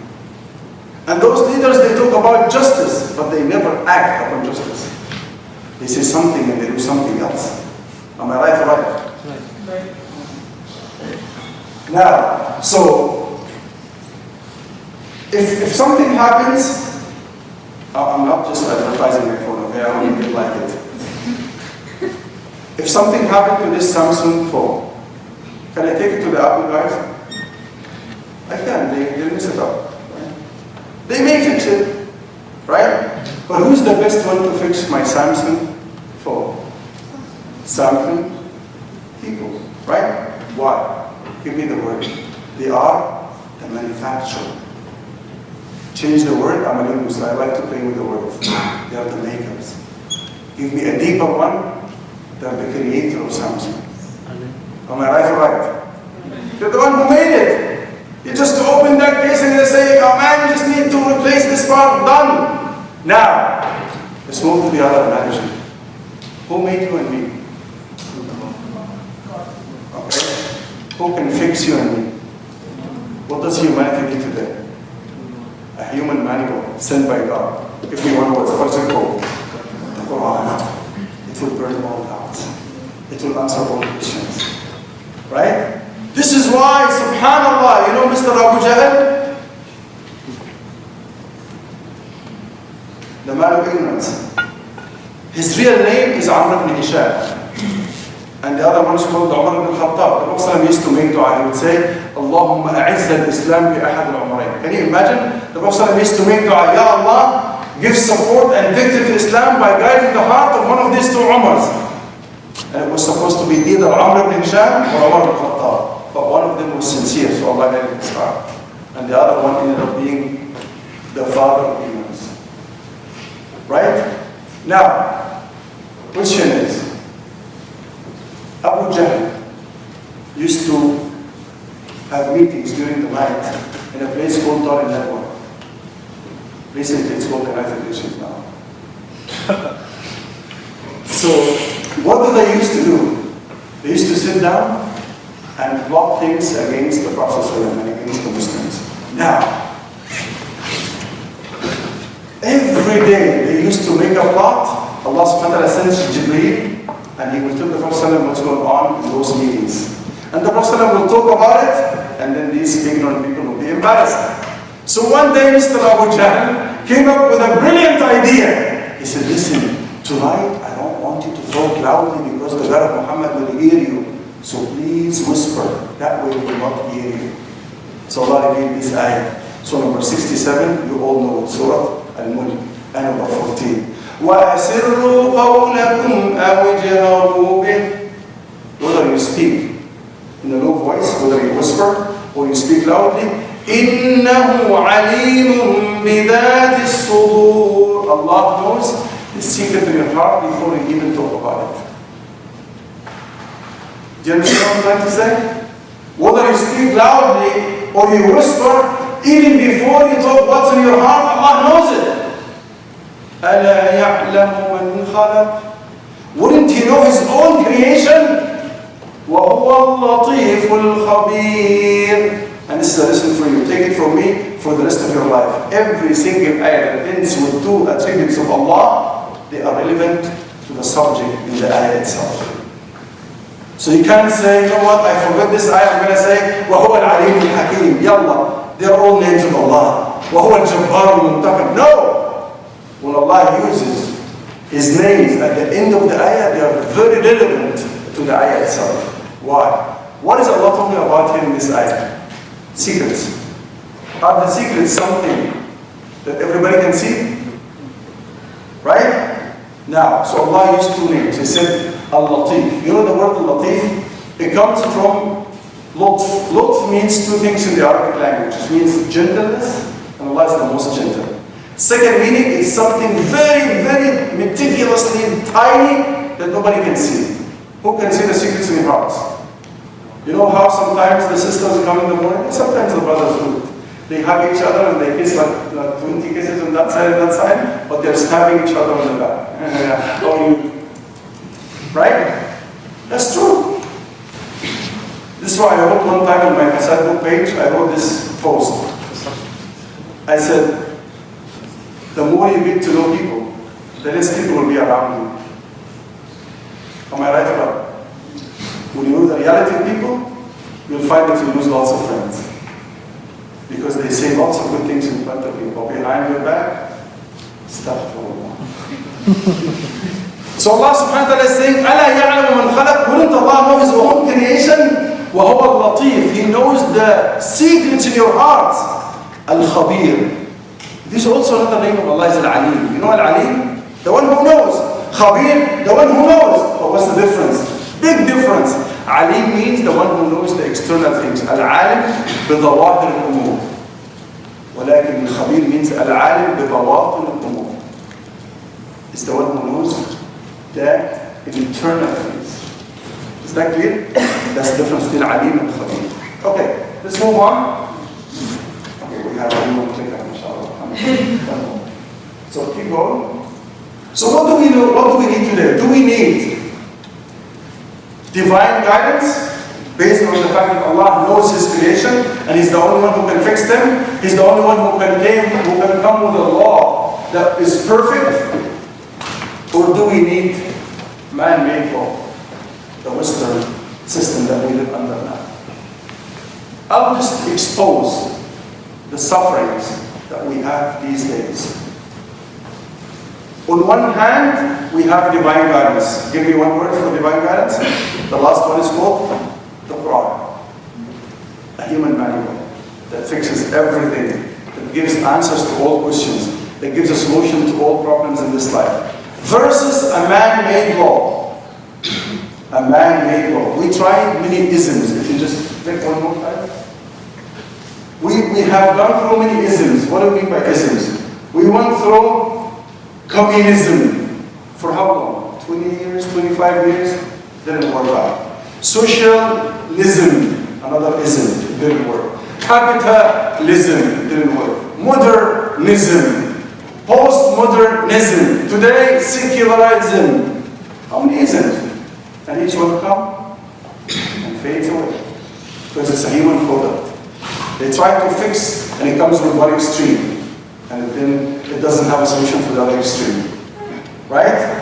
And those leaders, they talk about justice, but they never act upon justice. They say something and they do something else. Am I right or right? Now, so, if something happens, I'm not just advertising my phone, okay? I don't even like it. If something happened to this Samsung phone, can I take it to the Apple guys? I can, they mix it up. Right? They may fix it, right? But who's the best one to fix my Samsung phone? Samsung people, right? Why? Give me the word. They are the manufacturer. Change the word, I'm a linguist, I like to play with the words. They are the makers. Give me a deeper one, they're the creator of Samsung. Am I right or right? You're the one who made it. You just open that case and they say, oh man, you just need to replace this part, done. Now, let's move to the other analogy. Who made you and me? Okay? Who can fix you and me? What does humanity need today? A human manual sent by God. If we want to word, what's it called? The Qur'an. It will burn all doubts. It will answer all questions. Right? This is why, subhanAllah, you know Mr. Abu Jahl? The man of ignorance. His real name is Amr ibn Hisham. And the other one is called Umar ibn Khattab. The Prophet used to make dua. He would say, Allahumma a'izz al-Islam bi ahad al-umrayn. Can you imagine? The Prophet used to make dua, Ya Allah, give support and victory to Islam by guiding the heart of one of these two Umars. And it was supposed to be either Amr ibn Hisham or Umar ibn Khattab. But one of them was sincere, so Allah made his heart. And the other one ended up being the father of humans. Right? Now, question is, Abu Jahl used to have meetings during the night in a place called Dar al-Nadwa. Recently it's called United Nations now. So, what do they used to do? They used to sit down and plot things against the Prophet and against the Muslims. Now, every day they used to make a plot. Allah subhanahu wa ta'ala sends Jibreel, and he will tell the Prophet what's going on in those meetings. And the Prophet will talk about it, and then these ignorant people will be embarrassed. So one day Mr. Abu Jahl came up with a brilliant idea. He said, listen, tonight I don't want you to talk loudly because the God of Muhammad will hear you. So please whisper, that way we will not hear you. So Allah revealed this ayah. So number 67, you all know it, Surah Al-Mulk, and number 14. وَأَسِرُّوا قَوْلَكُمْ أَوْ اجْهَرُوا بِهِ. Whether you speak in a low voice, whether you whisper, or you speak loudly, إِنَّهُ عَلِيمٌ بِذَاتِ الصُّدُورِ. Allah knows the secret in your heart before you even talk about it. Do you understand what I'm trying to say? Whether you speak loudly or you whisper, even before you talk what's in your heart, Allah knows it. أَلَا يَعْلَمُ مَنْ خَلَقَ. Wouldn't he know his own creation? وَهُوَ اللَّطِيفُ الْخَبِيرُ. And and this is a lesson for you, take it from me for the rest of your life. Every single ayah that ends with two attributes of Allah, they are relevant to the subject in the ayah itself. So you can't say, you know what, I forgot this ayah, I'm going to say, وَهُوَ الْعَلِيمُ الْحَكِيمُ. Yallah, they're all names of Allah. وَهُوَ الْجَبَّارُ الْمُنْتَقِمُ. No! When Allah uses His names at the end of the ayah, they are very relevant to the ayah itself. Why? What is Allah talking about here in this ayah? Secrets. Are the secrets something that everybody can see? Right? Now, so Allah used two names. He said, Al-Latif. You know the word Al-Latif? It comes from Lutf. Lutf means two things in the Arabic language. It means gentleness, and Allah is the most gentle. Second meaning is something very, very meticulously tiny that nobody can see. Who can see the secrets in your hearts? You know how sometimes the sisters come in the morning? Sometimes the brothers do. They hug each other and they kiss like 20 kisses on that side and that side, but they're stabbing each other on the back. Right? That's true. This is why I wrote one time on my cassette book page, I wrote this post. I said, the more you get to know people, the less people will be around you. Am I right about it? When you know the reality of people, you'll find that you lose lots of friends. Because they say lots of good things in front of you, but behind your back, stuff for Allah. So Allah subhanahu wa ta'ala is saying, أَلَا يَعْلَمُ مَنْ خَلَقَ. Wouldn't Allah know His own creation? وَهُوَ اللَّطِيفُ. He knows the secrets in your heart. Al-Khabir. This is also another name of Allah, is Al-Alim. You know Al-Alim? The one who knows. Khabir, the one who knows. But what's the difference? Big difference. Alim means the one who knows the external things. Al-Alim بِظَوَاهِرِ الْأُمُورِ. ولكن الخبير means Al-Alim بِبَوَاطِنِ الْأُمُورِ. It's the one who knows the internal things. Is that clear? That's the difference between Alim and Khabir. Okay, let's move on. Okay, we have a new clicker, inshallah. So keep going. So what do we know? What do we need today? Do we need divine guidance based on the fact that Allah knows His creation and He's the only one who can fix them? He's the only one who can come with a law that is perfect? Or do we need man-made law, the Western system that we live under now? I'll just expose the sufferings that we have these days. On one hand, we have divine guidance. Give me one word for divine guidance. The last one is called the Qur'an. A human manual that fixes everything, that gives answers to all questions, that gives a solution to all problems in this life. Versus a man-made law. A man-made law. We tried many isms. If you just take one more time. We have gone through many isms. What do we mean by isms? We went through communism. For how long? 20 years, 25 years? Didn't work out. Socialism. Another ism. Didn't work. Capitalism. Didn't work. Modernism. Postmodernism. Today, secularism. How many isms? And each one come and fades away. Because it's a human product. They try to fix, and it comes with one extreme. And then it doesn't have a solution for the other extreme. Right?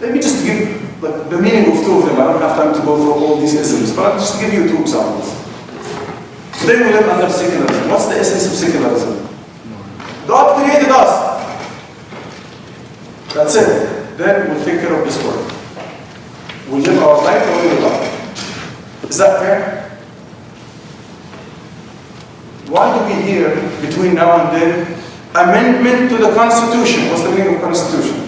Let me just give the meaning of two of them. I don't have time to go through all these isms, but I'll just give you two examples. Today we live under secularism. What's the essence of secularism? God created us. That's it. Then we'll take care of this world. We'll live our life the way we love. Is that fair? Why do we hear between now and then amendment to the Constitution? What's the meaning of Constitution?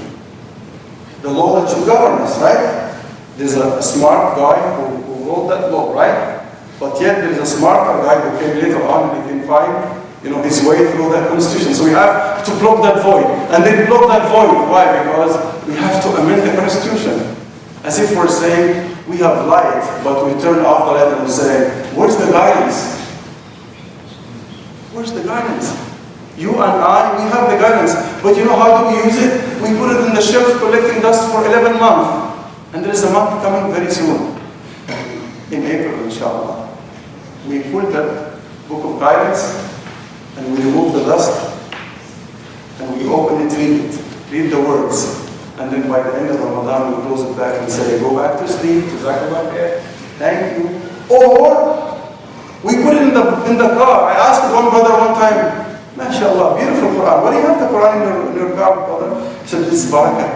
The law that should govern us, right? There's a smart guy who wrote that law, right? But yet there's a smarter guy who came later on and he can find his way through that Constitution. So we have to plug that void. And then plug that void. Why? Because we have to amend the Constitution. As if we're saying, we have light, but we turn off the light and we say, where's the guidance? Where's the guidance? You and I, we have the guidance. But you know how do we use it? We put it in the shelf collecting dust for 11 months. And there is a month coming very soon. In April, inshallah. we pull that book of guidance and we remove the dust and we open it, read the words. And then by the end of Ramadan, we close it back and say, go back to sleep, Jazakallah khair, thank you. Or we put it in the car. I asked one brother one time, MashaAllah, beautiful Quran. Why do you have the Quran in your car, brother? He said, it's barakah.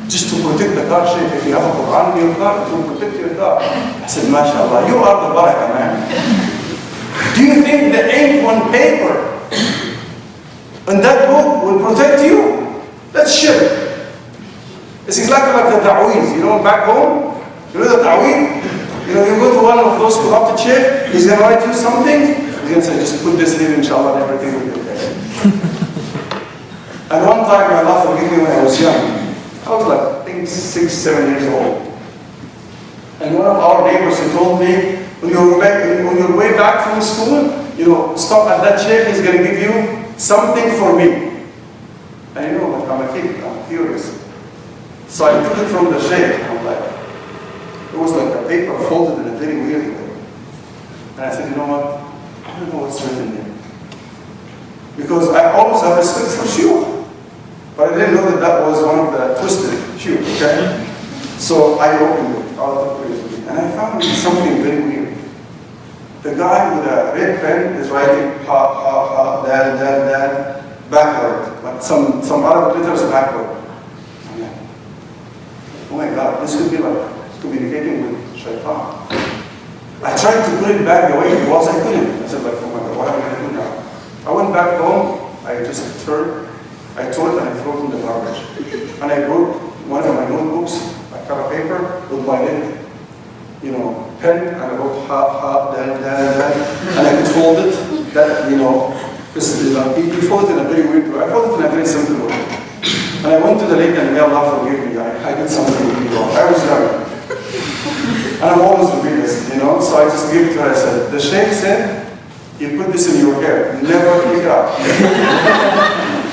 Just to protect the car, Sheikh. If you have a Quran in your car, it will protect your car. I said, MashaAllah, you are the barakah, man. Do you think the ink on paper and that book will protect you? That's shirk. It's exactly like the ta'weez. You know, back home, you know the ta'weez? You know, you go to one of those corrupt sheikh, he's going to write you something, he's going to say, just put this here, inshallah, and everything will be okay. And one time, Allah forgive me, when I was young, I was like, I think 6, 7 years old. And one of our neighbors, he told me, on your way back from school, you know, stop at that sheikh, he's going to give you something for me. And you know, like, I'm a kid, I'm curious. So I took it from the sheikh, and I'm like, it was like a paper folded in a very weird way. And I said, you know what? I don't know what's written there. Because I always have respect for shiur. But I didn't know that that was one of the twisted shiur, okay? So I opened it out of curiosity. And I found something very weird. The guy with a red pen is writing ha, ha, ha, dal, backward. Like some Arabic letters backward. I'm like, oh my God, this could be like communicating with shaitan. I tried to put it back the way it was, I couldn't. I said, like, oh my God, what am I going to do now? I went back home, I just tore it and I threw it in the garbage. And I wrote one of my notebooks, I cut a paper with my little, you know, pen, and I wrote ha, dal, and I could fold it, that, you know, because he folded it in a very weird way. I folded it in a very simple way. And I went to the lady and may Allah forgive me, I did something really wrong. I was young. And I'm always rebellious, you know, so I just gave it to her. I said, the sheikh said, you put this in your hair, never take it out.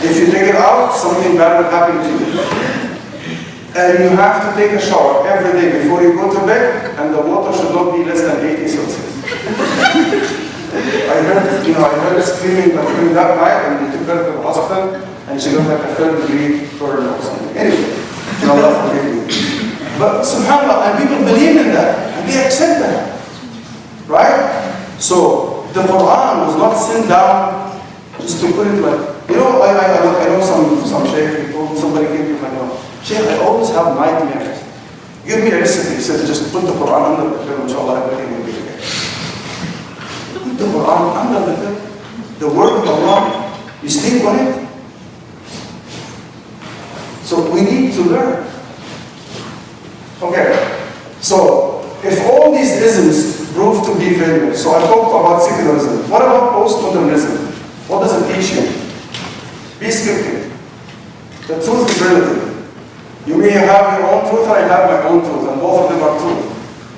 If you take it out, something bad will happen to you. And you have to take a shower every day before you go to bed, and the water should not be less than 80 Celsius. I heard her screaming during that night, and they took her to the hospital, and she got like a 3rd-degree burn or something. Anyway, Allah forgive me. But subhanAllah, and people believe in that, and they accept that. Right? So, the Quran was not sent down just to put it like, you know, I know some sheikh people, somebody came to me and go, Sheikh, I always have nightmares. Give me a recipe. He said, just put the Quran under the pillow, inshallah, everything will be okay. Put the Quran under the pillow. The word of Allah, you sleep on it. So we need to learn. Okay, so if all these isms prove to be failures, so I talked about secularism. What about postmodernism? What does it teach you? Be skeptical. The truth is relative. You may have your own truth, I have my own truth, and both of them are true.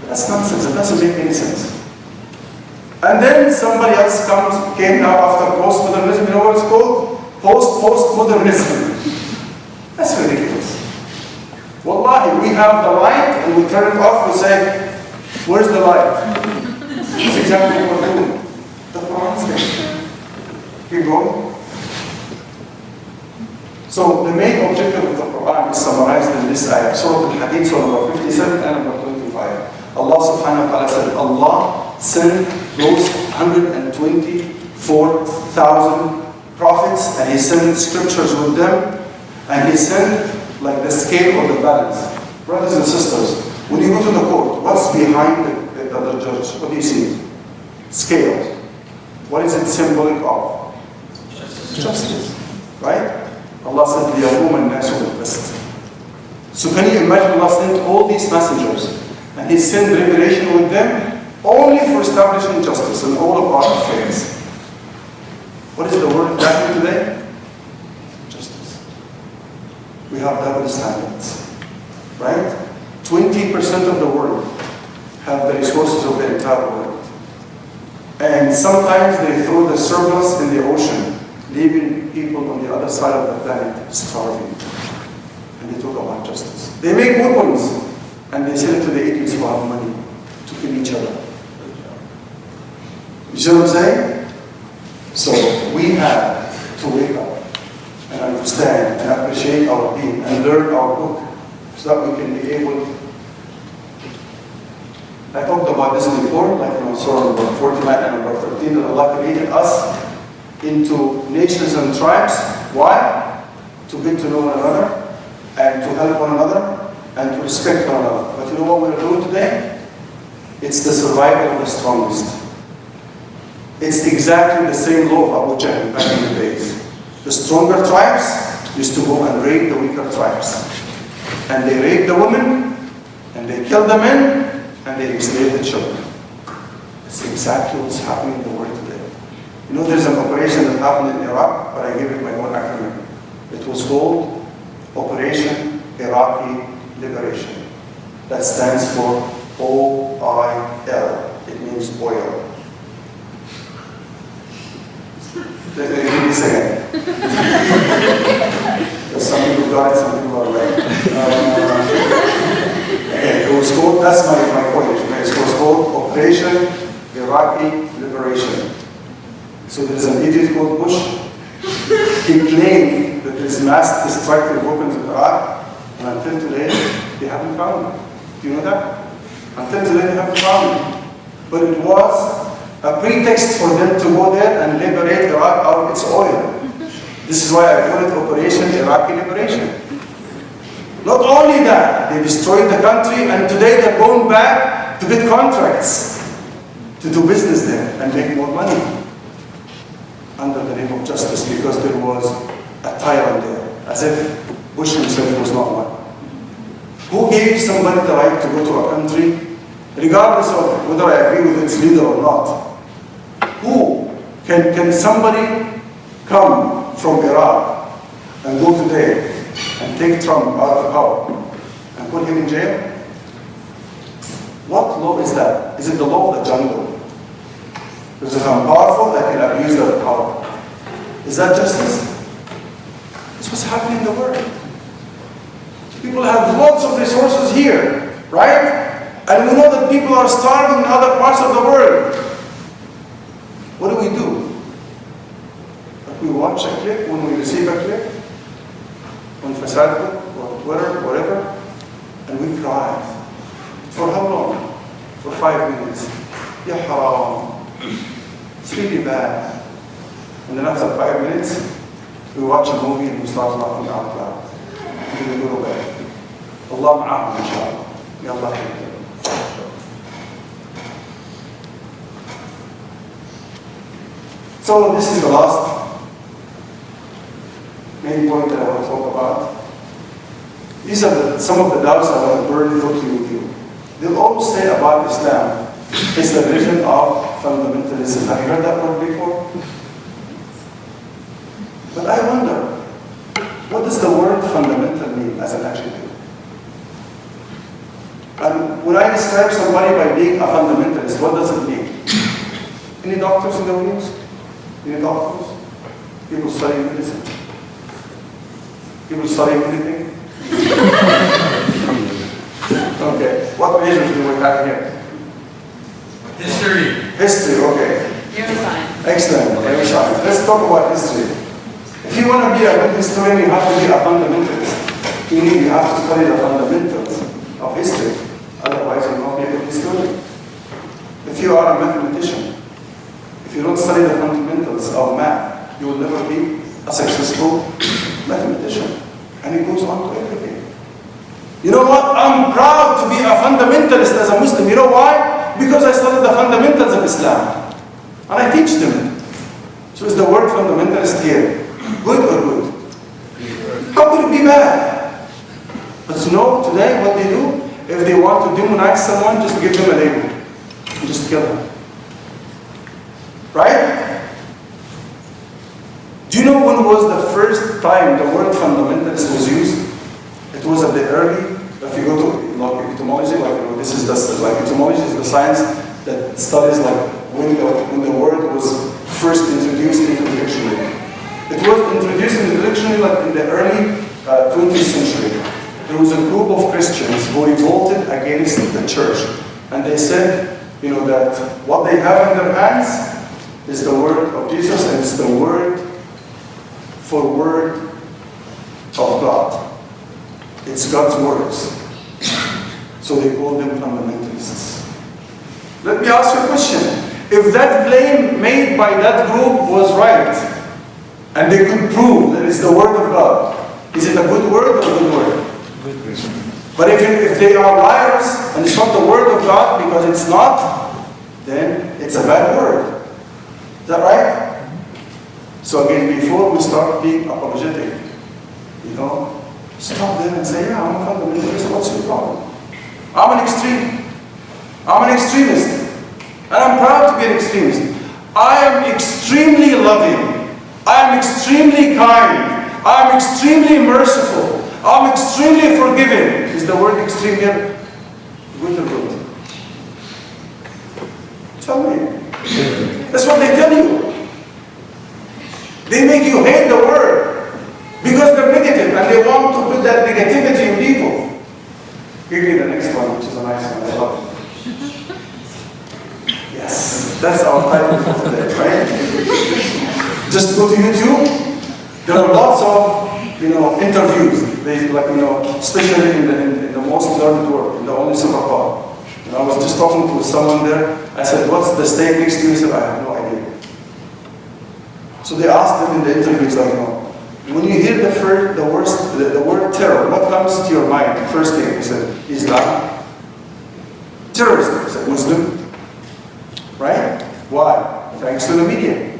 That's nonsense. It doesn't make any sense. And then somebody else came now after postmodernism. You know what it's called? Postmodernism. That's ridiculous. Wallahi, we have the light and we turn it off, we say, where's the light? That's exactly what we're doing. The Quran's there. Keep going. So the main objective of the Quran is summarized in this ayah. Surah Al-Hadid, Surah 57 and number 25. Allah subhanahu wa ta'ala said, Allah sent those 124,000 prophets, and He sent scriptures with them, and He sent like the scale or the balance. Brothers and sisters, when you go to the court, what's behind the judge? What do you see? Scales. What is it symbolic of? Justice. Right? Allah said, لِيَقُومَ النَّاسُ بِالْقِسْطِ. So can you imagine Allah sent all these messengers, and He sent revelation with them only for establishing justice in all of our affairs. What is the word exactly today? We have double standards, right? 20% of the world have the resources of the entire world. And sometimes they throw the surplus in the ocean, leaving people on the other side of the planet starving. And they talk about justice. They make weapons, and they sell it to the idiots who have money. to kill each other. You see what I'm saying? So we have to wake up and understand and appreciate our deen and learn our book so that we can be able. I talked about this before, like in Surah number 49 and number 13, that Allah created us into nations and tribes. Why? To get to know one another and to help one another and to respect one another. But you know what we're doing today? It's the survival of the strongest. It's exactly the same law of Abu Jahl back in the days. The stronger tribes used to go and raid the weaker tribes. And they raid the women, and they kill the men, and they enslave the children. It's exactly what's happening in the world today. You know, there's an operation that happened in Iraq, but I give it my own acronym. It was called Operation Iraqi Liberation. That stands for OIL. It means oil. Let me give this again. Some people got it, some people are right. It was called, that's my point. It was called Operation Iraqi Liberation. So there's an idiot called Bush. He claimed that there's mass destructive weapons in Iraq, and until today, they haven't found them. Do you know that? Until today, they haven't found them. But it was a pretext for them to go there and liberate Iraq out of its oil. This is why I call it Operation Iraqi Liberation. Not only that, they destroyed the country, and today they're going back to get contracts to do business there and make more money under the name of justice, because there was a tyrant there, as if Bush himself was not one. Who gave somebody the right to go to a country, regardless of whether I agree with its leader or not? Who? Can somebody come from Iraq and go today and take Trump out of power and put him in jail? What law is that? Is it the law of the jungle? Because if I'm powerful, I can abuse that power. Is that justice? It's what's happening in the world. People have lots of resources here, right? And we know that people are starving in other parts of the world. What do? We watch a clip when we receive a clip on Facebook or Twitter, whatever, and we cry. For how long? For 5 minutes. Ya haram. It's really bad. And then after 5 minutes, we watch a movie and we start laughing out loud. And then we go to bed. Allah ma'ahum, inshallah. May Allah help them. So this is the last main point that I want to talk about. These are some of the doubts I want to burn quickly with you. They'll always say about Islam, it's the religion of fundamentalism. Have you heard that word before? But I wonder, what does the word fundamental mean as an adjective? And when I describe somebody by being a fundamentalist, what does it mean? Any doctors in the audience? Any doctors? People studying medicine? People studying anything? Okay. What majors do we have here? History. History, okay. Neuroscience. Excellent. Neuroscience. Let's talk about history. If you want to be a good historian, you have to be a fundamentalist. Meaning you have to study the fundamentals of history. Otherwise, you won't be a good historian. If you are a mathematician, if you don't study the fundamentals of math, you will never be a successful mathematician. And it goes on to everything. You know what? I'm proud to be a fundamentalist as a Muslim. You know why? Because I studied the fundamentals of Islam. And I teach them. So is the word fundamentalist here good or good? How could it be bad? But you know, today what they do, if they want to demonize someone, just give them a label. And just kill them. Right? Do you know when was the first time the word fundamentalist was used? It was at the early, if you go to like etymology, like this is the like etymology is the science that studies like when the word was first introduced into the dictionary. It was introduced in the dictionary like in the early 20th century. There was a group of Christians who revolted against the church. And they said, that what they have in their hands is the word of Jesus, and it's the word for word of God. It's God's words. So they call them fundamentalists. Let me ask you a question. If that claim made by that group was right, and they could prove that it's the word of God, is it a good word or a good word? Good word. But if they are liars, and it's not the word of God because it's not, then it's a bad word. Is that right? So again, before we start being apologetic, stop there and say, yeah, I'm a fundamentalist, what's your problem? I'm an extreme. I'm an extremist. And I'm proud to be an extremist. I am extremely loving. I am extremely kind. I am extremely merciful. I am extremely forgiving. Is the word extreme here good or good? Tell me. That's what they tell you. They make you hate the word because they're negative and they want to put that negativity in people. Give me the next one, which is a nice one. I love it. Yes, that's our title for today, right? Just go to YouTube. There are lots of, interviews. They especially in the most learned world, in the only superpower. I was just talking to someone there. I said, "What's the state next to you?" He said, "I have no idea." So they asked them in the interviews, when you hear the word terror, what comes to your mind? The first thing, he said, Islam. Terrorist, he said, Muslim. Right? Why? Thanks to the media.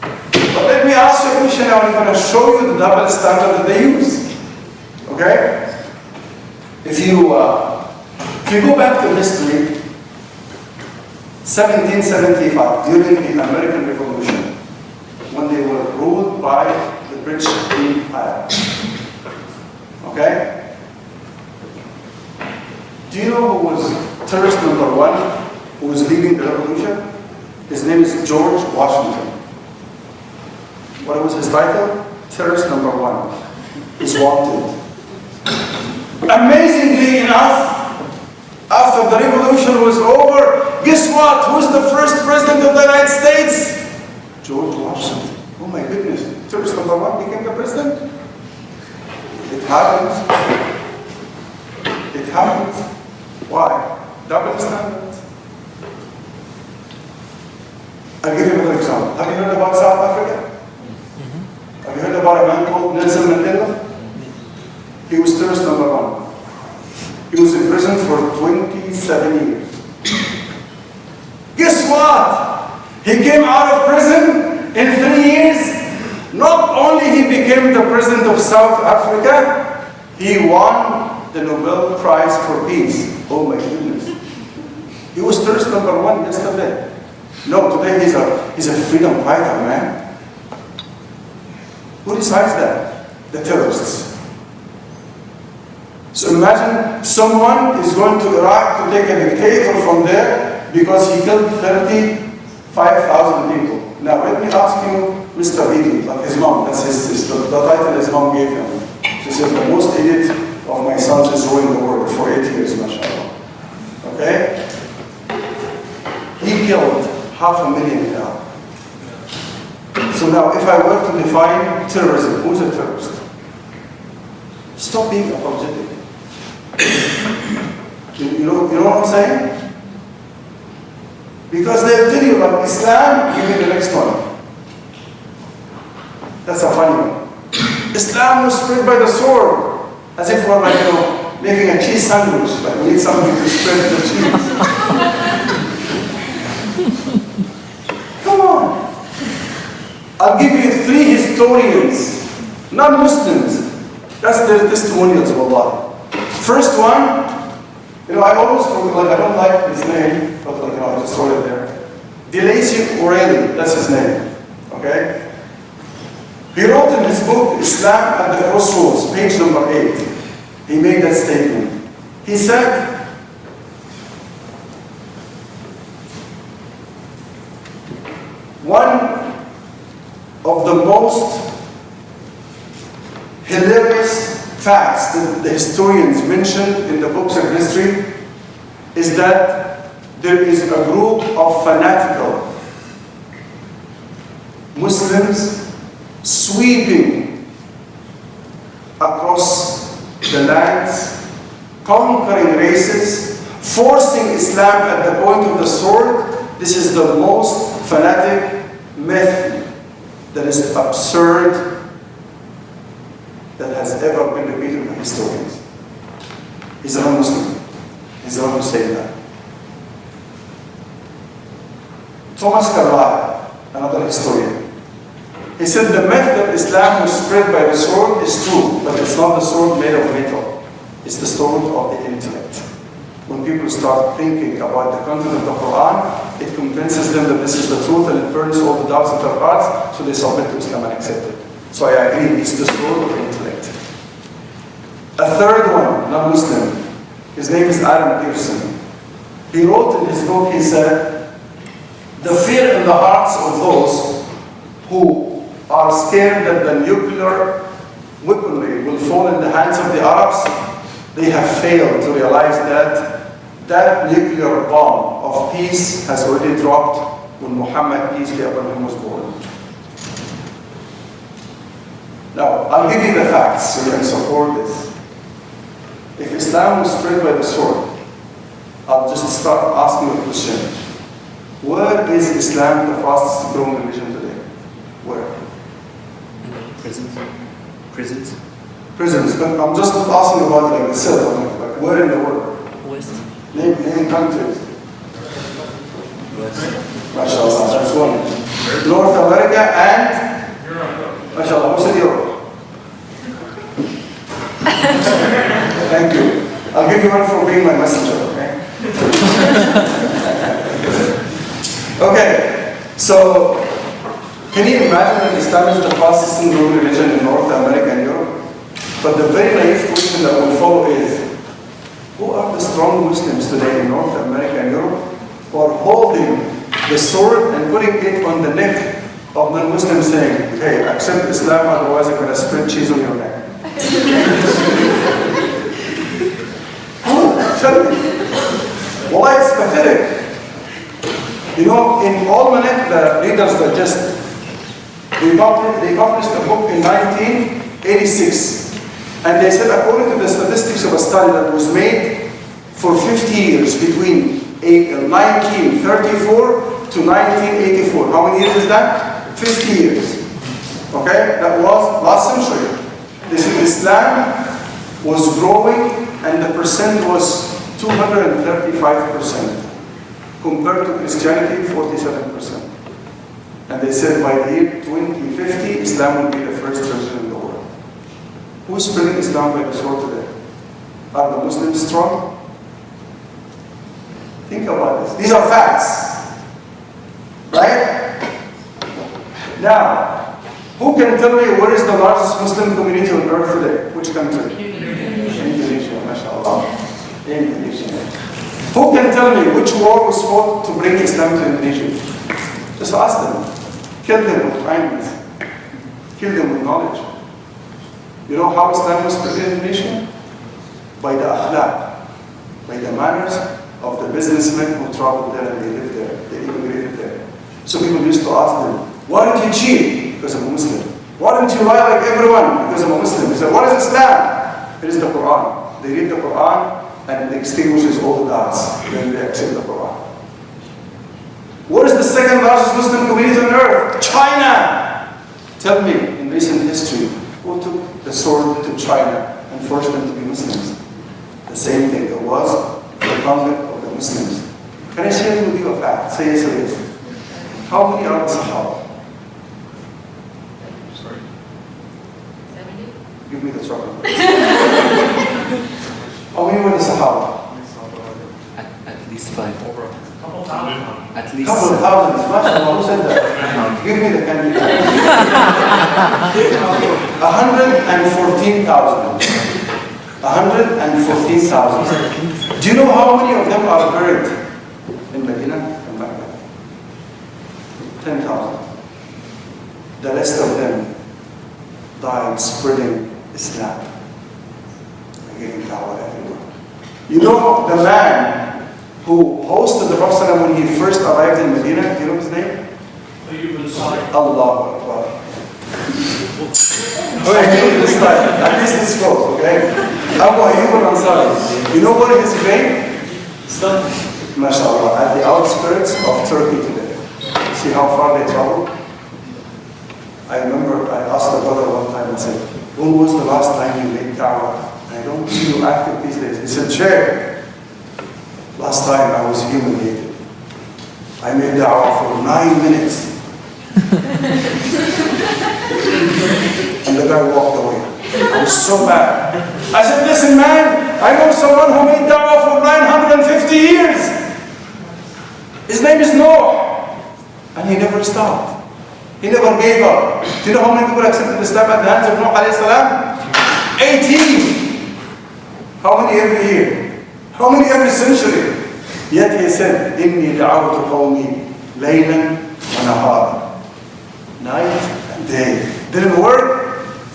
But let me ask you a question now. I'm going to show you the double standard that they use. Okay? If you go back to history, 1775, during the American Revolution, when they were ruled by the British Empire. Okay? Do you know who was terrorist number one who was leading the revolution? His name is George Washington. What was his title? Terrorist number one. He's wanted. Amazingly enough, after the revolution was over, guess what? Who's the first president of the United States? George Washington. Oh my goodness. Terrorist number one became the president? It happens. It happens. Why? Double standards. I'll give you another example. Have you heard about South Africa? Have you heard about a man called Nelson Mandela? He was terrorist number one. He was in prison for 27 years. Guess what? He came out of prison in 3 years. Not only he became the president of South Africa, he won the Nobel Prize for Peace. Oh my goodness. He was terrorist number one yesterday. No, today he's a freedom fighter, man. Who decides that? The terrorists. So imagine someone is going to Iraq to take a dictator from there because he killed 35,000 people. Now let me ask you, Mr. Bedeir, like his mom, that's the title his mom gave him. She said, the most idiot of my sons is ruling the world for 8 years, mashallah. Okay? He killed 500,000 now. So now, if I were to define terrorism, who's a terrorist? Stop being apologetic. You know what I'm saying? Because they'll tell you about Islam, give me the next one. That's a funny one. Islam was spread by the sword, as if we're making a cheese sandwich, like we need something to spread the cheese. Come on. I'll give you 3 historians, non-Muslims. That's their testimonials, wallah. First one, I always forget, I don't like his name, but I just wrote it there. DeLacy O'Reilly, that's his name. Okay? He wrote in his book, Islam at the Crossroads, page number 8. He made that statement. He said, one of the most hilarious facts that the historians mentioned in the books of history is that there is a group of fanatical Muslims sweeping across the lands, conquering races, forcing Islam at the point of the sword. This is the most fanatic myth that is absurd that has ever been repeated by historians. He's a non-Muslim. He's the one who said that. Thomas Carlyle, another historian, he said the myth that Islam was spread by the sword is true, but it's not the sword made of metal. It's the sword of the intellect. When people start thinking about the content of the Qur'an, it convinces them that this is the truth and it burns all the doubts in their hearts, so they submit to Islam and accept it. So I agree, it's the sword of the intellect. A third one, non-Muslim, his name is Adam Pearson. He wrote in his book, he said, the fear in the hearts of those who are scared that the nuclear weaponry will fall in the hands of the Arabs, they have failed to realize that that nuclear bomb of peace has already dropped when Muhammad, peace be upon him, was born. Now, I'll give you the facts so you can support this. If Islam was spread by the sword, I'll just start asking a question. Where is Islam the fastest growing religion today? Where? Prisons. Prisons. Prisons. But I'm just not asking about like the cell, like where in the world? West. Name countries. West. MashaAllah, that's one. North America and MashaAllah, who said Europe? Thank you. I'll give you one for being my messenger, okay? Okay, so can you imagine that Islam is the fastest growing religion in North America and Europe? But the very naive question that will follow is, who are the strong Muslims today in North America and Europe who are holding the sword and putting it on the neck of non-Muslims saying, hey, accept Islam, otherwise I'm going to spread cheese on your neck? Tell me. Well, it's pathetic. You know, in Almanac, the readers digest, they published a book in 1986. And they said, according to the statistics of a study that was made for 50 years, between 1934 to 1984. How many years is that? 50 years. Okay? That was last century. They said Islam was growing and the percent was 235%. Compared to Christianity, 47%. And they said by the year 2050, Islam will be the first religion in the world. Who is spreading Islam by the sword today? Are the Muslims strong? Think about this. These are facts. Right? Now, who can tell me where is the largest Muslim community on earth today? Which country? Indonesia, mashallah. Indonesia. Who can tell me which war was fought to bring Islam to Indonesia? Just ask them. Kill them with kindness. Kill them with knowledge. You know how Islam was spread in Indonesia? By the akhlaq, by the manners of the businessmen who traveled there and they lived there, they immigrated there. So people used to ask them, why don't you cheat? Because I'm a Muslim. Why don't you lie like everyone? Because I'm a Muslim. They said, what is Islam? It is the Qur'an. They read the Qur'an and it extinguishes all the doubts. Then they accept the Qur'an. What is the second largest Muslim community on earth? China! Tell me, in recent history, who took the sword to China and forced them to be Muslims? The same thing. It was the conduct of the Muslims. Can I share with you a fact? Say yes or yes. How many are the Sahaba? Sorry. 70? Give me the chocolate. How many were the Sahaba? At least 5. Over a couple thousand. At least. Couple of thousands. MashaAllah, who said that? Give me the candy. 114,000. 114,000. Do you know how many of them are buried in Medina and Mecca? 10,000. The rest of them died spreading Islam. Giving dawah everywhere. You know, the man who hosted the Prophet ﷺ when he first arrived in Medina. Do you know his name? Allah Akbar. Wait, this time. At least this goes, okay? Abu Ayyub al-Ansari. You know what is his grave? MashaAllah, at the outskirts of Turkey today. See how far they traveled? I remember I asked a brother one time, I said, when was the last time you made da'wah? I don't see you active these days. He said, Sheikh, last time I was humiliated. I made da'wah for 9 minutes. And the guy walked away. I was so mad. I said, listen man, I know someone who made da'wah for 950 years. His name is Noah. And he never stopped. He never gave up. Do you know how many people accepted Islam at the hands of Noah alayhi salam? 18. How many every year? How many every century? Yet he said, إِنِّي دَعَوْتُ قَوْمِي لَيْلًا وَنَهَارًا. Night and day. Didn't work?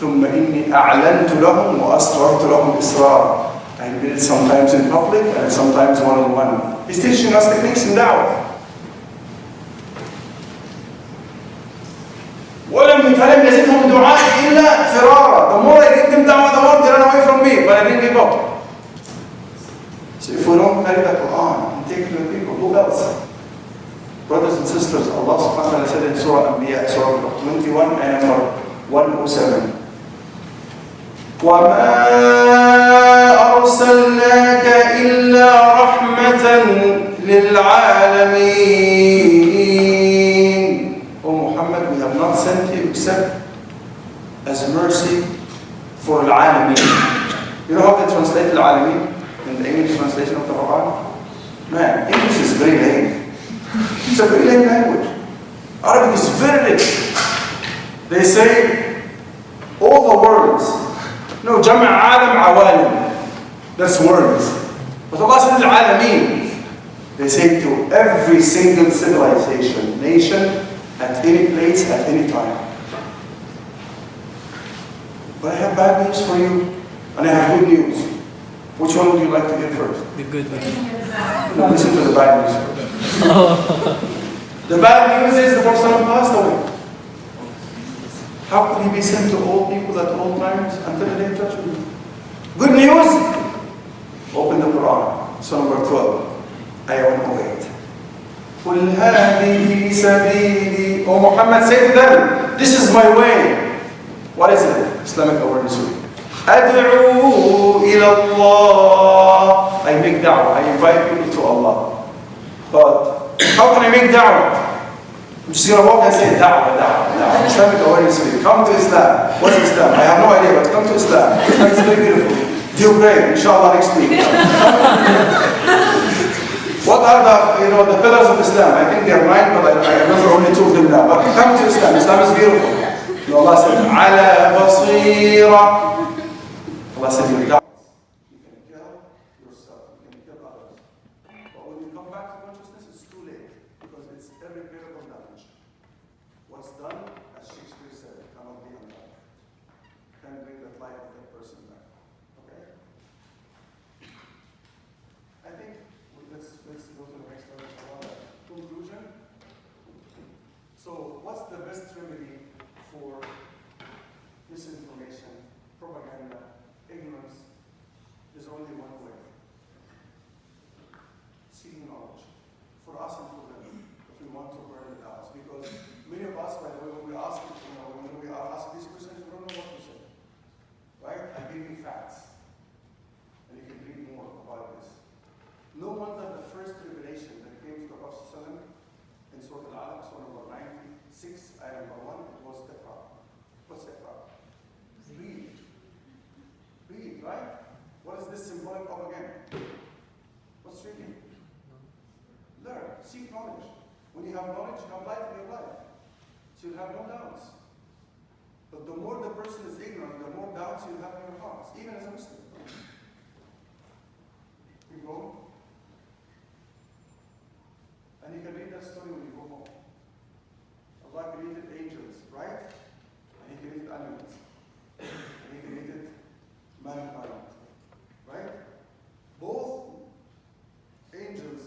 ثُمَّ إِنِّي أَعْلَنْتُ لَهُمْ وَأَسْرَرْتُ لَهُمْ إِسْرَارًا. I did it sometimes in public and sometimes one-on-one. He's teaching us techniques in da'wah. فلم يزدهم دعائي إلا فرارا. The more I give them da'wah, the more they run away from me. But I didn't give up. So if we don't carry the Qur'an and take it to the people, who else? Brothers and sisters, Allah subhanahu wa ta'ala said in Surah Anbiya, Surah 21 and number 107. وَمَا أَرْسَلْنَاكَ إِلَّا رَحْمَةً لِلْعَالَمِينَ. O Muhammad, we have not sent you except as mercy for al-alamin. You know how they translate al-alamin in the English translation of the Quran? Man, English is very lame. It's a very lame language. Arabic is very rich. They say all the words. No, jama' alam awalim. That's words. But Allah said al-alamin. They say to every single civilization, nation, at any place, at any time. But I have bad news for you, and I have good news. Which one would you like to hear first? The good one. No, listen to the bad news first. The bad news is the Prophet passed away. How could he be sent to all people at all times until the day of judgment? Good news? Open the Quran, Surah number 12, Ayah 108. قُلْ هَذِهِ سَبِيلِي. O Muhammad, say to them, this is my way. What is it? Islamic awareness week. أَدْعُو إِلَى اللَّهِ. I make da'wah. I invite people to Allah. But how can I make da'wah? I'm just going to walk and say da'wah, da'wah, da'wah. Islamic awareness week. Come to Islam. What's Islam? I have no idea, but come to Islam. Islam is very beautiful. Do you pray? Inshallah next week. What are the pillars of Islam? I think they are 9, but I remember only 2 of them now. But come to Islam. Islam is beautiful. You know, Allah said, "Ala basira." Allah said, "Your da'wah. You can kill yourself. You can kill others. But when you come back to consciousness, it's too late because it's irreparable damage. What's done, as Shakespeare said, cannot be undone. Can't bring that life of that person back. Okay? I think let's go to the next one. Conclusion. So, what's the best remedy for misinformation, propaganda, ignorance? There's only one way. Seeking knowledge. For us and for them, if we want to burn it out. Because many of us, by the way, when we ask these questions, we don't know what to say. Right? I give you facts. And you can read more about this. No wonder the first revelation that came to the Prophet ﷺ in Surah Al-Alaq, Surah number 96, ayah number 1, it was Iqra. What's Iqra? Read. Read, right? What is this symbolic of again? What's reading? Learn. Seek knowledge. When you have knowledge, you have light in your life. So you'll have no doubts. But the more the person is ignorant, the more doubts you'll have in your hearts, even as a Muslim. You go. And you can read that story when you go home. Allah created angels, right? And He created animals. And He created mankind, right? Both angels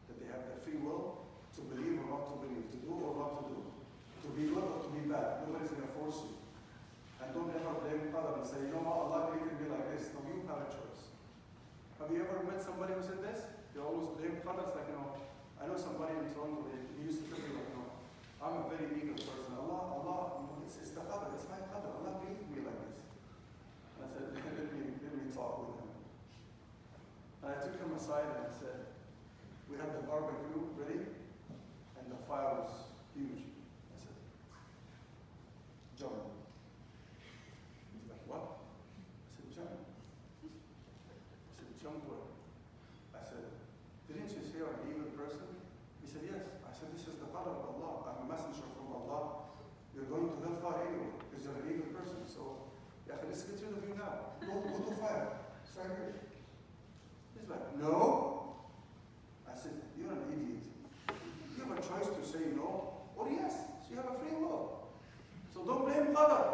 that they have the free will to believe or not to believe, to do or not to do, to be good or to be bad. Nobody's going to force you. And don't ever blame Qadar and say, you know what, Allah created me like this. No, you have a choice. Have you ever met somebody who said this? They always blame Qadar. It's like, I know somebody in Toronto, he used to tell me, like, I'm a very evil person. Allah, it's the Qadar, it's my Qadar. Allah created me like this. And I said, let me talk with him. And I took him aside and I said, we had the barbecue ready, and the fire was huge. I said, jump. He's like, what? I said, jump. I said, jump where? I said, didn't you say you're an evil person? He said, yes. I said, this is the qadar of Allah. I'm a messenger from Allah. You're going to hellfire anyway, because you're an evil person. So, let's get rid of you now. Go to fire. It's right here. He's like, no. I said, you're an idiot. You have a choice to say no or yes. So you have a free will. So don't blame qadar.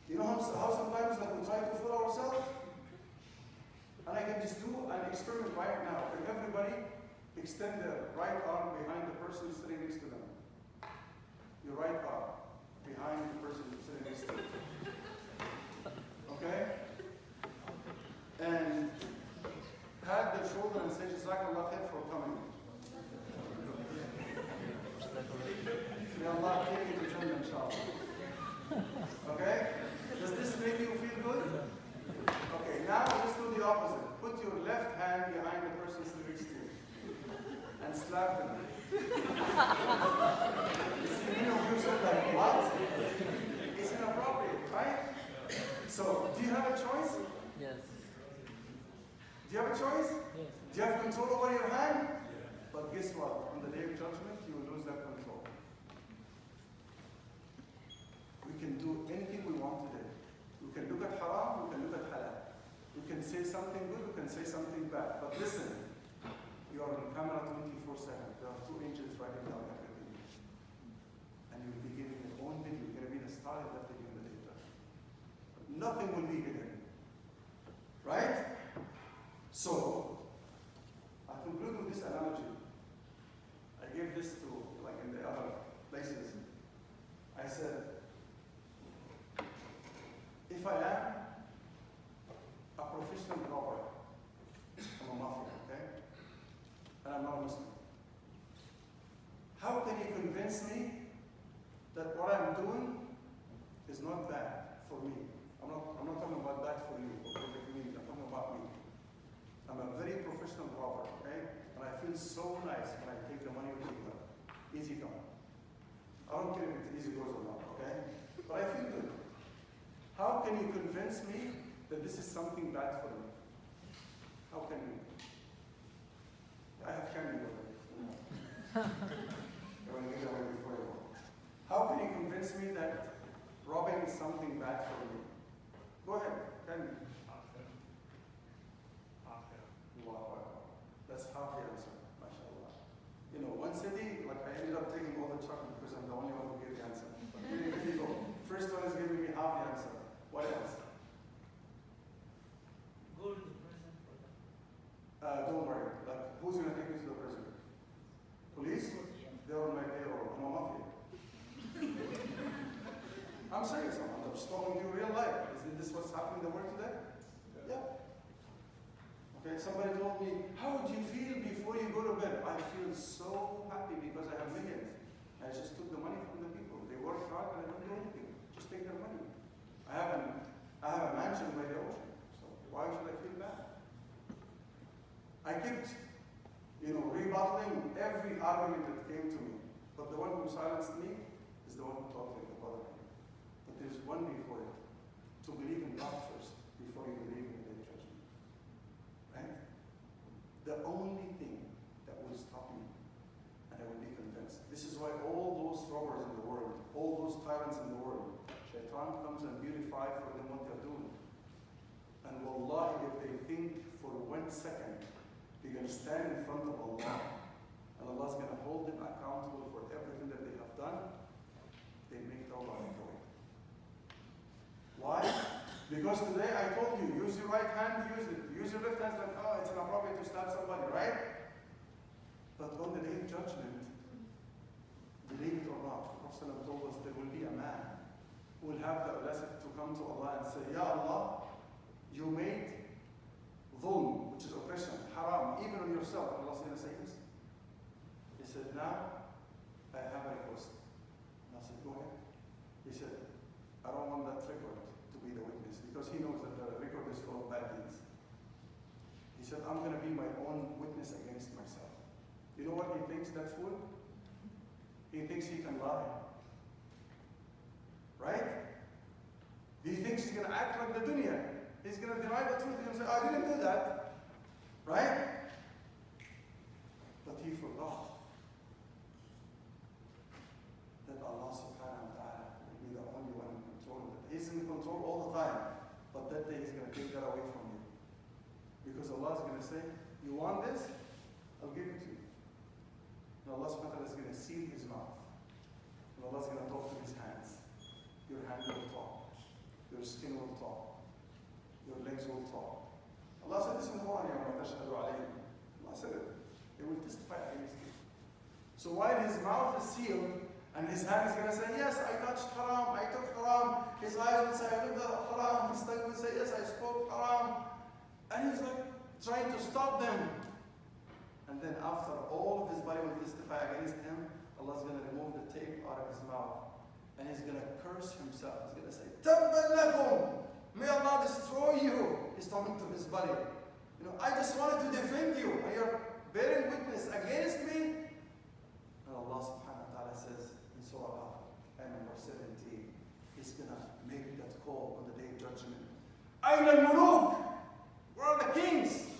You know how sometimes we try to fool ourselves? And I can just do an experiment right now. If everybody extend their right arm behind the person sitting next to them. Your right arm behind the person sitting next to them. Okay? And pat the shoulder and say, Jazakallah khair for coming. May Allah take you to Jannah, inshallah. Okay? Does this make you feel good? Okay, now let's do the opposite. Put your left hand behind the person sitting next to you and slap them. Many of you said like, what? It's inappropriate, right? So, do you have a choice? Yes. Do you have a choice? Yes. Do you have control over your hand? Yeah. But guess what? On the day of judgment, you will lose that control. We can do anything we want today. We can look at haram, we can look at halal. We can say something good, we can say something bad. But listen, you are on camera 24/7. There are 2 angels writing down everything. And you will be giving your own video. You're going to be the star of that video in the day of judgment. Nothing will be hidden. Right? So, I conclude with this analogy. I gave this to, like in the other places. I said, if I am a professional robber, I'm a mafia, okay? And I'm not a Muslim. How can you convince me that what I'm doing is not bad for me? I'm not talking about bad for you or for the community. I'm talking about me. I'm a very professional robber, okay? And I feel so nice when I take the money with me. Easy come. I don't care if it's easy goes or not, okay? But I feel good. How can you convince me that this is something bad for me? How can you? I have candy already. I want to get away before you go. How can you convince me that robbing is something bad for me? Go ahead, candy. Wow. That's half the answer, mashallah. You know, one city, like I ended up taking all the chocolate because I'm the only one who gave the answer. But here you go. First one is giving me half the answer. What else? Go to the prison for that. Don't worry. Like, who's going to take me to the prison? Police? They're on my payroll. I'm a mafia. I'm serious. I'm just talking to you real life. Isn't this what's happening in the world today? Yeah. Okay, somebody told me, how would you feel before you go to bed? I feel so happy because I have millions. I just took the money from the people. They work hard and I don't do anything. Just take their money. I have a mansion by the ocean. So why should I feel bad? I kept, rebattling every argument that came to me. But the one who silenced me is the one who taught me the Qur'an. But there's one before it. To believe in God first before you believe in the judgment. Right? The only thing that will stop me, and I will be convinced. This is why all those robbers in the world, all those tyrants in the world, Shaitan comes and beautify for them what they're doing. And wallahi, if they think for 1 second, they're going to stand in front of Allah, and Allah's going to hold them accountable for everything that they have done, they make Allah go. Why? Because today I told you, use your right hand, use it. Use your left hand, like, it's inappropriate to stab somebody, right? will have the audacity to come to Allah and say, Ya Allah, you made dhulm, which is oppression, haram, even on yourself. And Allah's going to say yes. He said, now I have a request. And I said, go ahead. He said, I don't want that record to be the witness, because he knows that the record is full of bad deeds. He said, I'm going to be my own witness against myself. You know what he thinks, that fool? He thinks he can lie. Right? He thinks he's going to act like the dunya. He's going to deny the truth. He's going to say, I didn't do that. Right? But he forgot that Allah subhanahu wa ta'ala will be the only one in control of it. He's in control all the time. But that day he's going to take that away from you. Because Allah is going to say, you want this? I'll give it to you. And Allah subhanahu wa ta'ala is going to seal his mouth. And Allah is going to talk to his hands. Your hand will talk. Your skin will talk. Your legs will talk. Allah said this in the Qur'an, Allah said it. They will testify against you. So while his mouth is sealed, and his hand is going to say, yes, I touched haram, I took haram. His eyes will say, I looked at haram. His tongue will say, yes, I spoke haram. And he's like trying to stop them. And then after all of his body will testify against him, Allah's going to remove the tape out of his mouth. And he's going to curse himself. He's going to say, Tabban lakum! May Allah destroy you! He's talking to his body. You know, I just wanted to defend you, and you're bearing witness against me. And Allah subhanahu wa ta'ala says in Surah Al number 17, He's going to make that call on the day of judgment. Ayn al-muluk! Where are the kings?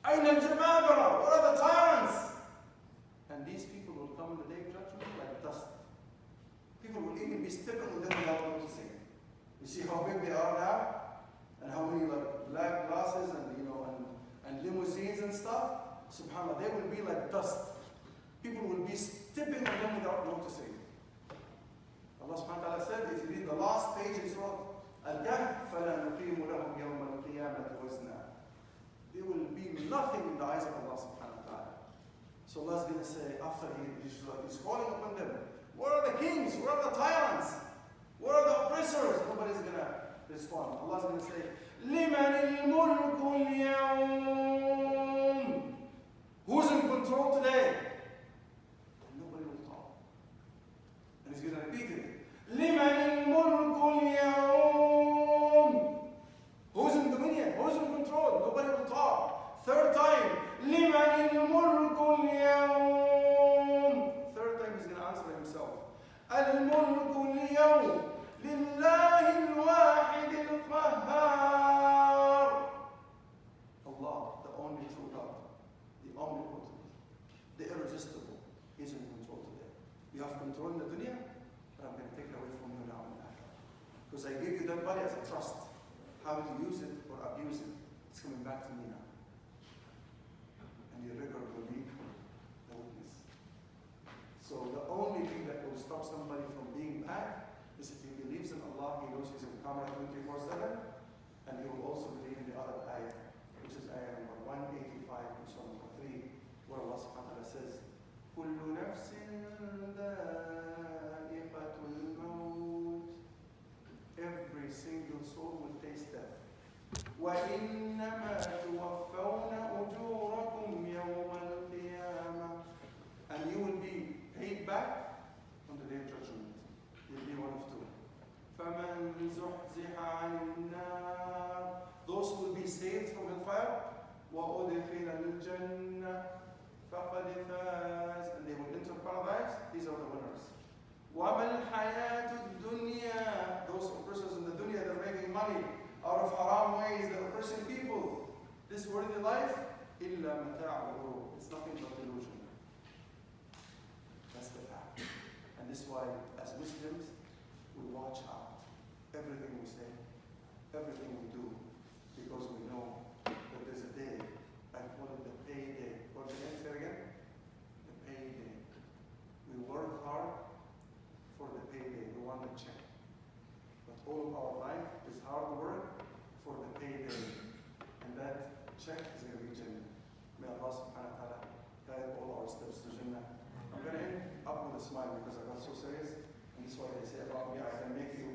Ayn al-jababara! Where are the tyrants? And these people will come on the day of judgment like dust. People will even be stepping on them without noticing. You see how big they are now? And how many like black glasses and and limousines and stuff? SubhanAllah, they will be like dust. People will be stepping on them without noticing. Allah subhanahu wa ta'ala said, if you read the last page in Surah Al-Kahf, فَلَا نُقِيمُ لَهُمْ يَوْمَ الْقِيَامَةِ وَزْنًا. They will be nothing in the eyes of Allah subhanahu wa ta'ala. So Allah's going to say, after He's calling upon them, where are the kings? Where are the tyrants? Where are the oppressors? Nobody's going to respond. Allah's going to say, لِمَنِ الْمُلْكُ الْيَوْمِ. Who's in control today? And nobody will talk. And He's going to repeat it. لِمَنِ الْمُلْكُ الْيَوْمِ. Who's in dominion? Who's in control? Nobody will talk. Third time. لِمَنِ الْمُلْكُ الْيَوْمِ. Third time He's going to answer Himself. الْمُلْكُ الْيَوْمِ لِلَّهِ الْوَاحِدِ الْقَهَّارِ. Allah, the only true God, the omnipotent, the irresistible, is in control today. You have control in the dunya, but I'm going to take it away from you now in the akhirah. Because I gave you that body as a trust. How to use it or abuse it, it's coming back to me now. And your record will be the witness. So the only thing that will stop somebody from being bad is if he believes in Allah, he knows He's in camera 24/7, and he will also believe in the other ayah, which is ayah number 185 in Surah number 3, where Allah subhanahu wa ta'ala says, كُلُّ نَفْسٍ ذَائِقَةُ الْمَوْتِ. Every single soul will taste death. وَإِنَّمَا تُوَفَّوْنَ أُجُورَكُمْ يَوْمَ الْقِيَامَةِ. And you will be paid back on the day of judgment. You'll be one of two. فَمَنْ زُحْزِحَ عَنِ النَّارِ. Those who will be saved from hellfire. وَأُدْخِلَ الْجَنَّةِ فَقَدْ فَازَ. And they will enter paradise. These are the winners. وَمَا الْحَيَاةُ الدُّنْيَا. Those oppressors in the dunya, they're making money out of haram ways, they're oppressing people. This worldly life, إِلَّا مَتَاعُ الْغُرُورِ. It's nothing but delusion. That's the fact. And this is why, as Muslims, we watch out. Everything we say, everything we do, because we know that there's a day, I call it the payday. What's the name? Say it again? The payday. We work hard for the payday. We want the check. But all of our life is hard work for the payday. And that check is going to be Jannah. May Allah subhanahu wa ta'ala guide all our steps to Jannah. I'm going to end up with a smile because I got so serious. And this is why they say about me, I can make you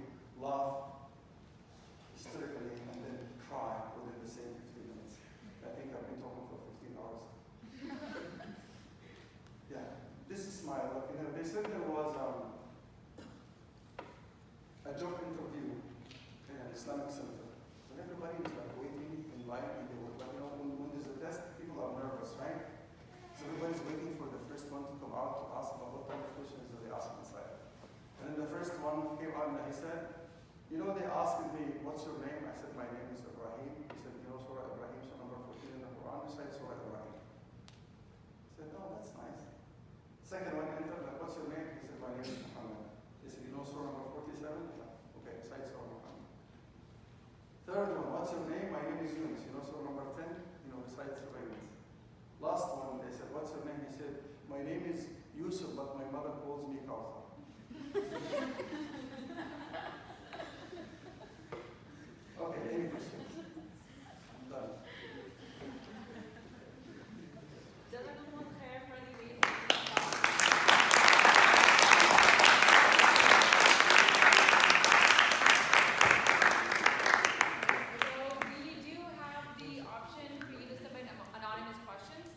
came on and he said, you know, they asked me, what's your name? I said, my name is Ibrahim. He said, you know Surah Ibrahim, so number 14 in the Quran, recite Surah Ibrahim. I said, oh, that's nice. Second one entered, like, what's your name? He said, my name is Muhammad. He said, you know Surah number 47? Okay, recite Surah Muhammad. Third one, what's your name? My name is Yunus. You know Surah number 10? You know, recite Surah Yunus. Last one, they said, what's your name? He said, my name is Yusuf, but my mother calls me Kawthar. Okay, any questions? I'm done. Does anyone care for the reason? So we do have the option for you to submit anonymous questions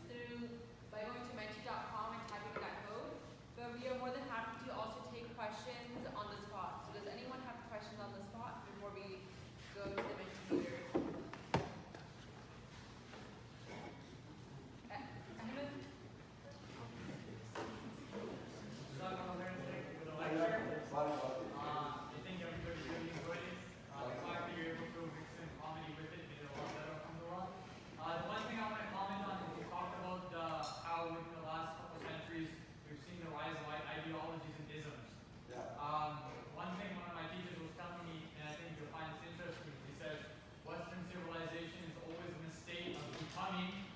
by going to menti.com and typing in that code. But we are more than happy to also take questions on the spot. So does anyone have questions on the spot before we go to the Menti leader? Ahmed? I think everybody really enjoyed it. The fact that you're able to mix in comedy with it made it a lot better from the world. The one thing I want to comment on is you talked about how within the last couple of centuries we've seen the rise of ideologies and isms. One thing one of my teachers was telling me, and I think you'll find this interesting, he said, Western civilization is always in a state of becoming,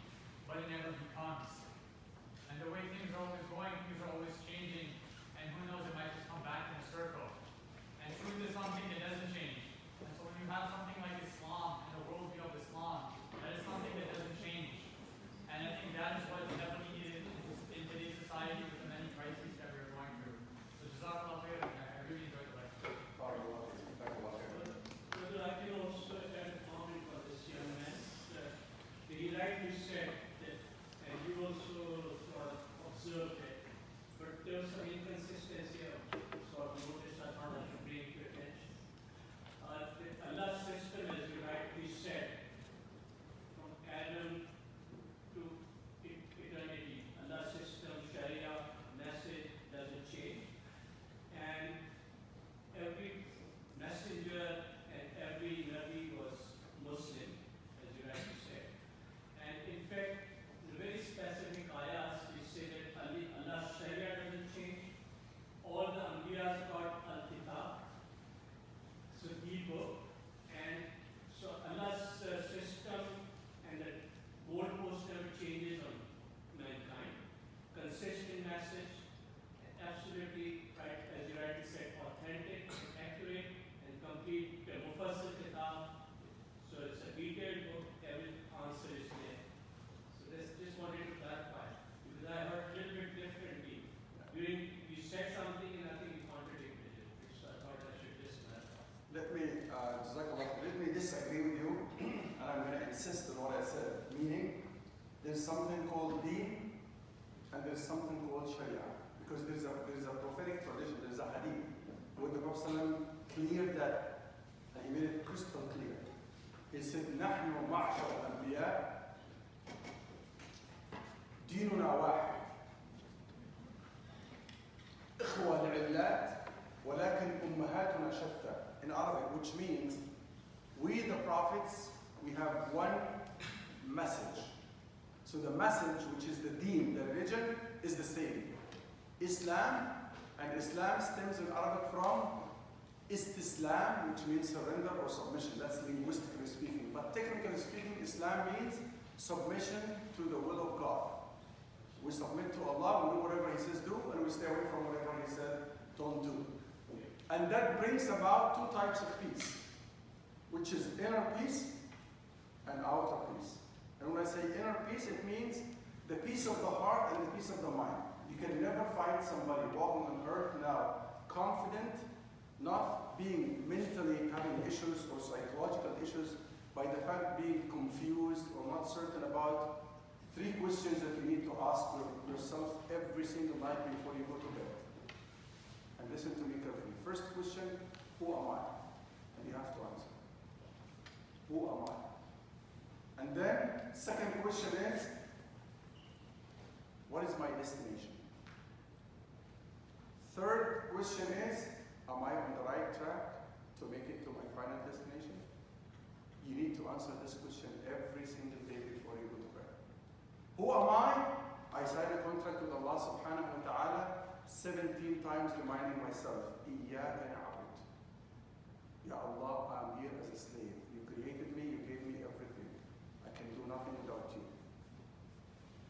but it never becomes. And the way things are always going, things are always changing, and who knows, it might just come back in a circle. And truth is something that doesn't change. And so when you have something like Islam and the worldview of Islam, that is something that doesn't change. And I think that is what is definitely needed in today's society with the many crises that we're going through. So Jazakallah khair, I really enjoyed the lecture. Whether I can also add a comment for this young man. He rightly said that, and you also sort of observed it, but there was some inconsistency of sort of notice I thought I should bring to your attention. Allah's system, as you rightly said, from Adam to eternity, Allah's system, Sharia, message doesn't change. And every messenger and every Nabi was Muslim, as you rightly said. And in fact, the very specific ayahs, we say that Allah's Sharia doesn't change. All the Anbiyas got Al-Kitab, so the book. And so Allah's system and the goalpost never changes on mankind. Consistent message, absolutely right, as you rightly said, authentic, accurate, and complete. Mufassal Kitab. So it's a detailed book, every answer is there. So just wanted to clarify, because I heard a little bit differently. You said something and I think you contradicted it, so I thought I should just clarify. Let me disagree with you, and I'm going to insist on what I said. Meaning, there's something called Deen, and there's something called Sharia. Because there's a prophetic tradition, there's a hadith, where the Prophet cleared that, and he made it crystal clear. He said, نحن معشر الأنبياء ديننا واحد إخوة العلات ولكن أمهاتنا شتى. In Arabic, which means we the prophets, we have one message. So the message, which is the deen, the religion, is the same. Islam, and Islam stems in Arabic from istislam, which means surrender or submission. That's linguistically speaking. But technically speaking, Islam means submission to the will of God. We submit to Allah, we do whatever He says do, and we stay away from whatever He said don't do. And that brings about two types of peace, which is inner peace and outer peace. And when I say inner peace, it means the peace of the heart and the peace of the mind. You can never find somebody walking on earth now confident, not being mentally having issues or psychological issues by the fact being confused or not certain about 3 questions that you need to ask yourself every single night before you go to bed. And listen to me carefully. First question, who am I? And you have to answer. Who am I? And then, second question is, what is my destination? Third question is, am I on the right track to make it to my final destination? You need to answer this question every single day before you go to bed. Who am I? I signed a contract with Allah subhanahu wa ta'ala 17 times reminding myself, إِيَّاكَ نَعْبُدُ. Ya Allah, I'm here as a slave. You created me, you gave me everything. I can do nothing without you.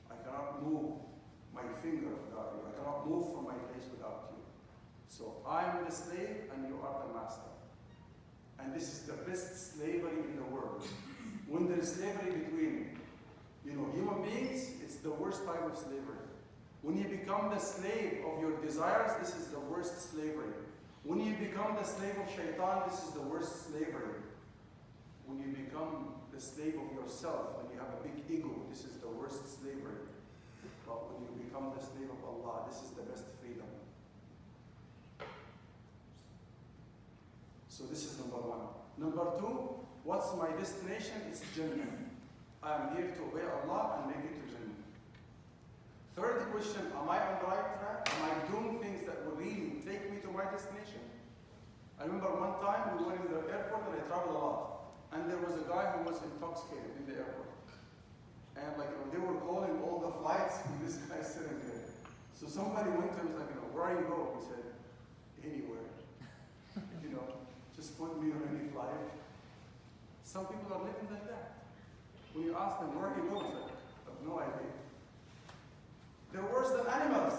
I cannot move my finger without you. I cannot move from my place without you. So I'm the slave and you are the master. And this is the best slavery in the world. When there is slavery between human beings, it's the worst type of slavery. When you become the slave of your desires, this is the worst slavery. When you become the slave of shaitan, this is the worst slavery. When you become the slave of yourself and you have a big ego, this is the worst slavery. But when you become the slave of Allah, this is the best freedom. So this is number one. Number two, what's my destination? It's Jannah. I am here to obey Allah and make it to Jannah. Third question, am I on the right track? Am I doing things that will really take me to my destination? I remember one time we went in the airport and I traveled a lot. And there was a guy who was intoxicated in the airport. And they were calling all the flights with this guy sitting there. So somebody went to him and was like, where are you going? He said, anywhere. Just put me on any flight. Some people are living like that. When you ask them, where are you going? He's like, I have no idea. They're worse than animals.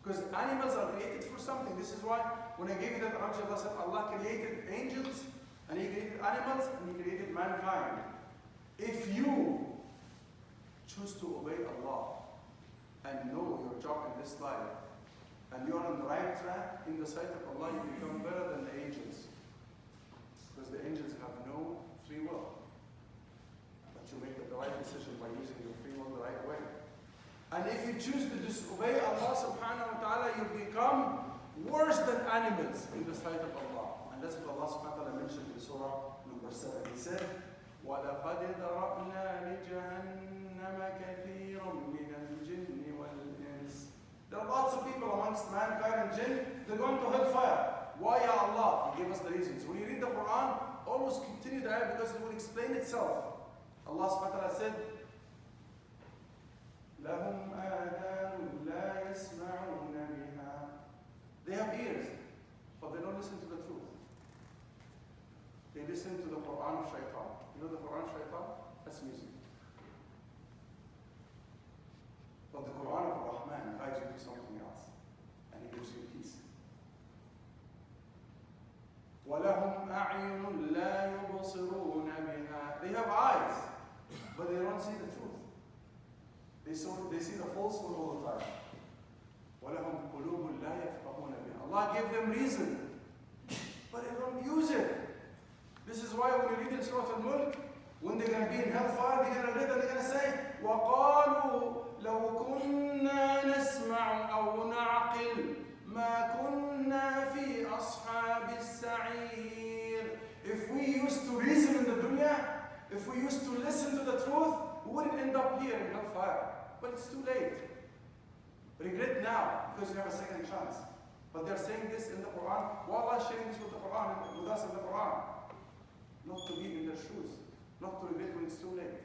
Because animals are created for something. This is why when I gave you that analogy, Allah said Allah created angels, and He created animals, and He created mankind. If you choose to obey Allah and know your job in this life, and you are on the right track in the sight of Allah, you become better than the angels. Because the angels have no free will. But you make the right decision by using your free will the right way. And if you choose to disobey Allah subhanahu wa ta'ala, you become worse than animals in the sight of Allah. And that's what Allah subhanahu wa ta'ala mentioned in Surah number 7. He said, وَلَقَدْ ذَرَأْنَا لِجَهَنَّمَ كَثِيرًا مِنَ الْجِنِّ وَالْإِنسِ. There are lots of people amongst mankind and jinn, they're going to hellfire. Why, Ya Allah? He gave us the reasons. When you read the Qur'an, always continue the ayah because it will explain itself. Allah subhanahu wa ta'ala said, لَهُمْ آذَانٌ لَا يَسْمَعُونَ بِهَا. They have ears, but they don't listen to the truth. They listen to the Qur'an of shaitan. You know the Qur'an of shaitan? That's music. But the Qur'an of Rahman guides you to something else. And He gives you peace. وَلَهُمْ أَعْيُنٌ لَا يُبْصِرُونَ بِهَا. They have eyes, but they don't see the truth. They see the falsehood all the time. وَلَهُمْ قُلُوبٌ لَا يَفْقَهُونَ بِهَا. Allah gave them reason, but they don't use it. This is why when you read in Surah Al-Mulk, when they're going to be in hellfire, they're going to read and they're going to say, وَقَالُوا لَوْ كُنَّا نَسْمَعُ أَوْ نَعْقِلُ مَا كُنَّا فِي أَصْحَابِ السَّعِيرِ. If we used to reason in the dunya, if we used to listen to the truth, we wouldn't end up here in hellfire. But it's too late. Regret now, because you have a second chance. But they're saying this in the Quran. Why Allah is sharing this with the Quran, with us in the Quran? Not to be in their shoes. Not to regret when it's too late.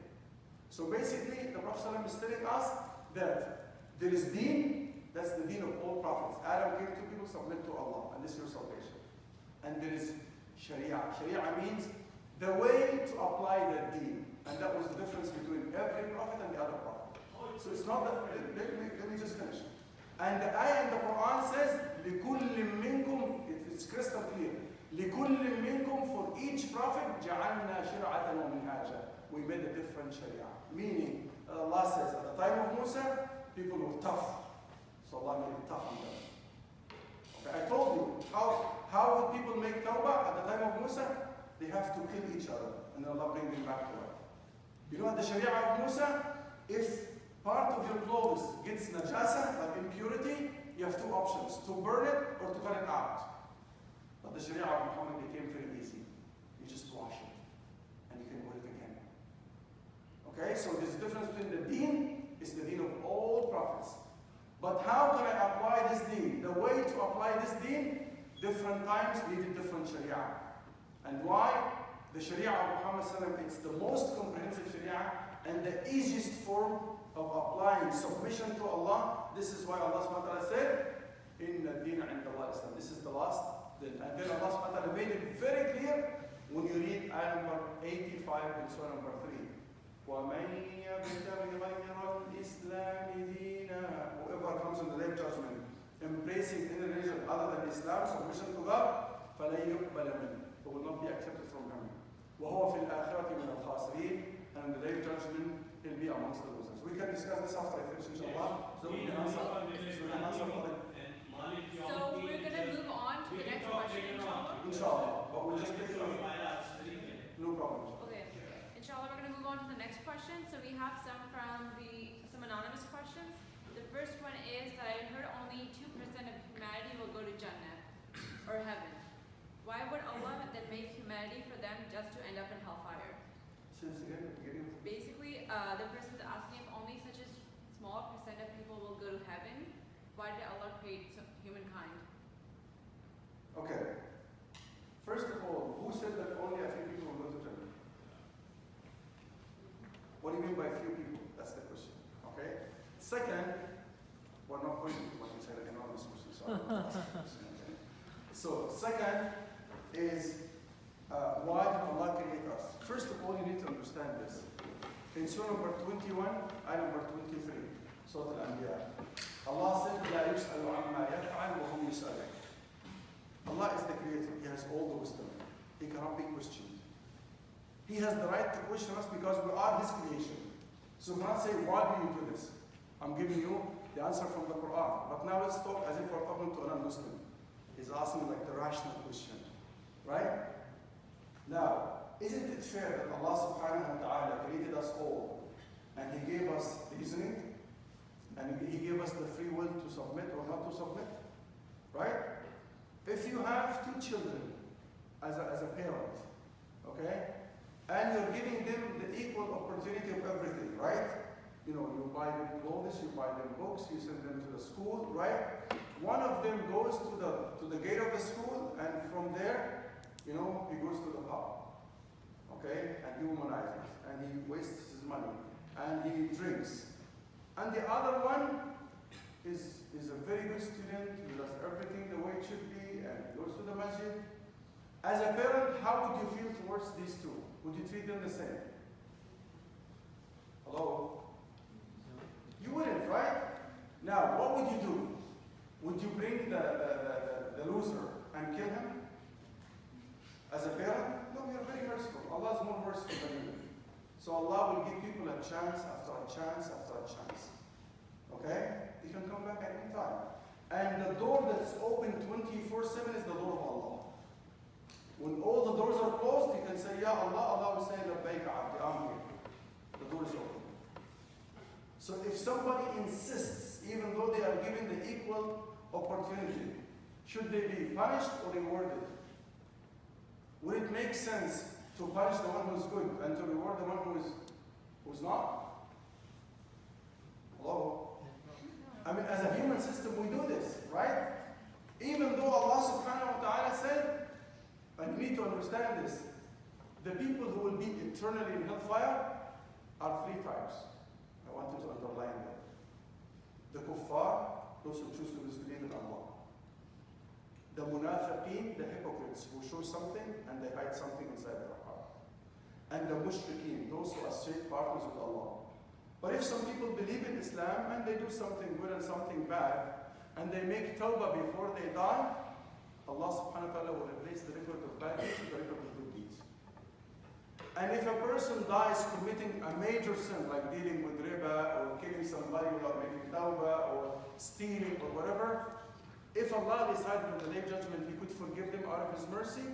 So basically, the Prophet ﷺ is telling us that there is deen, that's the deen of all prophets. Adam came to people, submit to Allah, and this is your salvation. And there is Sharia. Sharia means the way to apply that deen. And that was the difference between every prophet and the other prophet. So it's not that, let me just finish. And the ayah in the Quran says, لِكُلٍّ مِّنْكُمْ, it's crystal clear. لِكُلٍّ مِّنْكُمْ, for each prophet, جَعَلْنَا شِرْعَةً وَمِنْهَاجًا. We made a different Sharia. Meaning, Allah says, at the time of Musa, people were tough. So Allah made it tough on them. Okay, I told you, how would people make tawbah at the time of Musa? They have to kill each other, and then Allah bring them back to life. You know, at the Sharia of Musa, if part of your clothes gets najasa, like impurity, you have two options, to burn it or to cut it out. But the Sharia of Muhammad became very easy. You just wash it, and you can wear it again. Okay, so there's a difference between the deen, is the deen of all prophets. But how can I apply this deen? The way to apply this deen different times needed different sharia. And why? The sharia of Muhammad sallam, it's the most comprehensive sharia and the easiest form of applying submission to Allah. This is why Allah subhanahu wa ta'ala said, Inna ad-dina 'inda Allah Islam. This is the last. And then Allah subhanahu wa ta'ala made it very clear when you read ayah number 85 in surah number 3. وَمَنْ يَبْتَغِ غَيْرَ الْإِسْلَامِ دِينًا. Whoever comes in the day of judgment, embracing any religion other than Islam, submission to God, فَلَنْ يُقْبَلَ مِنْهُ. It will not be accepted from him. وَهُوَ فِي الْآخِرَةِ مِنَ الْخَاسِرِينَ. And in the day of judgment, he'll be amongst the losers. We can discuss this after I finish, inshallah. So we can answer. So we're going to move on to the next question, inshallah. Inshallah. But we'll just take it. No problem. Okay. Inshallah, we're going to move on to the next question. So we have some anonymous questions. The first one is that I heard only 2% of humanity will go to Jannah or heaven. Why would Allah then make humanity for them just to end up in hellfire? Basically, the person is asking if only such a small percent of people will go to heaven. Why did Allah create humankind? Okay. First of all, who said that only a few people will go to Jannah? What do you mean by few people? That's the question. Okay. Second, we're not going to answer an anonymous question. So second is why did Allah create us? First of all, you need to understand this. In Surah number 21, ayah number 23, Surah Al-Anbiya, Allah said, "La yus'alu amma yaf'al wa hum yus'alun." Allah is the creator. He has all the wisdom. He cannot be questioned. He has the right to question us because we are His creation. So we cannot say, why do you do this? I'm giving you the answer from the Qur'an. But now let's talk as if we're talking to a non-Muslim. He's asking like the rational question. Right? Now, isn't it fair that Allah subhanahu wa ta'ala created us all and He gave us reasoning and He gave us the free will to submit or not to submit? Right? If you have 2 children as a parent, okay, and you're giving them the equal opportunity of everything, right? You know, you buy them clothes, you buy them books, you send them to the school, right? One of them goes to the gate of the school, and from there, you know, he goes to the pub, okay, and he womanizes, and he wastes his money, and he drinks. And the other one is a very good student, he does everything the way it should be, and he goes to the masjid. As a parent, how would you feel towards these 2? Would you treat them the same? Hello? You wouldn't, right? Now, what would you do? Would you bring the loser and kill him? As a parent? No, we are very merciful. Allah is more merciful than you. So Allah will give people a chance after a chance after a chance. Okay? You can come back at any time. And the door that's open 24/7 is the door of Allah. When all the doors are closed, you can say, Ya Allah, Allah will say, Labbaik abdi, I'm here. The door is open. So if somebody insists, even though they are given the equal opportunity, should they be punished or rewarded? Would it make sense to punish the one who's good and to reward the one who's not? Hello? I mean, as a human system, we do this, right? Even though Allah subhanahu wa ta'ala said, and you need to understand this, the people who will be eternally in hellfire are 3 types. I wanted to underline that. The kuffar, those who choose to disbelieve in Allah. The munafiqeen, the hypocrites, who show something and they hide something inside their heart. And the mushrikeen, those who associate partners with Allah. But if some people believe in Islam and they do something good and something bad, and they make tawbah before they die, Allah subhanahu wa ta'ala will replace the record of bad deeds with the record of good deeds. And if a person dies committing a major sin, like dealing with riba, or killing somebody without making tawbah, or stealing, or whatever, if Allah decided on the day of judgment He could forgive them out of His mercy,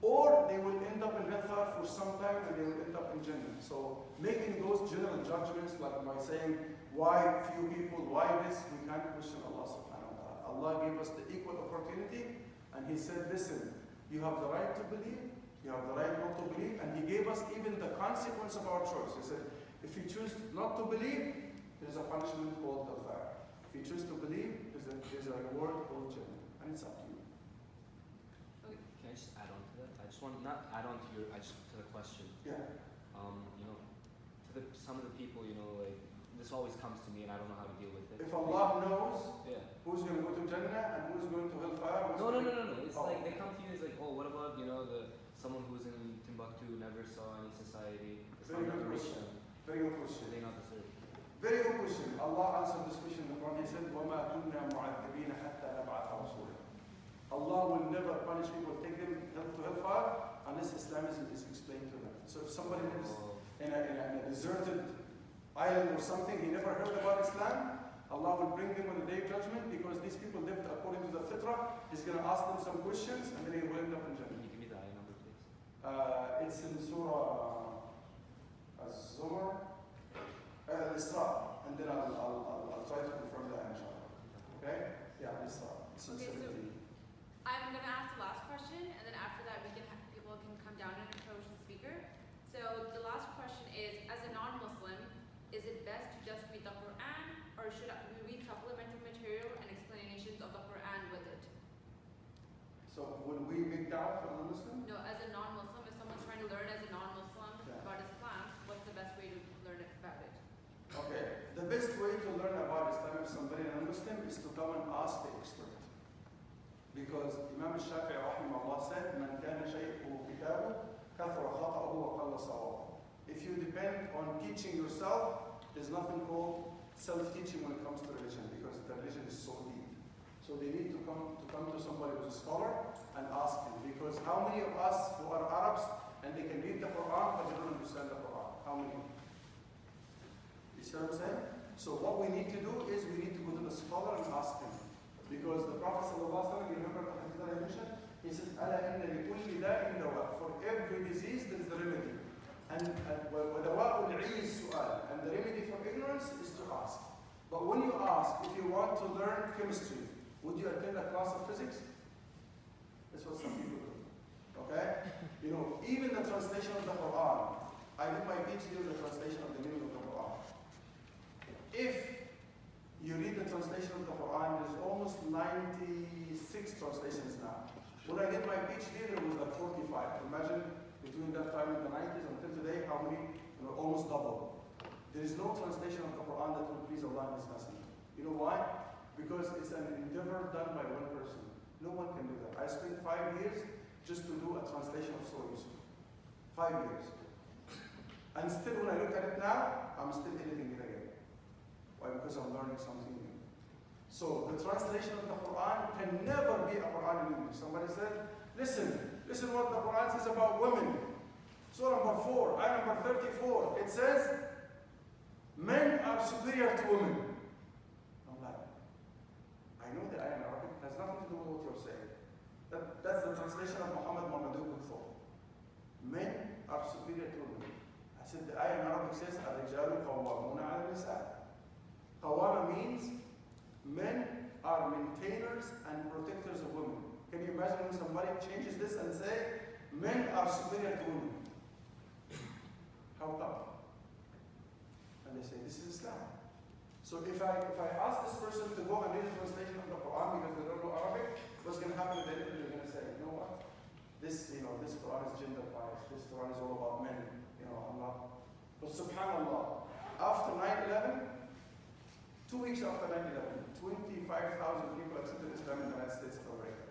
or they will end up in hellfire for some time and they will end up in Jannah. So making those general judgments, like by saying, why few people, why this, we can't question Allah subhanahu wa ta'ala. Allah gave us the equal opportunity, and He said, listen, you have the right to believe, you have the right not to believe, and He gave us even the consequence of our choice. He said, if you choose not to believe, there's a punishment called the fire. If you choose to believe, there's a reward called Jannah, and it's up to you. I just add on to that? I just want, not add on to your, to the question. Yeah. You know, some of the people, you know, like, this always comes to me and I don't know how to deal with it. If Allah knows Yeah. who's going to go to Jannah and who's going to hellfire. No. It's like they come to you. It's like, oh, what about someone who's in Timbuktu never saw any society? Very good question. Very good question. They not deserve. Very good question. Allah answered this question in the Quran. He said, وَمَا كُنَّا مُعَذِّبِينَ حَتَّى نَبْعَثَ رَسُولًا. Allah will never punish people, take them to hellfire unless Islamism is explained to them. So if somebody lives in a deserted island or something, he never heard about Islam, Allah will bring them on the day of judgment because these people lived according to the fitrah. He's going to ask them some questions and then he will end up in Jannah. Can you give me the ayah number, please? It's in Surah Az-Zumar, Al-Isra, and then I'll try to confirm that inshallah. Okay? Yeah, Al-Isra. It's in Okay, so 17. I'm going to ask the last question, and then after that, people can come down and approach the speaker. So the last question is, as a non-Muslim, is it best to just read the Qur'an, or should we read supplementary material and explanations of the Qur'an with it? So will we make da'wah for the Muslim? No, as a non-Muslim, if someone's trying to learn as a non-Muslim Yeah. about Islam, what's the best way to learn about it? Okay. The best way to learn about Islam if somebody is a Muslim is to come and ask the expert. Because Imam Shafi'i rahimahullah said, "Man kana shaykhuhu kitabu, kathura khata'uhu wa qalla sawabuhu." If you depend on teaching yourself, there's nothing called self-teaching when it comes to religion, because the religion is so deep. So they need to come to somebody who's a scholar and ask him. Because how many of us who are Arabs and they can read the Quran but they don't understand the Quran? How many? You see what I'm saying? So what we need to do is we need to go to the scholar and ask him. Because the Prophet ﷺ, you remember the hadith that I mentioned? He said, "Ala inna likulli da'in dawa." For every disease there is a remedy. And وَدَوَاءُ الْعِيِّ السُّؤَالِ. And the remedy for ignorance is to ask. But when you ask, if you want to learn chemistry, would you attend a class of physics? That's what some people do. Okay? You know, even the translation of the Quran. I did my PhD on the translation of the meaning of the Quran. If you read the translation of the Quran, there's almost 96 translations now. When I did my PhD, there was like 45. Imagine between that time in the 90s until today, how many, almost double. There is no translation of the Quran that will please Allah and His Messenger. You know why? Because it's an endeavor done by one person. No one can do that. I spent 5 years just to do a translation of Surah Yusuf. 5 years. And still, when I look at it now, I'm still editing it again. Why? Because I'm learning something new. So the translation of the Quran can never be a Quran in English. Somebody said, listen what the Quran says about women. Surah number 4, ayah number 34. It says, men are superior to women. I'm like, I know the ayah in Arabic has nothing to do with what you're saying. That's the translation of Muhammad Mamadou thought. Men are superior to women. I said the ayah in Arabic says, الرجال قوامون على النساء. Qawama means men are maintainers and protectors of women. Can you imagine when somebody changes this and say, men are superior to women? How come? And they say, this is Islam. So if I ask this person to go and read the translation of the Quran because they don't know Arabic, what's going to happen at the end? They're going to say, you know what? This Quran is gender biased. This Quran is all about men. Allah. But subhanAllah, after 9/11, 2 weeks after 9/11, 25,000 people accepted Islam in the United States of America.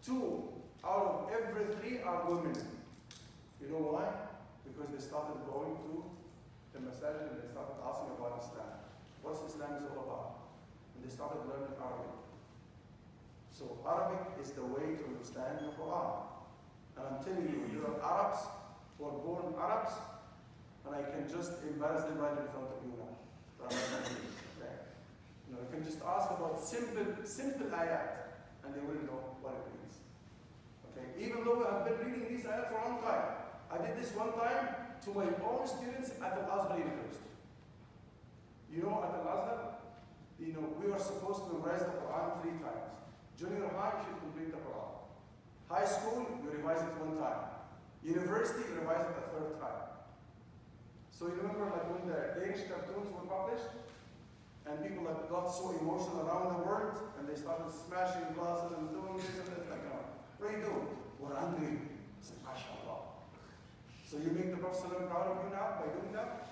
2 out of every 3 are women. You know why? Because they started going to the masajid and they started asking about Islam. What Islam is all about. And they started learning Arabic. So Arabic is the way to understand the Quran. And I'm telling you, there are Arabs who are born Arabs, and I can just embarrass them right in front of you now. Okay. You can just ask about simple ayat, and they will know what it means. Okay. Even though I've been reading these ayat for a long time, I did this one time to my own students at Al-Azhar University. At Al-Azhar, we were supposed to memorize the Quran 3 times. Junior high, you should complete the Quran. High school, you revise it 1 time. University, you revise it a 3rd time. So you remember when the Danish cartoons were published, and people got so emotional around the world, and they started smashing glasses and doing this and that, What are you doing? We're hungry. I said, MashaAllah. So you make the Prophet ﷺ proud of you now by doing that?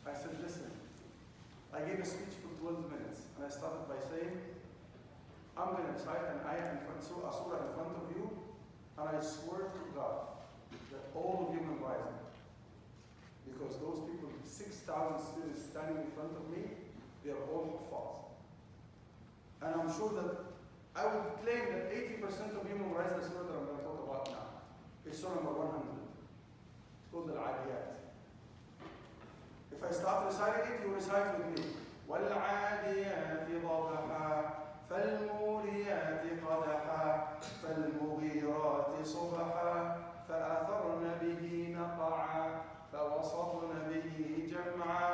I said, listen, I gave a speech for 12 minutes, and I started by saying, I'm going to recite an ayah in front, a surah in front of you, and I swear to God that all of you memorize it. Because those people, 6,000 students standing in front of me, they are all false. And I'm sure that I would claim that 80% of you memorize the surah that I'm going to talk about now. It's surah number 100. It's called Al-Adiyat. If I start reciting it, you recite with me. وَالْعَادِيَاتِ ضَبْحًا فَالْمُورِيَاتِ قَدَحًا فَالْمُغِيرَاتِ صُبْحًا فَأَثَرْنَ بِهِ نَقْعًا فَوَسَطْنَ بِهِ جَمْعًا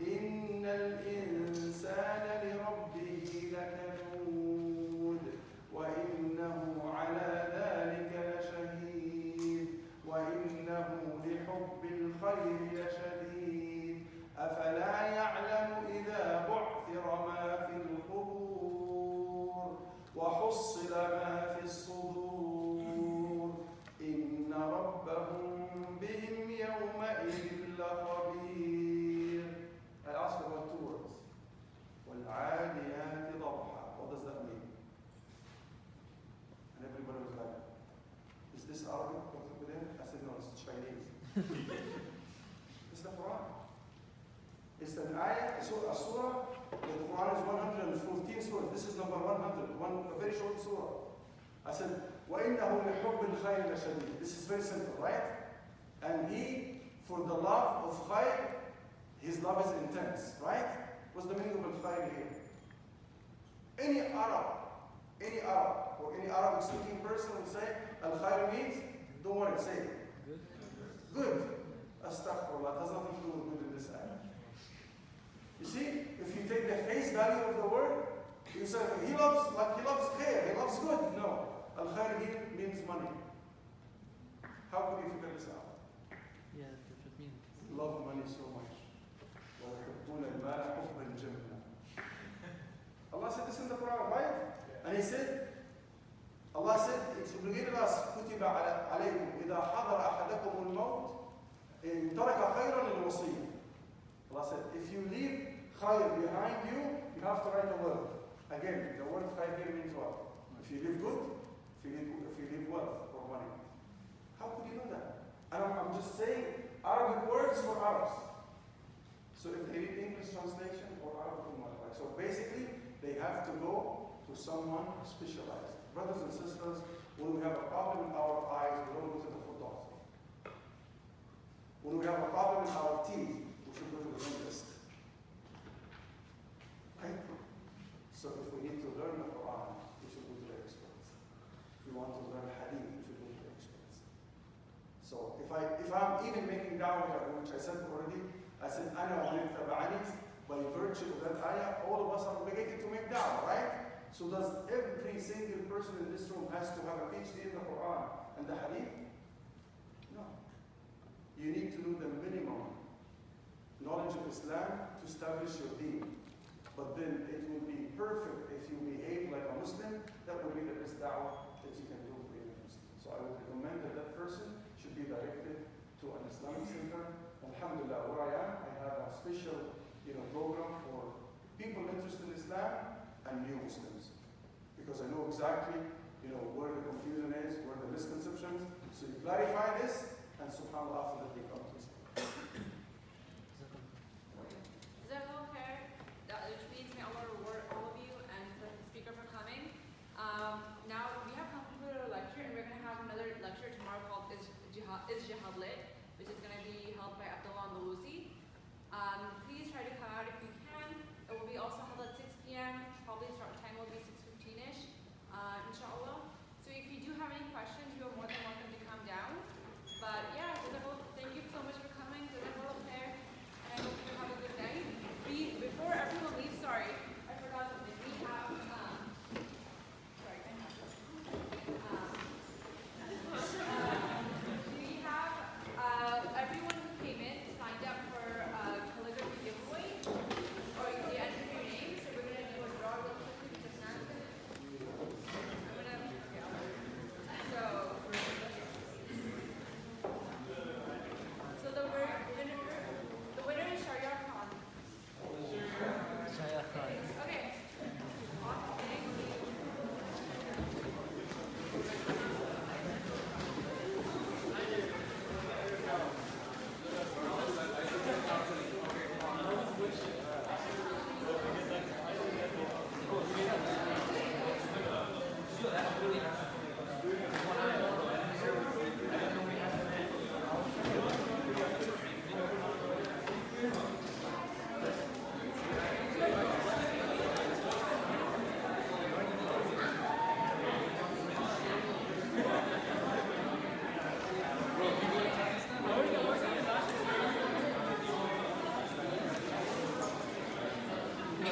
إِنَّ الْإِنسَانَ لِرَبِّهِ لَكَنُودٌ وَإِنَّهُ عَلَى ذَلِكَ لَشَهِيدٌ وَإِنَّهُ لِحُبِّ الْخَيْرِ لَشَدِيدٌ أَفَلَا يَعْلَمُ إِذَا بُعْثِرَ مَا فِي الْقُبُورِ وَحُصِّلَ مَا فِي الصُّدُورِ إِنَّ رَبَّهُم بِهِمْ يَوْمَئِذٍ لَخَبِيرٌ. I asked about 2 words. وَالْعَادِيَاتِ ضَبْحًا. What does that mean? And everybody was like, is this Arabic? I said, no, it's Chinese. It's the Quran. It's an ayah, a surah. The Quran is 114 surahs. This is number 100, a very short surah. I said, وَإِنَّهُ لِحُبِّ الْخَيْرِ لَشَدِيدٌ. This is very simple, right? And he, for the love of khayr, his love is intense, right? What's the meaning of al-khayr here? Any Arab or any Arabic speaking person would say, al-khayr means, don't worry, say it. Good. Astaghfirullah, it has nothing to do with good in this ayah. You see, if you take the face value of the word, you say, he loves khair, he loves good. No. Al-khair here means money. How could you figure this out? Yeah, different meanings. Love money so much. وَيُحِبُّونَ الْمَالَ حُبًّا جَمًّا. Allah said this in the Quran, right? And He said, Allah said, it's obligated us, كُتِبَ عَلَيْكُمْ إِذَا حَضَرَ أَحَدَكُمُ الْمَوْتِ إِنْ تَرَكَ خَيْرًا لِلْوَصِيَّةِ. Allah said, if you leave khayr behind you, you have to write a will. Again, the word khayr here means what? If you live good, if you live wealth or money. How could you know that? And I'm just saying Arabic words for Arabs. So if they read English translation or Arabic, so basically they have to go to someone specialized. Brothers and sisters, when we have a problem in our eyes, we don't go to the foot doctor. When we have a problem in our teeth, we should go to the dentist. Right? So if we need to learn the Quran, we should go to the experts. If we want to learn Hadith, we should go to the experts. So if I'm even making da'wah, which I said already, I said, أَنَا وَمَنِ اتَّبَعَنِي, by virtue of that ayah, all of us are obligated to make da'wah, right? So does every single person in this room has to have a PhD in the Quran and the Hadith? No. You need to know the minimum knowledge of Islam to establish your deen. But then it will be perfect if you behave like a Muslim. That will be the best da'wah that you can do for any Muslim. So I would recommend that that person should be directed to an Islamic center. Alhamdulillah, where I am, I have a special program for people interested in Islam and new Muslims. Because I know exactly where the confusion is, where the misconceptions. So you clarify this, and subhanAllah, after that they come to Islam. Jazakallah khair, which means may Allah reward all of you and the speaker for coming. Now we have concluded our lecture, and we're going to have another lecture tomorrow called Is Jihad Lit, which is going to be held by Abdullah Andalusi. Please try to come out if you can. It will be also held at 6 p.m. Probably start time will be 6:15ish, inshallah. So if you do have any questions, you are more than welcome to come down. But yeah, thank you so much.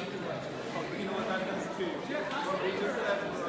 You know what that does too? They just said